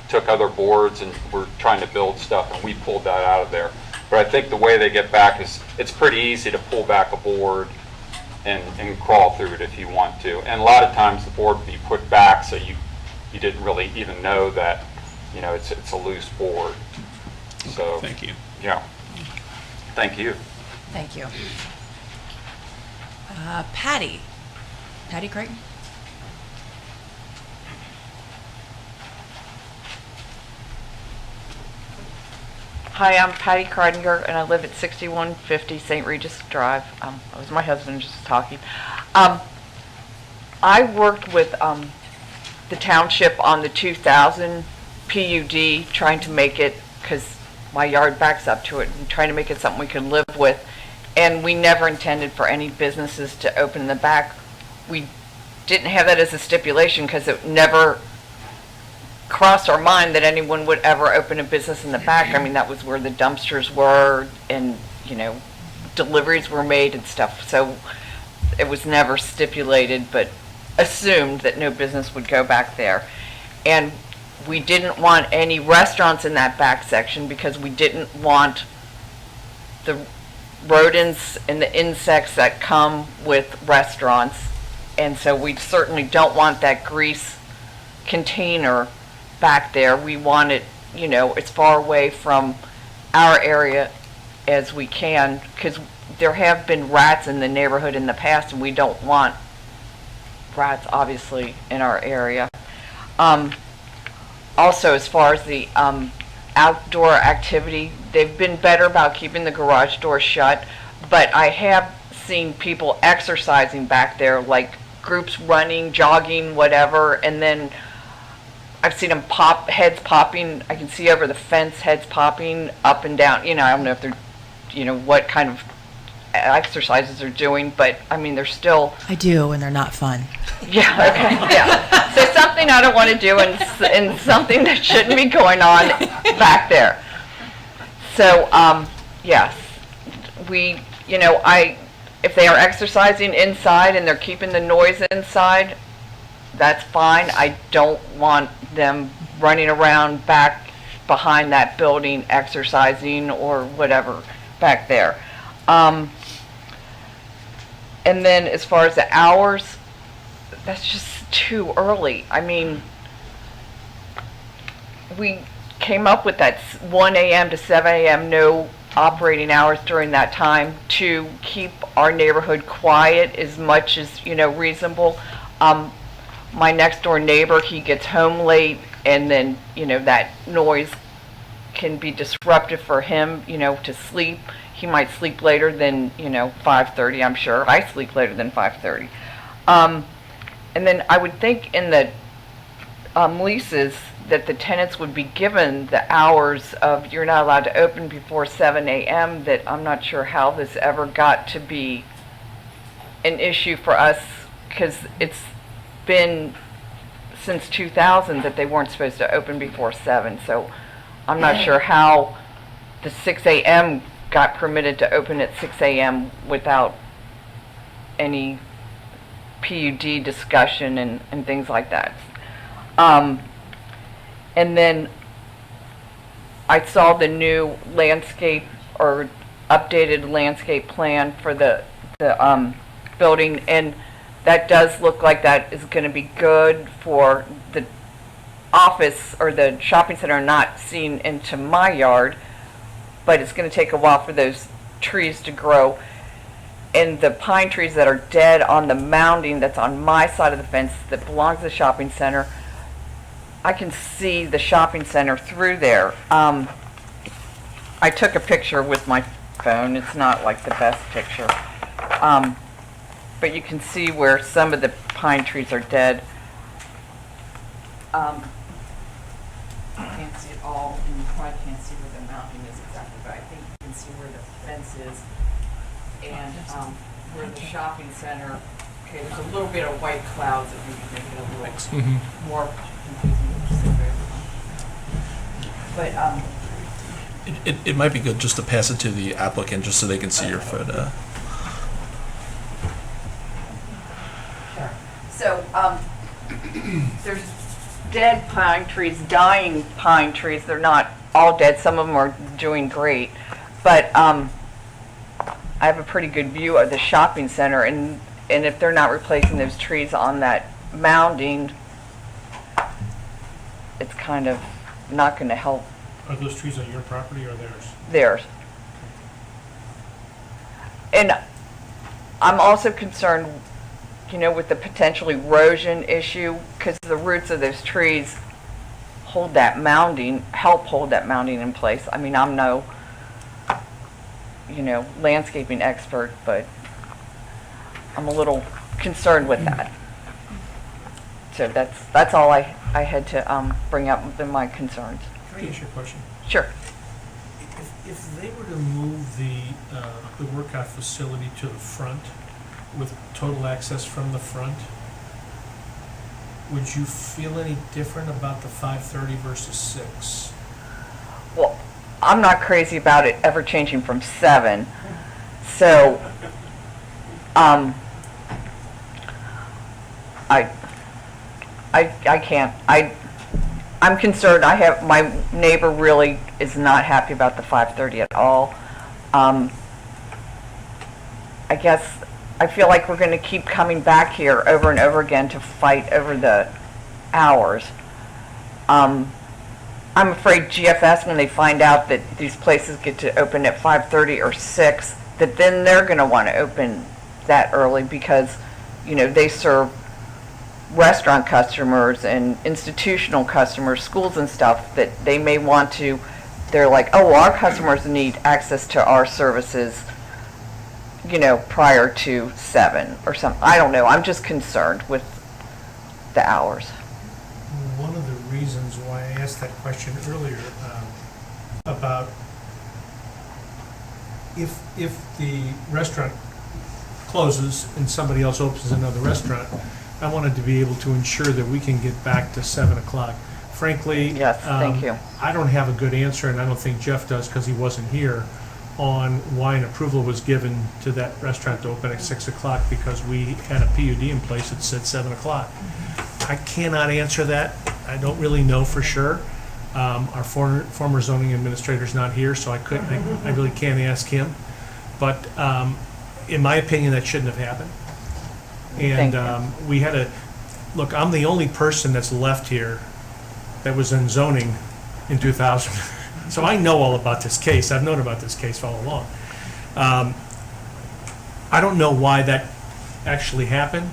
took other boards and were trying to build stuff, and we pulled that out of there. But I think the way they get back is, it's pretty easy to pull back a board and crawl through it if you want to. And a lot of times the board would be put back so you didn't really even know that, you know, it's a loose board. So Thank you. Yeah. Thank you. Thank you. Patty Creighton. Hi, I'm Patty Cardinger, and I live at 6150 St. Regis Drive. That was my husband just talking. I worked with the township on the 2000 PUD, trying to make it, because my yard backs up to it, and trying to make it something we could live with. And we never intended for any businesses to open in the back. We didn't have that as a stipulation because it never crossed our mind that anyone would ever open a business in the back. I mean, that was where the dumpsters were and, you know, deliveries were made and stuff. So it was never stipulated, but assumed that no business would go back there. And we didn't want any restaurants in that back section because we didn't want the rodents and the insects that come with restaurants. And so we certainly don't want that grease container back there. We want it, you know, as far away from our area as we can, because there have been rats in the neighborhood in the past, and we don't want rats, obviously, in our area. Also, as far as the outdoor activity, they've been better about keeping the garage door shut, but I have seen people exercising back there, like groups running, jogging, whatever, and then I've seen them heads popping. I can see over the fence, heads popping up and down. You know, I don't know if they're, you know, what kind of exercises they're doing, but I mean, they're still. I do, and they're not fun. Yeah, okay, yeah. So something I don't want to do and something that shouldn't be going on back there. So, yes, we, you know, if they are exercising inside and they're keeping the noise inside, that's fine. I don't want them running around back behind that building exercising or whatever back there. And then as far as the hours, that's just too early. I mean, we came up with that 1 a.m. to 7 a.m. no operating hours during that time to keep our neighborhood quiet as much as, reasonable. My next door neighbor, he gets home late, and then, that noise can be disruptive for him, to sleep. He might sleep later than, 5:30, I'm sure. I sleep later than 5:30. And then I would think in the leases that the tenants would be given the hours of you're not allowed to open before 7 a.m., that I'm not sure how this ever got to be an issue for us, because it's been since 2000 that they weren't supposed to open before 7. So I'm not sure how the 6 a.m. got permitted to open at 6 a.m. without any PUD discussion and things like that. And then I saw the new landscape or updated landscape plan for the building, and that does look like that is going to be good for the office or the shopping center not seeing into my yard, but it's going to take a while for those trees to grow. And the pine trees that are dead on the mounding that's on my side of the fence that belongs to the shopping center, I can see the shopping center through there. I took a picture with my phone. It's not like the best picture. But you can see where some of the pine trees are dead. I can't see it all, and you probably can't see where the mountain is exactly, but I think you can see where the fence is and where the shopping center. Okay, there's a little bit of white clouds that maybe make it a little more confusing to see for everyone. But It might be good just to pass it to the applicant just so they can see your photo. So, there's dead pine trees, dying pine trees. They're not all dead. Some of them are doing great. But I have a pretty good view of the shopping center, and if they're not replacing those trees on that mounding, it's kind of not going to help. Are those trees on your property or theirs? Theirs. And I'm also concerned, with the potential erosion issue, because the roots of those trees help hold that mounding in place. I mean, I'm no, landscaping expert, but I'm a little concerned with that. So that's all I had to bring up with my concerns. Can I ask you a question? Sure. If they were to move the workout facility to the front with total access from the front, would you feel any different about the 5:30 versus 6? Well, I'm not crazy about it ever changing from 7. So, I can't. I'm concerned. My neighbor really is not happy about the 5:30 at all. I guess I feel like we're going to keep coming back here over and over again to fight over the hours. I'm afraid GFS, when they find out that these places get to open at 5:30 or 6, that then they're going to want to open that early because, they serve restaurant customers and institutional customers, schools and stuff, that they may want to, they're like, oh, well, our customers need access to our services, prior to 7 or something. I don't know. I'm just concerned with the hours. One of the reasons why I asked that question earlier about if the restaurant closes and somebody else opens another restaurant, I wanted to be able to ensure that we can get back to 7 o'clock. Frankly, Yes, thank you. I don't have a good answer, and I don't think Jeff does because he wasn't here. on why an approval was given to that restaurant to open at 6 o'clock because we had a PUD in place that said 7 o'clock. I cannot answer that. I don't really know for sure. Our former zoning administrator's not here, so I really can't ask him. But in my opinion, that shouldn't have happened. And we had look, I'm the only person that's left here that was in zoning in 2000. So I know all about this case. I've known about this case all along. I don't know why that actually happened,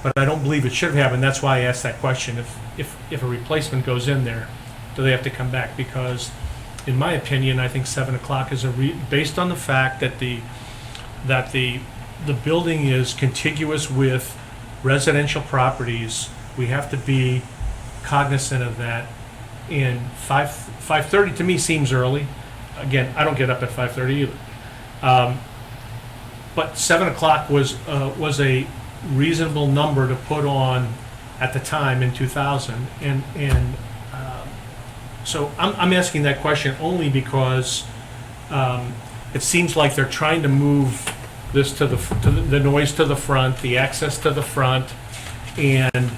but I don't believe it should have happened. That's why I asked that question. If a replacement goes in there, do they have to come back? Because in my opinion, I think 7 o'clock is based on the fact that the building is contiguous with residential properties. We have to be cognizant of that. And 5:30 to me seems early. Again, I don't get up at 5:30 either. But 7 o'clock was a reasonable number to put on at the time in 2000. So I'm asking that question only because it seems like they're trying to move this to the noise to the front, the access to the front, and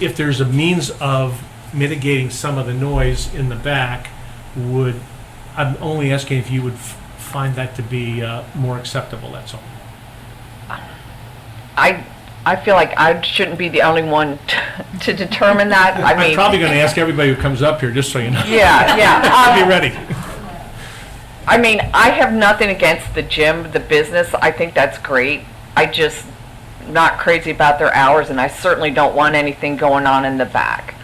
if there's a means of mitigating some of the noise in the back, I'm only asking if you would find that to be more acceptable, that's all. I feel like I shouldn't be the only one to determine that. I mean, I'm probably going to ask everybody who comes up here, just so you know. Yeah. Be ready. I mean, I have nothing against the gym, the business. I think that's great. I just not crazy about their hours, and I certainly don't want anything going on in the back.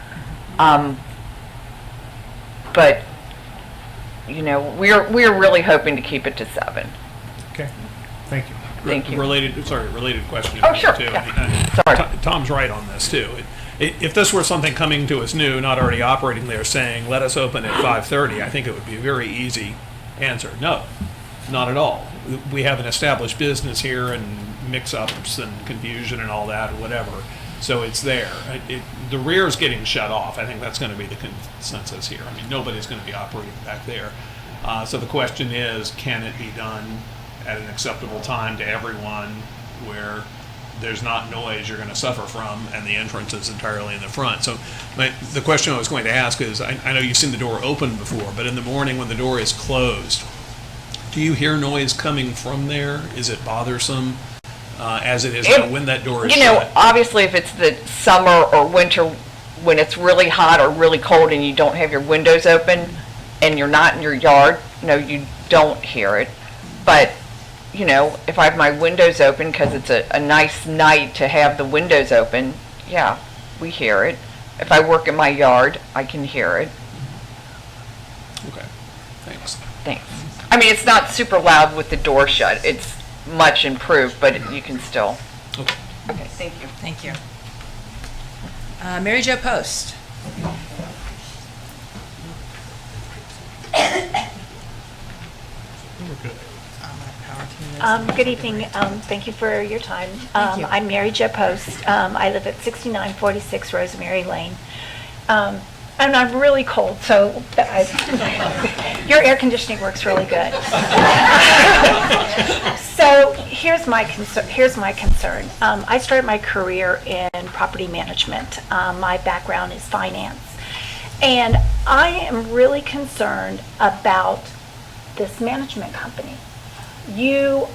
But you know, we're really hoping to keep it to 7. Okay. Thank you. Thank you. Related question. Oh, sure. Too. Yeah. Sorry. Tom's right on this too. If this were something coming to us new, not already operating there, saying let us open at 5:30, I think it would be a very easy answer. No, not at all. We have an established business here, and mix-ups and confusion and all that, or whatever. So it's there. The rear's getting shut off. I think that's going to be the consensus here. I mean, nobody's going to be operating back there. So the question is, can it be done at an acceptable time to everyone where there's not noise you're going to suffer from and the entrance is entirely in the front? So the question I was going to ask is, I know you've seen the door open before, but in the morning when the door is closed, do you hear noise coming from there? Is it bothersome as it is now when that door is shut? You know, obviously if it's the summer or winter when it's really hot or really cold and you don't have your windows open and you're not in your yard, no, you don't hear it. But you know, if I have my windows open because it's a nice night to have the windows open, yeah, we hear it. If I work in my yard, I can hear it. Okay, thanks. Thanks. I mean, it's not super loud with the door shut. It's much improved, but you can still. Okay. Okay, thank you. Thank you. Mary Jo Post. Good evening. Thank you for your time. Thank you. I'm Mary Jo Post. I live at 6946 Rosemary Lane. And I'm really cold, so your air conditioning works really good. So here's my concern. I started my career in property management. My background is finance. And I am really concerned about this management company. You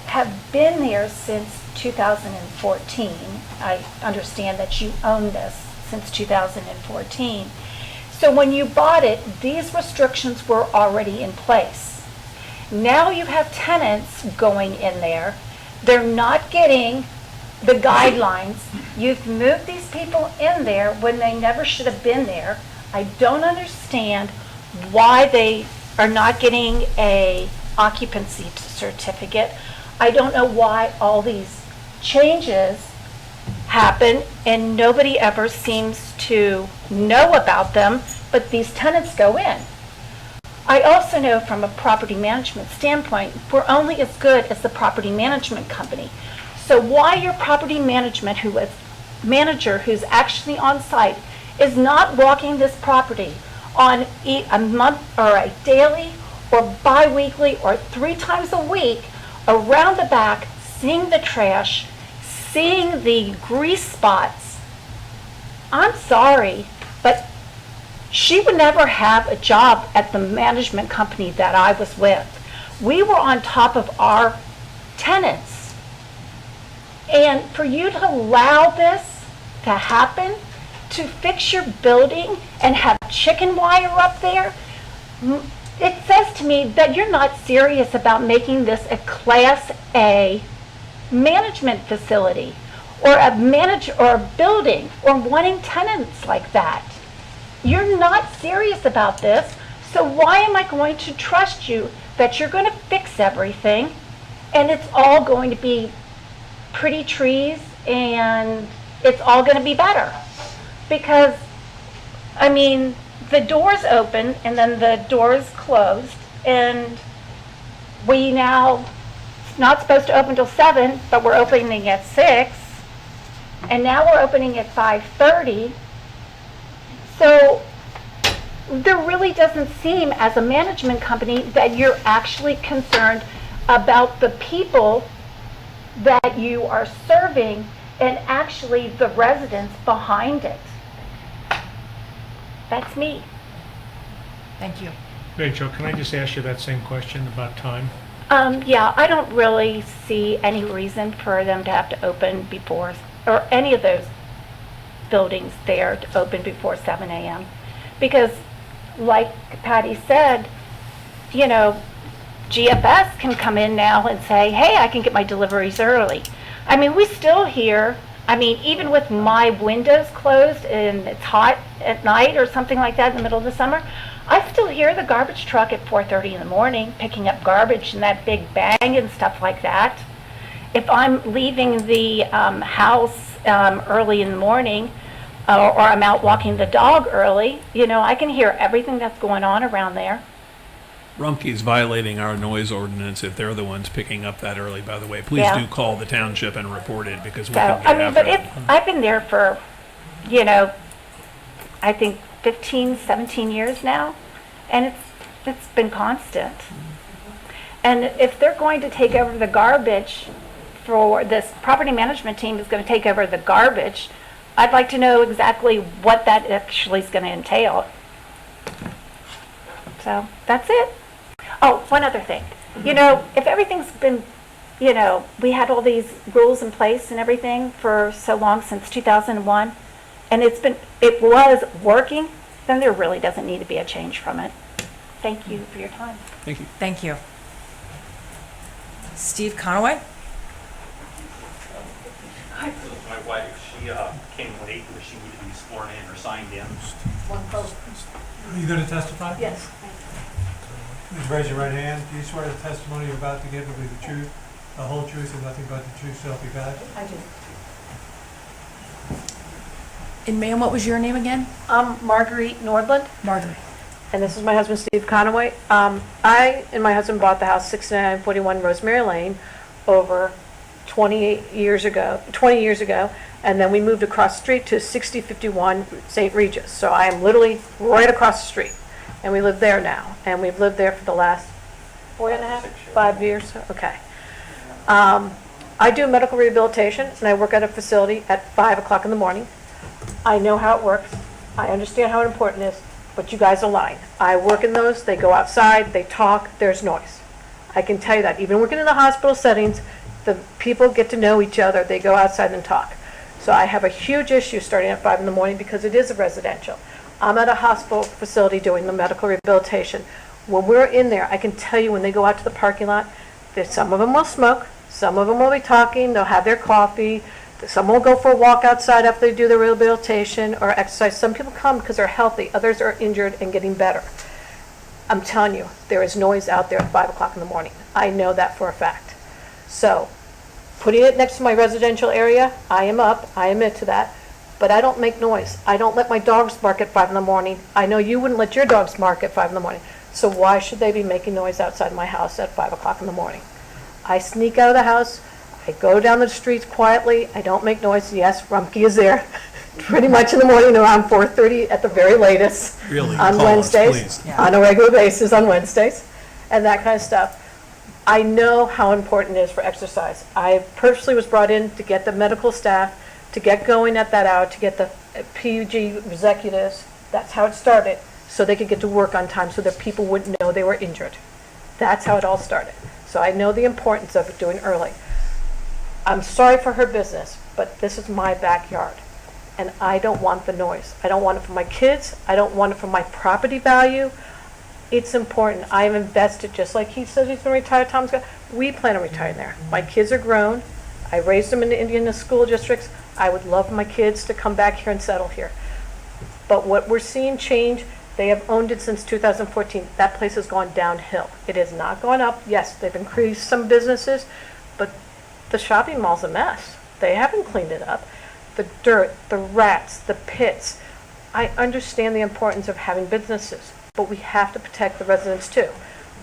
have been there since 2014. I understand that you own this since 2014. So when you bought it, these restrictions were already in place. Now you have tenants going in there. They're not getting the guidelines. You've moved these people in there when they never should have been there. I don't understand why they are not getting a occupancy certificate. I don't know why all these changes happen and nobody ever seems to know about them, but these tenants go in. I also know from a property management standpoint, we're only as good as the property management company. So why your property management manager who's actually on site is not walking this property on a month or a daily or bi-weekly or 3 times a week around the back, seeing the trash, seeing the grease spots. I'm sorry, but she would never have a job at the management company that I was with. We were on top of our tenants. And for you to allow this to happen, to fix your building and have chicken wire up there, it says to me that you're not serious about making this a Class A management facility or a building or wanting tenants like that. You're not serious about this, so why am I going to trust you that you're going to fix everything and it's all going to be pretty trees and it's all going to be better? Because, I mean, the doors open and then the doors closed, and we now, not supposed to open till 7, but we're opening at 6, and now we're opening at 5:30. So there really doesn't seem, as a management company, that you're actually concerned about the people that you are serving and actually the residents behind it. That's me. Thank you. Rachel, can I just ask you that same question about time? Yeah, I don't really see any reason for them to have to open before, or any of those buildings there to open before 7 a.m. Because, like Patty said, you know, GFS can come in now and say, hey, I can get my deliveries early. I mean, we still hear, I mean, even with my windows closed and it's hot at night or something like that in the middle of the summer, I still hear the garbage truck at 4:30 in the morning picking up garbage and that big bang and stuff like that. If I'm leaving the house early in the morning, or I'm out walking the dog early, you know, I can hear everything that's going on around there. Rumpke's violating our noise ordinance if they're the ones picking up that early, by the way. Please Yeah. do call the township and report it, because we So, can get I mean, after but it. I've been there for, you know, I think 15, 17 years now, and it's been constant. And if they're going to take over the garbage, for this property management team is going to take over the garbage, I'd like to know exactly what that actually is going to entail. So that's it. Oh, one other thing. You know, if everything's been, you know, we had all these rules in place and everything for so long, since 2001, and it was working, then there really doesn't need to be a change from it. Thank you for your time. Thank you. Thank you. Steve Conaway? My wife, she came late where she needed to be sworn in or signed in. Are you going to testify? Yes. Please raise your right hand. Do you swear the testimony you're about to give will be the truth, the whole truth, and nothing but the truth, so help you God? I do. And ma'am, what was your name again? Marguerite Nordland, Margaret. and this is my husband, Steve Conaway. I and my husband bought the house 6941 Rosemary Lane over 20 years ago, and then we moved across the street to 6051 St. Regis. So I am literally right across the street, and we live there now, and we've lived there for the last 5 years. Okay. I do medical rehabilitation, and I work at a facility at 5 o'clock in the morning. I know how it works. I understand how important it is, but you guys are lying. I work in those, they go outside, they talk, there's noise. I can tell you that. Even working in the hospital settings, the people get to know each other, they go outside and talk. So I have a huge issue starting at 5 in the morning because it is a residential. I'm at a hospital facility doing the medical rehabilitation. When we're in there, I can tell you when they go out to the parking lot, that some of them will smoke, some of them will be talking, they'll have their coffee, some will go for a walk outside after they do their rehabilitation or exercise. Some people come because they're healthy, others are injured and getting better. I'm telling you, there is noise out there at 5 o'clock in the morning. I know that for a fact. So, putting it next to my residential area, I am up, I admit to that, but I don't make noise. I don't let my dogs bark at 5 in the morning. I know you wouldn't let your dogs bark at 5 in the morning. So why should they be making noise outside my house at 5 o'clock in the morning? I sneak out of the house, I go down the streets quietly, I don't make noise. Yes, Rumpke is there pretty much in the morning around 4:30 at the very latest. Really? On Call us, Wednesdays, please. Yeah. on a regular basis on Wednesdays. and that kind of stuff. I know how important it is for exercise. I personally was brought in to get the medical staff, to get going at that hour, to get the PUG executives. That's how it started, so they could get to work on time so that people wouldn't know they were injured. That's how it all started. So I know the importance of doing early. I'm sorry for her business, but this is my backyard, and I don't want the noise. I don't want it for my kids. I don't want it for my property value. It's important. I've invested, just like he says he's going to retire, Tom's going to. We plan on retiring there. My kids are grown. I raised them in the Indiana school districts. I would love my kids to come back here and settle here. But what we're seeing change, they have owned it since 2014. That place has gone downhill. It has not gone up. Yes, they've increased some businesses, but the shopping mall's a mess. They haven't cleaned it up. The dirt, the rats, the pits. I understand the importance of having businesses, but we have to protect the residents too.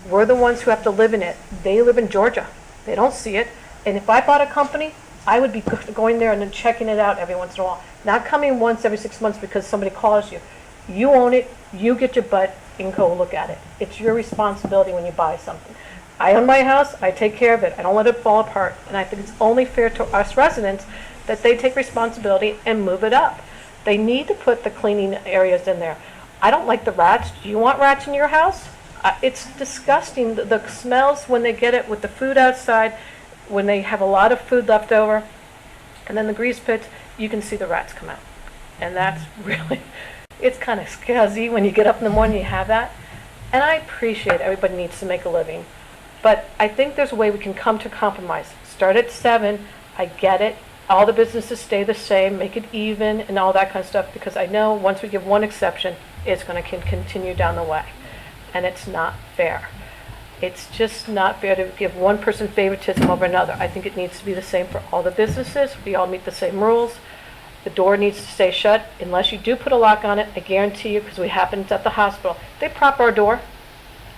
We're the ones who have to live in it. They live in Georgia. They don't see it. And if I bought a company, I would be going there and then checking it out every once in a while. Not coming once every 6 months because somebody calls you. You own it. You get your butt and go look at it. It's your responsibility when you buy something. I own my house. I take care of it. I don't let it fall apart. And I think it's only fair to us residents that they take responsibility and move it up. They need to put the cleaning areas in there. I don't like the rats. Do you want rats in your house? It's disgusting, the smells when they get it with the food outside, when they have a lot of food left over, and then the grease pits, you can see the rats come out. And that's really, it's kind of scuzzy when you get up in the morning and you have that. And I appreciate everybody needs to make a living. But I think there's a way we can come to compromise. Start at 7, I get it. All the businesses stay the same, make it even, and all that kind of stuff, because I know once we give one exception, it's going to continue down the way. And it's not fair. It's just not fair to give one person favoritism over another. I think it needs to be the same for all the businesses. We all meet the same rules. The door needs to stay shut unless you do put a lock on it. I guarantee you, because we happened at the hospital, they prop our door.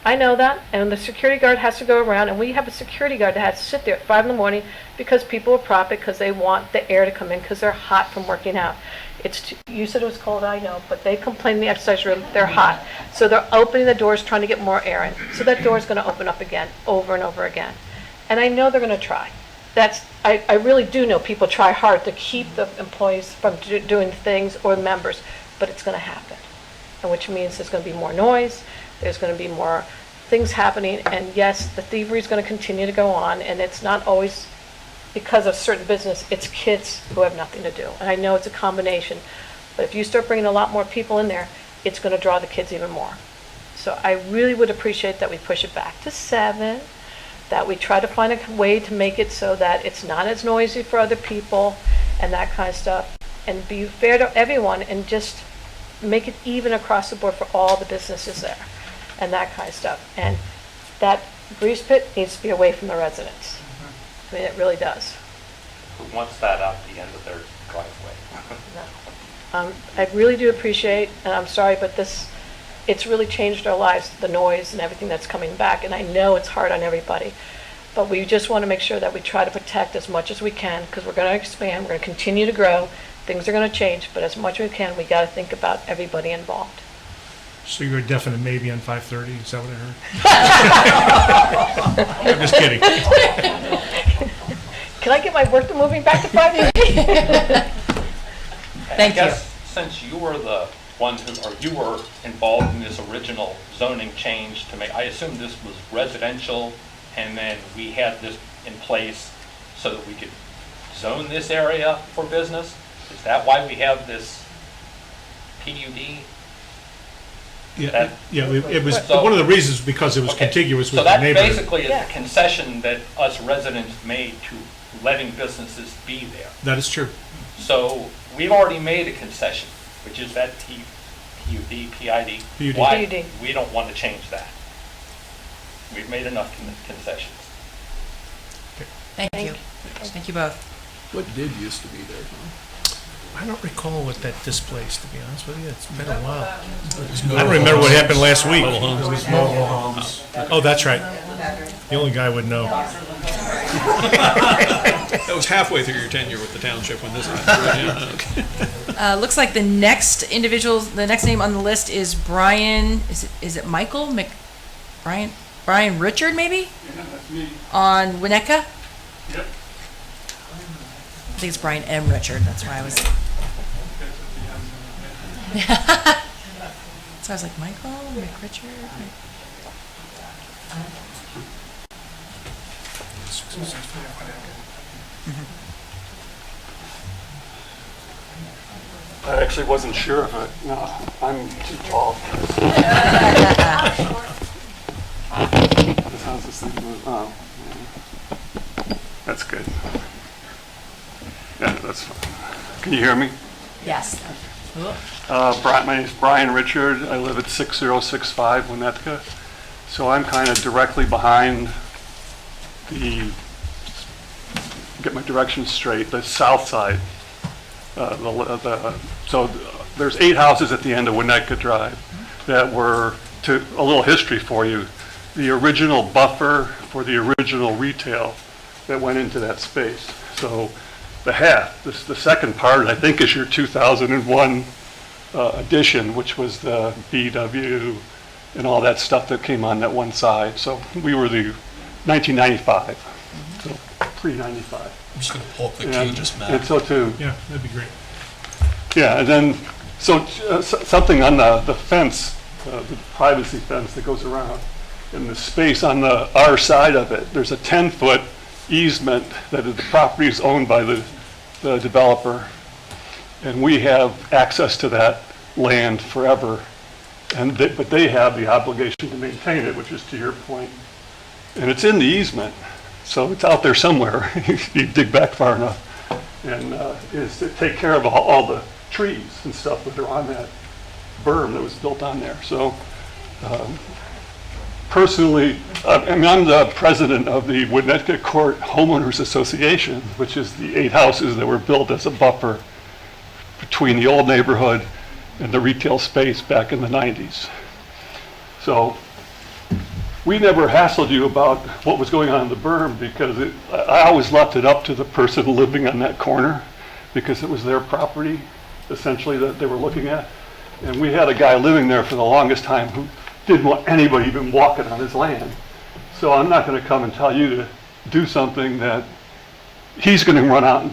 I know that, and the security guard has to go around, and we have a security guard that has to sit there at 5 in the morning because people will prop it because they want the air to come in because they're hot from working out. You said it was cold, I know, but they complain in the exercise room, they're hot. So they're opening the doors, trying to get more air in. So that door is going to open up again, over and over again. And I know they're going to try. I really do know people try hard to keep the employees from doing things or members, but it's going to happen. And which means there's going to be more noise, there's going to be more things happening, and yes, the thievery is going to continue to go on, and it's not always because of certain business, it's kids who have nothing to do. And I know it's a combination, but if you start bringing a lot more people in there, it's going to draw the kids even more. So I really would appreciate that we push it back to 7, that we try to find a way to make it so that it's not as noisy for other people and that kind of stuff, and be fair to everyone and just make it even across the board for all the businesses there and that kind of stuff. And that grease pit needs to be away from the residents. I mean, it really does. Who wants that out the end of their driveway? No. I really do appreciate, and I'm sorry, but it's really changed our lives, the noise and everything that's coming back, and I know it's hard on everybody. But we just want to make sure that we try to protect as much as we can, because we're going to expand, we're going to continue to grow, things are going to change, but as much as we can, we got to think about everybody involved. So you're a definite maybe on 5:30, is that what I heard? I'm just kidding. Can I get my work to moving back to 5:30? Thank you. Since you were the one who, or you were involved in this original zoning change to make, I assume this was residential, and then we had this in place so that we could zone this area for business? Is that why we have this PUD? Yeah, it was, one of the reasons because it was contiguous with the neighborhood. So that basically is a concession that us residents made to letting businesses be there. That is true. So we've already made a concession, which is that PUD. Why we don't want to change that. We've made enough concessions. Thank you. Thank you both. What did used to be there, Tom? I don't recall what that displaced, to be honest with you. It's been a while. I don't remember what happened last week. Mobile homes. Oh, that's right. The only guy would know. That was halfway through your tenure with the township when this happened. Yeah, okay. Looks like the next name on the list is Brian. Is it Michael Brian? Brian Richard, maybe? Yeah, that's me. On Winnetka? Yep. I think it's Brian M. Richard, that's why I was. So I was like, Michael, Mike Richard? I actually wasn't sure of it. No, I'm too tall. How's this thing move? Oh, yeah. That's good. Yeah, that's fine. Can you hear me? Yes. My name is Brian Richard. I live at 6065 Winnetka. So I'm kind of directly behind get my directions straight, the south side. So there's 8 houses at the end of Winnetka Drive that were, to a little history for you, the original buffer for the original retail that went into that space. So the second part, I think, is your 2001 addition, which was the BW and all that stuff that came on that one side. So we were the 1995, so pre-95. I'm just going to pull up the Cages map. And so too. Yeah, that'd be great. Yeah, and then, something on the fence, the privacy fence that goes around, in the space on the our side of it, there's a 10-foot easement that the property is owned by the developer, and we have access to that land forever, but they have the obligation to maintain it, which is to your point. And it's in the easement, so it's out there somewhere. You dig back far enough, and is to take care of all the trees and stuff that are on that berm that was built on there. So personally, I'm the president of the Winnetka Court Homeowners Association, which is the 8 houses that were built as a buffer between the old neighborhood and the retail space back in the 90s. So we never hassled you about what was going on in the berm because I always left it up to the person living on that corner because it was their property, essentially, that they were looking at. And we had a guy living there for the longest time who didn't want anybody even walking on his land. So I'm not going to come and tell you to do something that he's going to run out,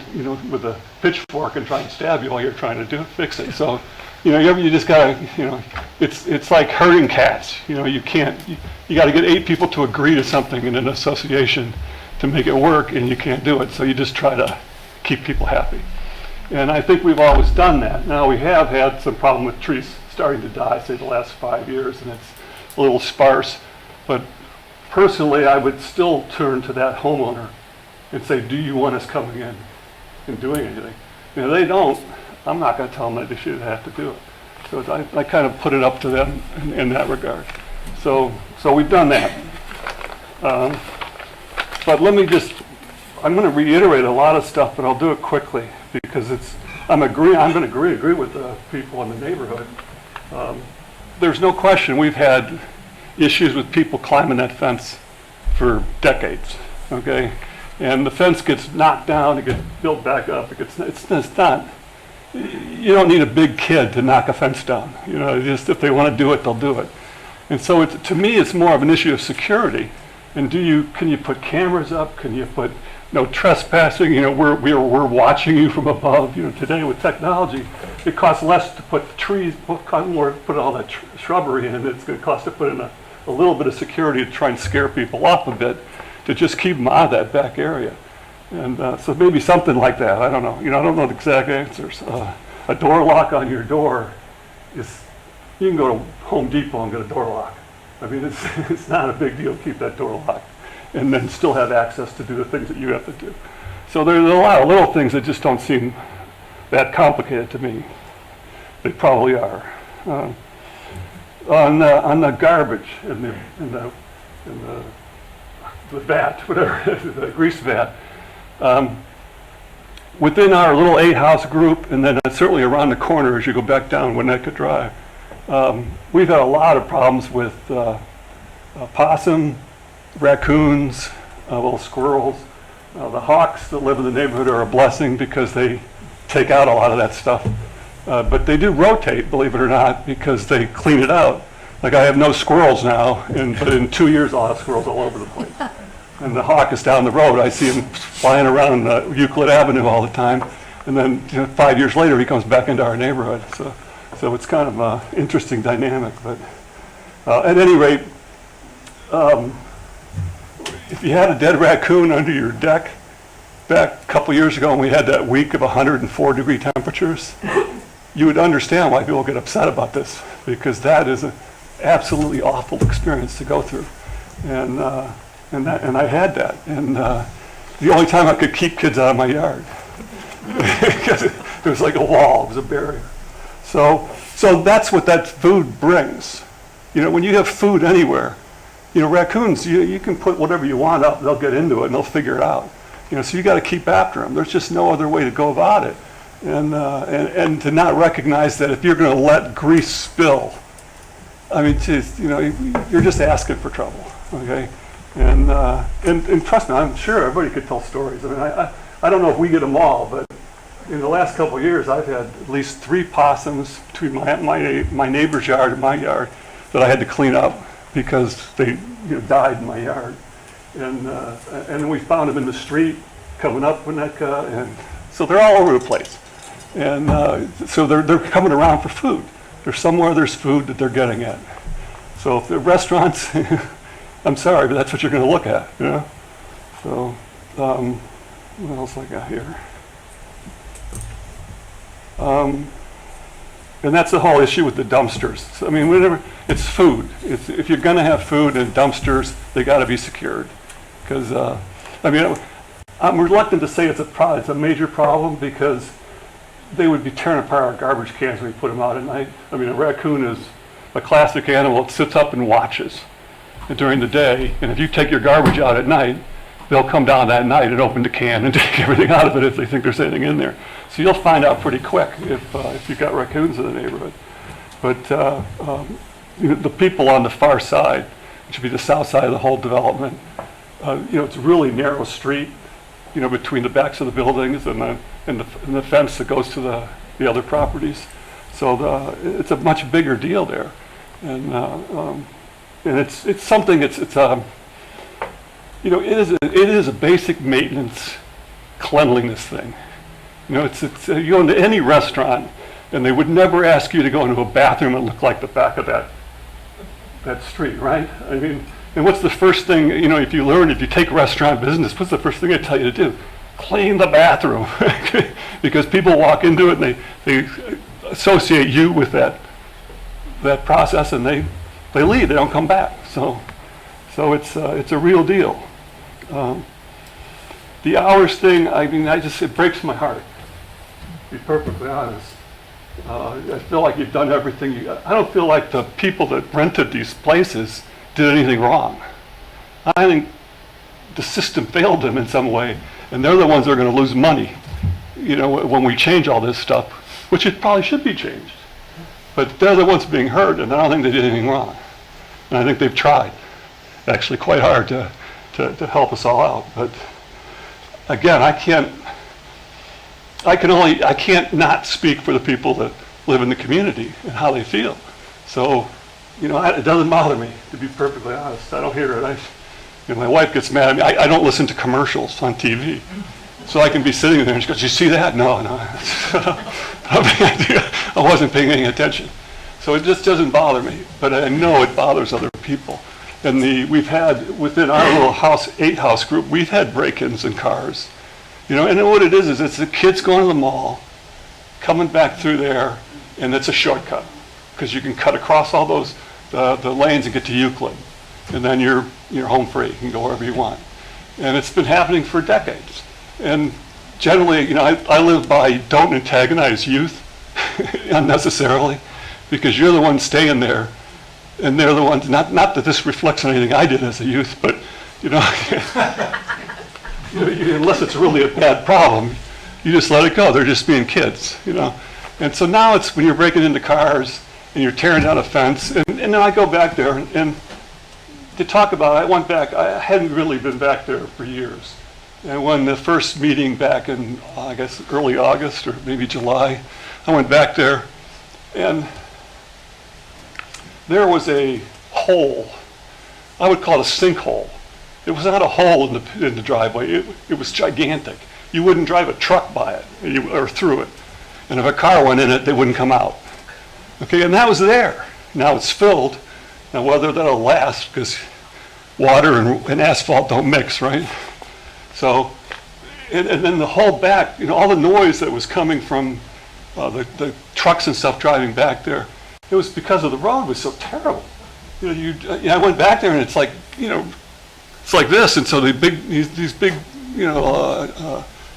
with a pitchfork and try and stab you while you're trying to fix it. So, you just got to, it's like herding cats. You got to get 8 people to agree to something in an association to make it work, and you can't do it. So you just try to keep people happy. And I think we've always done that. Now, we have had some problem with trees starting to die, say, the last 5 years, and it's a little sparse. But personally, I would still turn to that homeowner and say, do you want us coming in and doing anything? If they don't, I'm not going to tell them that they should have to do it. So I kind of put it up to them in that regard. So we've done that. But let me I'm going to reiterate a lot of stuff, but I'll do it quickly because I'm going to agree with the people in the neighborhood. There's no question we've had issues with people climbing that fence for decades, okay? And the fence gets knocked down, it gets built back up, it's not, you don't need a big kid to knock a fence down. Just if they want to do it, they'll do it. And so to me, it's more of an issue of security. And can you put cameras up? Can you put no trespassing? We're watching you from above. Today with technology, it costs less to put trees, put all that shrubbery in. It's going to cost to put in a little bit of security to try and scare people off a bit, to just keep them out of that back area. And so maybe something like that. I don't know. I don't know the exact answers. A door lock on your door you can go to Home Depot and get a door lock. I mean, it's not a big deal to keep that door locked and then still have access to do the things that you have to do. So there's a lot of little things that just don't seem that complicated to me. They probably are. On the garbage in the vat, whatever, the grease vat. Within our little 8-house group, and then certainly around the corner as you go back down Winnetka Drive, we've had a lot of problems with possum, raccoons, little squirrels. The hawks that live in the neighborhood are a blessing because they take out a lot of that stuff. But they do rotate, believe it or not, because they clean it out. Like I have no squirrels now, but in 2 years I'll have squirrels all over the place. And the hawk is down the road. I see him flying around Euclid Avenue all the time. And then 5 years later he comes back into our neighborhood. So it's kind of an interesting dynamic. But at any rate, if you had a dead raccoon under your deck back a couple years ago and we had that week of 104-degree temperatures, you would understand why people get upset about this, because that is an absolutely awful experience to go through. And I had that. And the only time I could keep kids out of my yard, because it was like a wall, it was a barrier. So that's what that food brings. When you have food anywhere, raccoons, you can put whatever you want up, they'll get into it and they'll figure it out. So you got to keep after them. There's just no other way to go about it. And to not recognize that if you're going to let grease spill, I mean, you're just asking for trouble, okay? And trust me, I'm sure everybody could tell stories. I mean, I don't know if we get them all, but in the last couple of years, I've had at least 3 possums between my neighbor's yard and my yard that I had to clean up because they died in my yard. And we found them in the street coming up Winnetka, and so they're all over the place. And so they're coming around for food. There's somewhere there's food that they're getting at. So if the restaurants, I'm sorry, but that's what you're going to look at. So what else I got here? And that's the whole issue with the dumpsters. So, I mean, whenever it's food, if you're going to have food in dumpsters, they got to be secured. Because I mean, I'm reluctant to say it's a major problem because they would be tearing apart our garbage cans when we put them out at night. I mean, a raccoon is a classic animal. It sits up and watches during the day, and if you take your garbage out at night, they'll come down that night and open the can and take everything out of it if they think there's anything in there. So you'll find out pretty quick if you've got raccoons in the neighborhood. But the people on the far side, which would be the south side of the whole development, it's a really narrow street, between the backs of the buildings and the fence that goes to the other properties. So it's a much bigger deal there, and it's something. It is a basic maintenance, cleanliness thing. You go into any restaurant, and they would never ask you to go into a bathroom and look like the back of that street, right? I mean, and what's the first thing, if you take restaurant business, what's the first thing they tell you to do? Clean the bathroom. Because people walk into it and they associate you with that process, and they leave, they don't come back. So it's a real deal. The hours thing, I mean, it breaks my heart, to be perfectly honest. I feel like you've done everything. I don't feel like the people that rented these places did anything wrong. I think the system failed them in some way, and they're the ones that are going to lose money, when we change all this stuff, which it probably should be changed. But they're the ones being hurt, and I don't think they did anything wrong. And I think they've tried, actually, quite hard to help us all out. But again, I can't not speak for the people that live in the community and how they feel. So, it doesn't bother me, to be perfectly honest. I don't hear it. My wife gets mad at me. I don't listen to commercials on TV. So I can be sitting there and she goes, "You see that?" No. I wasn't paying any attention. So it just doesn't bother me. But I know it bothers other people. And we've had, within our little 8-house group, we've had break-ins in cars. And what it is it's the kids going to the mall, coming back through there, and it's a shortcut. Because you can cut across all those the lanes and get to Euclid. And then you're home free. You can go wherever you want. And it's been happening for decades. And generally, I live by don't antagonize youth unnecessarily, because you're the one staying there, and they're the ones, not that this reflects on anything I did as a youth, but, unless it's really a bad problem, you just let it go. They're just being kids, And so now it's when you're breaking into cars and you're tearing down a fence, and then I go back there and to talk about it, I went back, I hadn't really been back there for years. And when the first meeting back in, I guess, early August or maybe July, I went back there, and there was a hole. I would call it a sinkhole. It was not a hole in the driveway. It was gigantic. You wouldn't drive a truck by it or through it. And if a car went in it, they wouldn't come out. Okay, and that was there. Now it's filled. Now whether that'll last, because water and asphalt don't mix, right? So, and then the whole back, all the noise that was coming from the trucks and stuff driving back there, it was because of the road was so terrible. I went back there and it's like, it's like this, and so these big,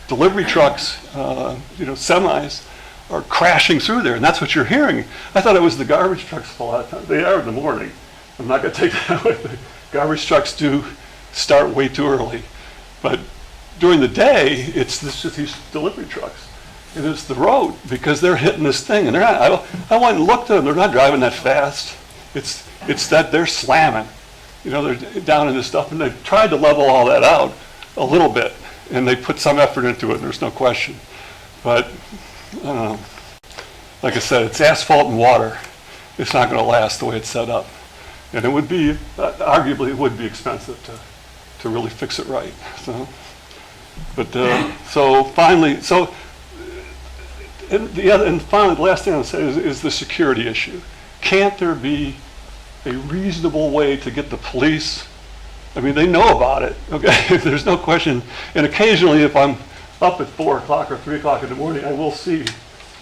delivery trucks, semis are crashing through there, and that's what you're hearing. I thought it was the garbage trucks a lot of times. They are in the morning. I'm not going to take that away. The garbage trucks do start way too early, but during the day, it's just these delivery trucks. And it's the road, because they're hitting this thing, and they're not. I went and looked at them. They're not driving that fast. It's that they're slamming. They're down in this stuff, and they've tried to level all that out a little bit, and they put some effort into it, there's no question. But, like I said, it's asphalt and water. It's not going to last the way it's set up. And it would be, arguably, it would be expensive to really fix it right. So finally, the last thing I'll say is the security issue. Can't there be a reasonable way to get the police? I mean, they know about it, okay? There's no question. And occasionally, if I'm up at 4 o'clock or 3 o'clock in the morning, I will see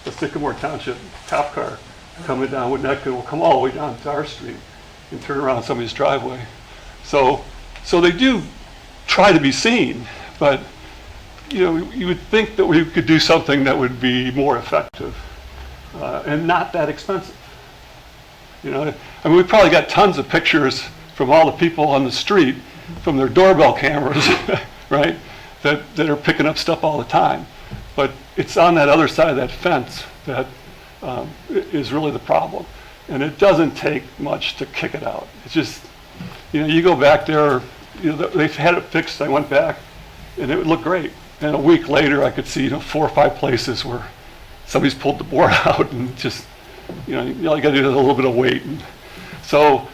the Sycamore Township cop car coming down Winnetka. Will come all the way down to our street and turn around somebody's driveway. So they do try to be seen, but you would think that we could do something that would be more effective and not that expensive. I mean, we probably got tons of pictures from all the people on the street from their doorbell cameras, right, that are picking up stuff all the time. But it's on that other side of that fence that is really the problem. And it doesn't take much to kick it out. It's just, you go back there, they've had it fixed. I went back, and it would look great. And a week later, I could see 4 or 5 places where somebody's pulled the board out, and just, you got to do a little bit of weight. And so,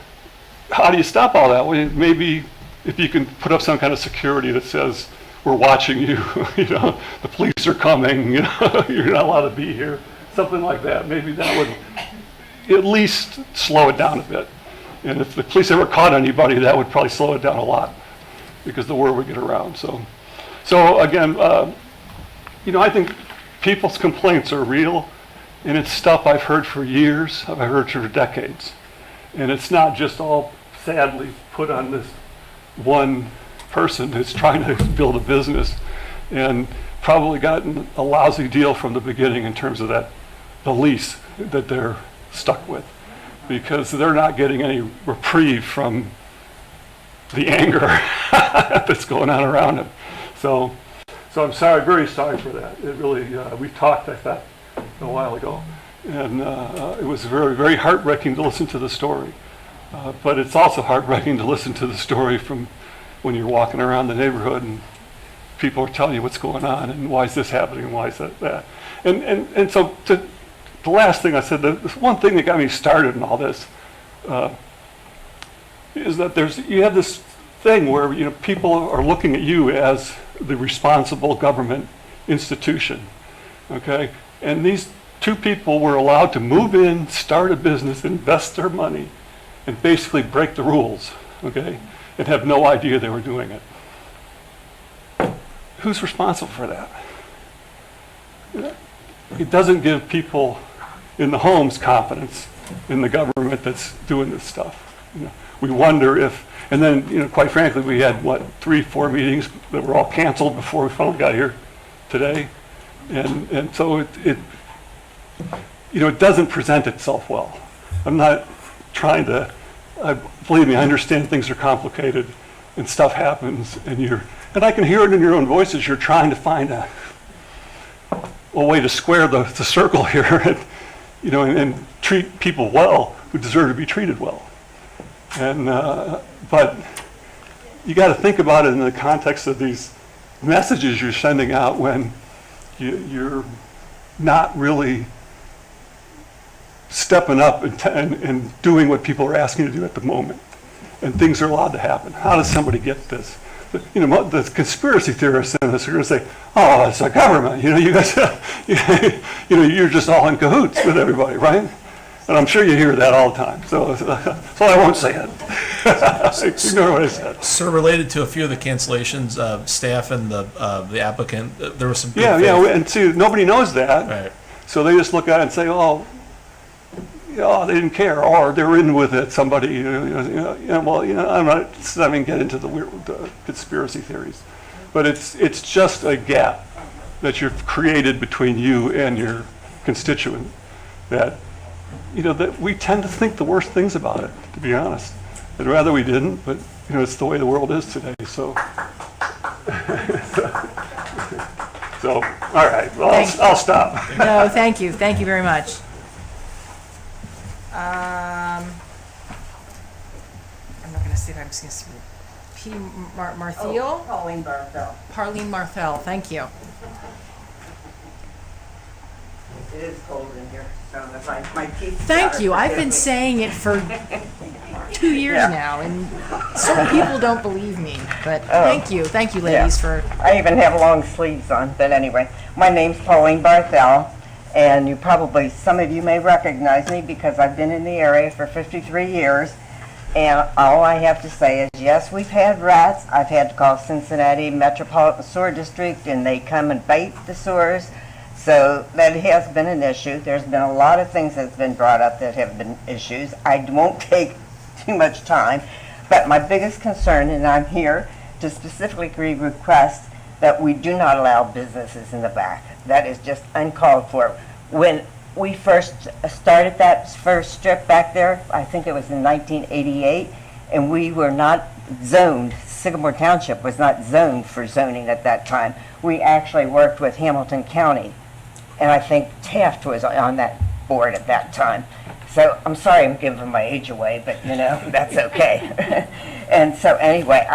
how do you stop all that? Well, maybe if you can put up some kind of security that says, we're watching you, the police are coming, you're not allowed to be here, something like that. Maybe that would at least slow it down a bit. And if the police ever caught anybody, that would probably slow it down a lot, because the word would get around. So again, I think people's complaints are real, and it's stuff I've heard for years, I've heard for decades. And it's not just all sadly put on this one person who's trying to build a business and probably gotten a lousy deal from the beginning in terms of the lease that they're stuck with, because they're not getting any reprieve from the anger that's going on around them. So I'm sorry, very sorry for that. It really, we talked, I thought, a while ago, and it was very, very heartbreaking to listen to the story. But it's also heartbreaking to listen to the story from when you're walking around the neighborhood and people are telling you what's going on and why is this happening and why is that. And so the last thing I said, the one thing that got me started in all this is that you have this thing where people are looking at you as the responsible government institution, okay? And these 2 people were allowed to move in, start a business, invest their money, and basically break the rules, okay? And have no idea they were doing it. Who's responsible for that? It doesn't give people in the homes confidence in the government that's doing this stuff. We wonder if, and then, quite frankly, we had, 3-4 meetings that were all canceled before we finally got here today. And so it doesn't present itself well. I'm not trying to, believe me, I understand things are complicated and stuff happens, and I can hear it in your own voices. You're trying to find a way to square the circle here, and treat people well who deserve to be treated well. And but you got to think about it in the context of these messages you're sending out when you're not really stepping up and doing what people are asking to do at the moment. And things are allowed to happen. How does somebody get this? You know, the conspiracy theorists in this are going to say, "Oh, it's the government. You know, you guys, you know, you're just all in cahoots with everybody, right?" And I'm sure you hear that all the time. So I won't say it. Ignore what I said. Sir, related to a few of the cancellations, staff and the applicant, there was some good Yeah, faith. and see, nobody knows that. Right. So they just look at it and say, "Oh, yeah, they didn't care," or they're in with it. Somebody, well, I'm not even get into the weird conspiracy theories, but it's just a gap that you've created between you and your constituent. That that we tend to think the worst things about it. To be honest, I'd rather we didn't, but it's the way the world is today. So, so all right. Well, I'll stop. No, thank you. Thank you very much. I'm not going to see if I'm just going to see. P. Marthiel? Pauline Barthel. Parlene Marthel, thank you. It is cold in here, so that's my teeth. Thank you. I've been saying it for 2 years now, and certain people don't believe me. But thank you, ladies, for. I even have long sleeves on. But anyway, my name's Pauline Barthel, and some of you may recognize me because I've been in the area for 53 years. And all I have to say is, yes, we've had rats. I've had to call Cincinnati Metropolitan Sewer District, and they come and bait the sewers. So that has been an issue. There's been a lot of things that's been brought up that have been issues. I won't take too much time, but my biggest concern, and I'm here to specifically request that we do not allow businesses in the back. That is just uncalled for. When we first started that first strip back there, I think it was in 1988, and we were not zoned. Sycamore Township was not zoned for zoning at that time. We actually worked with Hamilton County, and I think Taft was on that board at that time. So I'm sorry I'm giving my age away, but that's okay. And so anyway,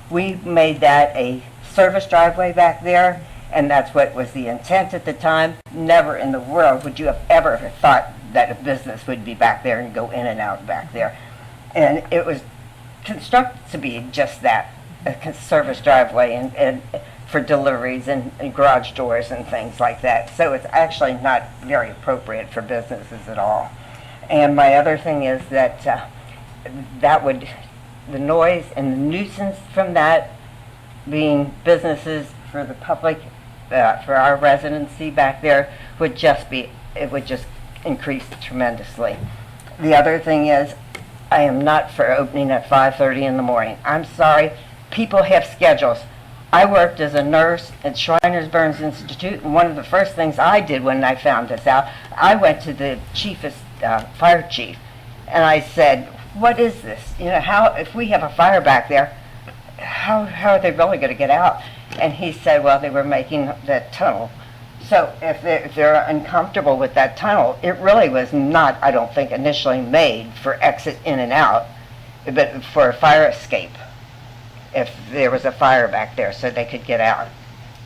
we made that a service driveway back there, and that's what was the intent at the time. Never in the world would you have ever thought that a business would be back there and go in and out back there. And it was constructed to be just that, a service driveway and for deliveries and garage doors and things like that. So it's actually not very appropriate for businesses at all. And my other thing is that the noise and the nuisance from that being businesses for the public, for our residency back there would just increase tremendously. The other thing is, I am not for opening at 5:30 in the morning. I'm sorry, people have schedules. I worked as a nurse at Shriners Burns Institute, and one of the first things I did when I found this out, I went to the fire chief, and I said, "What is this? If we have a fire back there, how are they really going to get out?" And he said, "Well, they were making that tunnel." So if they're uncomfortable with that tunnel, it really was not, I don't think, initially made for exit in and out, but for a fire escape, if there was a fire back there so they could get out.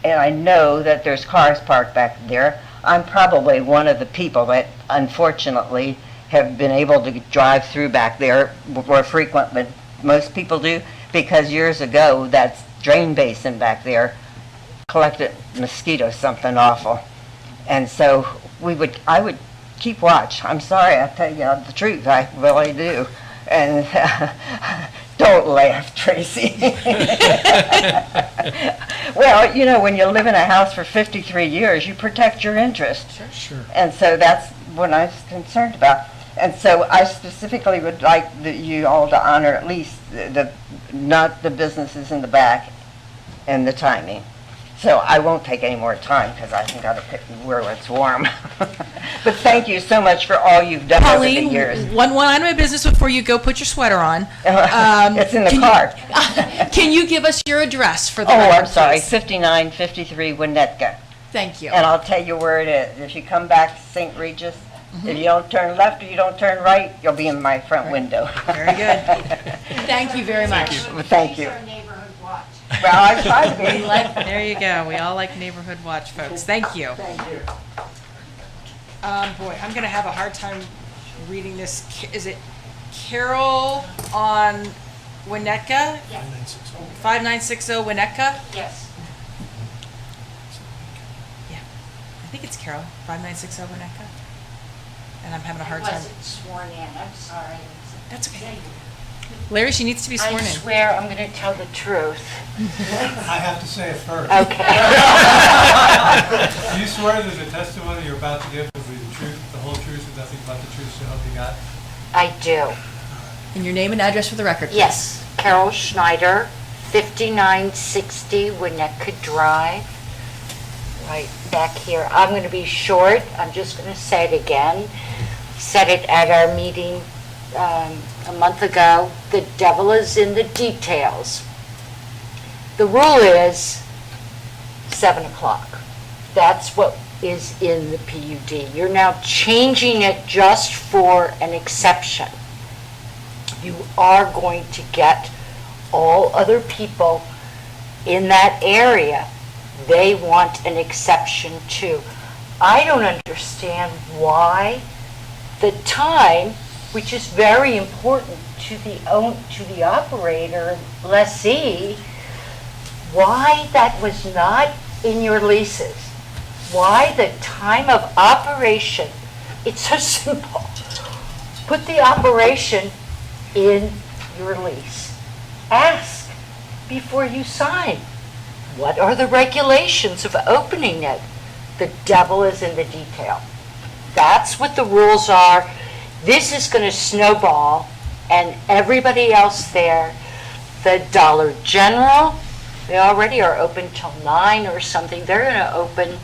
And I know that there's cars parked back there. I'm probably one of the people that unfortunately have been able to drive through back there more frequent than most people do, because years ago that drain basin back there collected mosquitoes, something awful. And so I would keep watch. I'm sorry, I'll tell you the truth, I really do. And don't laugh, Tracy. Well, when you live in a house for 53 years, you protect your interest. Sure. And so that's what I was concerned about. And so I specifically would like you all to honor at least not the businesses in the back and the timing. So I won't take any more time because I can go to pick where it's warm. But thank you so much for all you've done over the years. Pauline, one item of business before you go put your sweater on. It's in the car. Can you give us your address for the record, record, I'm sorry, please? 5953 Winnetka. Thank you. And I'll tell you where it is. If you come back to St. Regis, if you don't turn left or you don't turn right, you'll be in my front window. Very good. Thank you very much. Thank you. Well, I try to be. There you go. We all like neighborhood watch, folks. Thank you. Thank you. Boy, I'm gonna have a hard time reading this. Is it Carol on Winnetka? Yes. 5960 Winnetka? Yes. Yeah, I think it's Carol, 5960 Winnetka. And I'm having a hard time. I wasn't sworn in, I'm sorry. That's okay. Larry, she needs to be sworn I in. swear I'm gonna tell the truth. I have to say it first. Okay. Do you swear that the testimony you're about to give will be the truth, the whole truth, and nothing but the truth, so help you God? I do. And your name and address for the record, please. Yes, Carol Schneider, 5960 Winnetka Drive, right back here. I'm going to be short. I'm just going to say it again. Said it at our meeting a month ago. The devil is in the details. The rule is 7 o'clock. That's what is in the PUD. You're now changing it just for an exception. You are going to get all other people in that area. They want an exception too. I don't understand why the time, which is very important to the operator, lessee, why that was not in your leases. Why the time of operation, it's so simple. Put the operation in your lease. Ask before you sign. What are the regulations of opening it? The devil is in the detail. That's what the rules are. This is going to snowball, and everybody else there, the Dollar General, they already are open till 9 or something. They're going to open,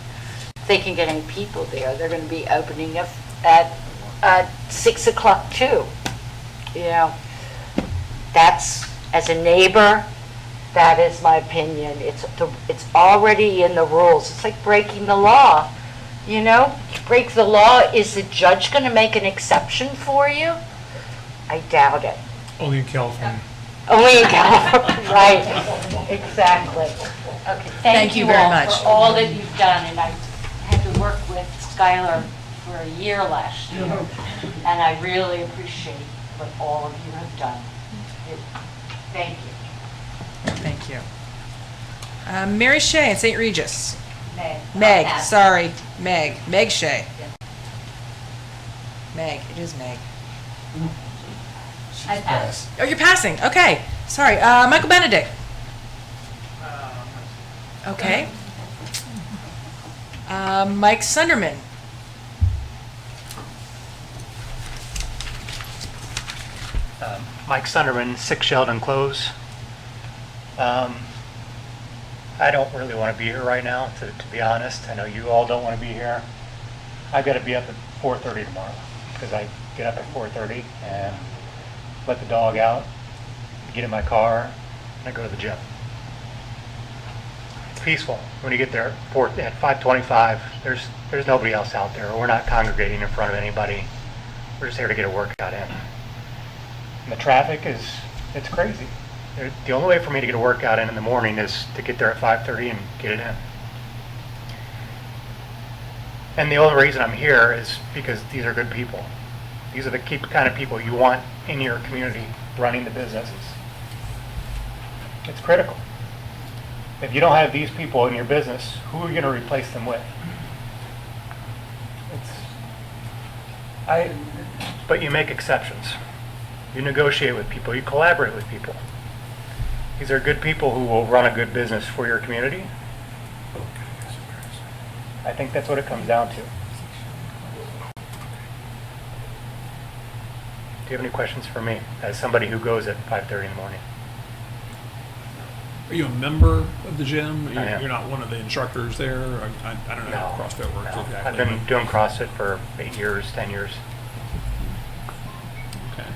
thinking getting people there, they're going to be opening at 6 o'clock too. You know, that's, as a neighbor, that is my opinion. It's already in the rules. It's like breaking the law. You know, you break the law, is the judge going to make an exception for you? I doubt it. Only in California. Only in California, right, exactly. Okay, Thank you very all much. for all that you've done, and I had to work with Skylar for a year last year, and I really appreciate what all of you have done. Thank you. Thank you. Mary Shea in St. Regis. Meg. Meg, sorry, Meg. Meg Shea. Meg, it is Meg. I passed. Oh, you're passing. Okay. Sorry. Michael Benedict. Okay. Mike Sunderman. Mike Sunderman, 6 Sheldon Close. I don't really want to be here right now, to be honest. I know you all don't want to be here. I've got to be up at 4:30 tomorrow because I get up at 4:30 and let the dog out, get in my car, and I go to the gym. It's peaceful. When you get there at 5:25, there's nobody else out there. We're not congregating in front of anybody. We're just here to get a workout in. And the traffic it's crazy. The only way for me to get a workout in the morning is to get there at 5:30 and get it in. And the only reason I'm here is because these are good people. These are the kind of people you want in your community running the businesses. It's critical. If you don't have these people in your business, who are you going to replace them with? But you make exceptions. You negotiate with people. You collaborate with people. These are good people who will run a good business for your community. I think that's what it comes down to. Do you have any questions for me as somebody who goes at 5:30 in the morning? Are you a member of the gym? I am. You're not one of the instructors there? I don't know how CrossFit works No. exactly. I've been doing CrossFit for 8 years, 10 years. Okay.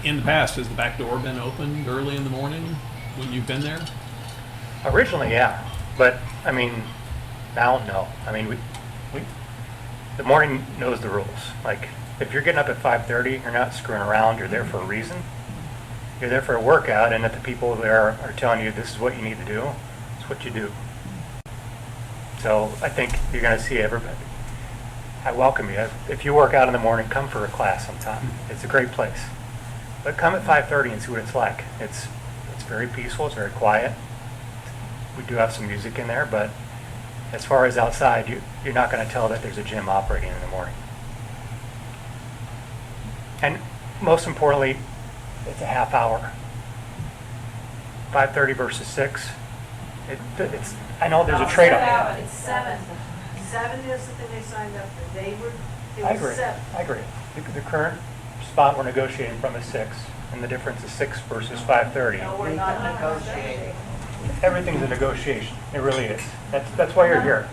In the past, has the back door been opened early in the morning when you've been there? Originally, yeah, but I mean, now no. I mean, the morning knows the rules. Like, if you're getting up at 5:30, you're not screwing around. You're there for a reason. You're there for a workout, and if the people there are telling you this is what you need to do, it's what you do. So I think you're going to see everybody. I welcome you. If you work out in the morning, come for a class sometime. It's a great place. But come at 5:30 and see what it's like. It's very peaceful. It's very quiet. We do have some music in there, but as far as outside, you're not going to tell that there's a gym operating in the morning. And most importantly, it's a half hour. 5:30 versus 6. I know there's a trade-off. It's 7. 7 is the thing they signed up for. It I was agree. 7. I agree. The current spot we're negotiating from is 6, and the difference is 6 versus 5:30. No, we're not negotiating. Everything's a negotiation. It really is. That's why you're here.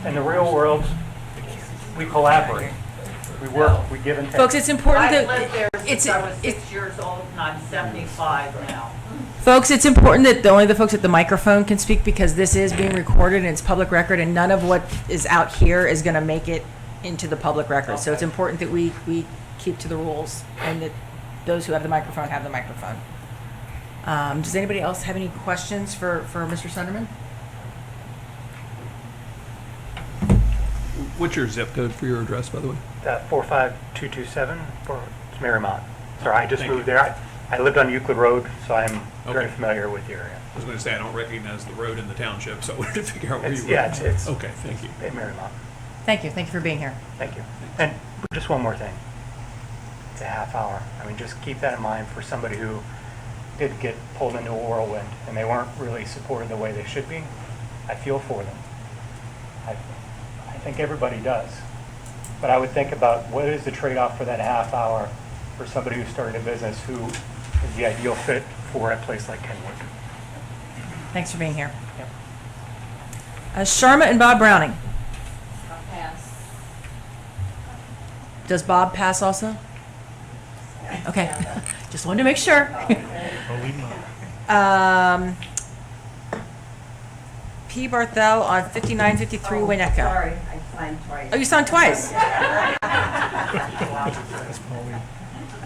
In the real world, we collaborate. We work. We give and take. Folks, it's important I've that lived there since I was 6 years old, and I'm 75 now. folks, it's important that only the folks at the microphone can speak, because this is being recorded and it's public record, and none of what is out here is going to make it into the public record. So it's important that we keep to the rules, and that those who have the microphone have the microphone. Does anybody else have any questions for Mr. Sunderman? What's your zip code for your address, by the way? 45227 for Marymount. Sorry, I just Thank moved you. there. I lived on Euclid Road, so I'm very Okay. familiar with the area. I was going to say, I don't recognize the road in the township, so I wanted to figure out where you were. Yeah, it's Okay, thank you. in Marymount. Thank you. Thank you for being here. Thank you. And just one more thing. It's a half hour. I mean, just keep that in mind for somebody who did get pulled into a whirlwind and they weren't really supported the way they should be. I feel for them. I think everybody does. But I would think about what is the trade-off for that half hour for somebody who started a business who is the ideal fit for a place like Kenwood. Thanks for being here. Sharma and Bob Browning. Does Bob pass also? Okay, just wanted to make sure. P. Barthel on 5953 Winnetka. Sorry, I signed twice. Oh, you signed twice?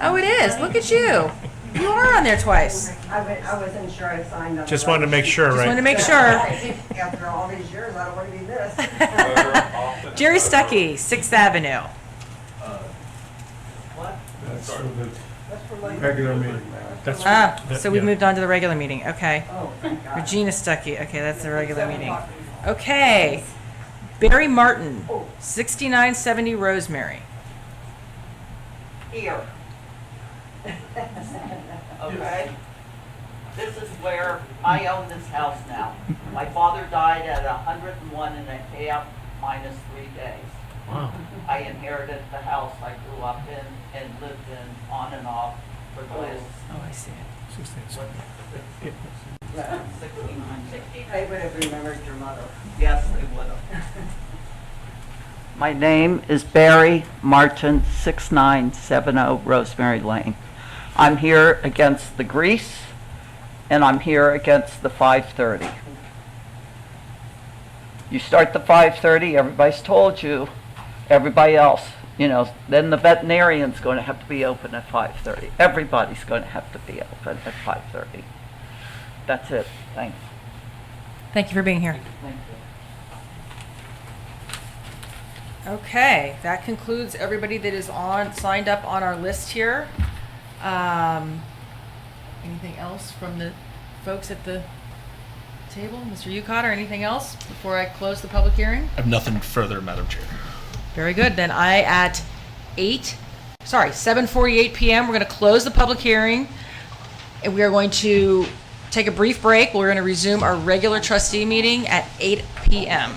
Oh, it is. Look at you. You are on there twice. I wasn't sure I signed on. Just wanted to make sure, Just right? wanted to make sure. After all these years, I don't want to be this. Jerry Stuckey, 6th Avenue. That's for the regular meeting. So we moved on to the regular meeting. Okay. Oh, thank God. Regina Stuckey. Okay, that's the regular meeting. Okay. Barry Martin, 6970 Rosemary. Here. Okay? This is where I own this house now. My father died at 101 and a half minus 3 days. Wow. I inherited the house I grew up in and lived in on and off for the last Oh, I see it. 6960. They would have remembered your mother. Yes, they would have. My name is Barry Martin, 6970 Rosemary Lane. I'm here against the grease, and I'm here against the 5:30. You start the 5:30, everybody's told you, everybody else, then the veterinarian's going to have to be open at 5:30. Everybody's going to have to be open at 5:30. That's it. Thanks. Thank you for being here. Thank you. Okay, that concludes everybody that is signed up on our list here. Anything else from the folks at the table? Mr. Ucott, or anything else before I close the public hearing? I have nothing further, Madam Chair. Very good. Then at 7:48 p.m., we're going to close the public hearing, and we are going to take a brief break. We're going to resume our regular trustee meeting at 8 p.m.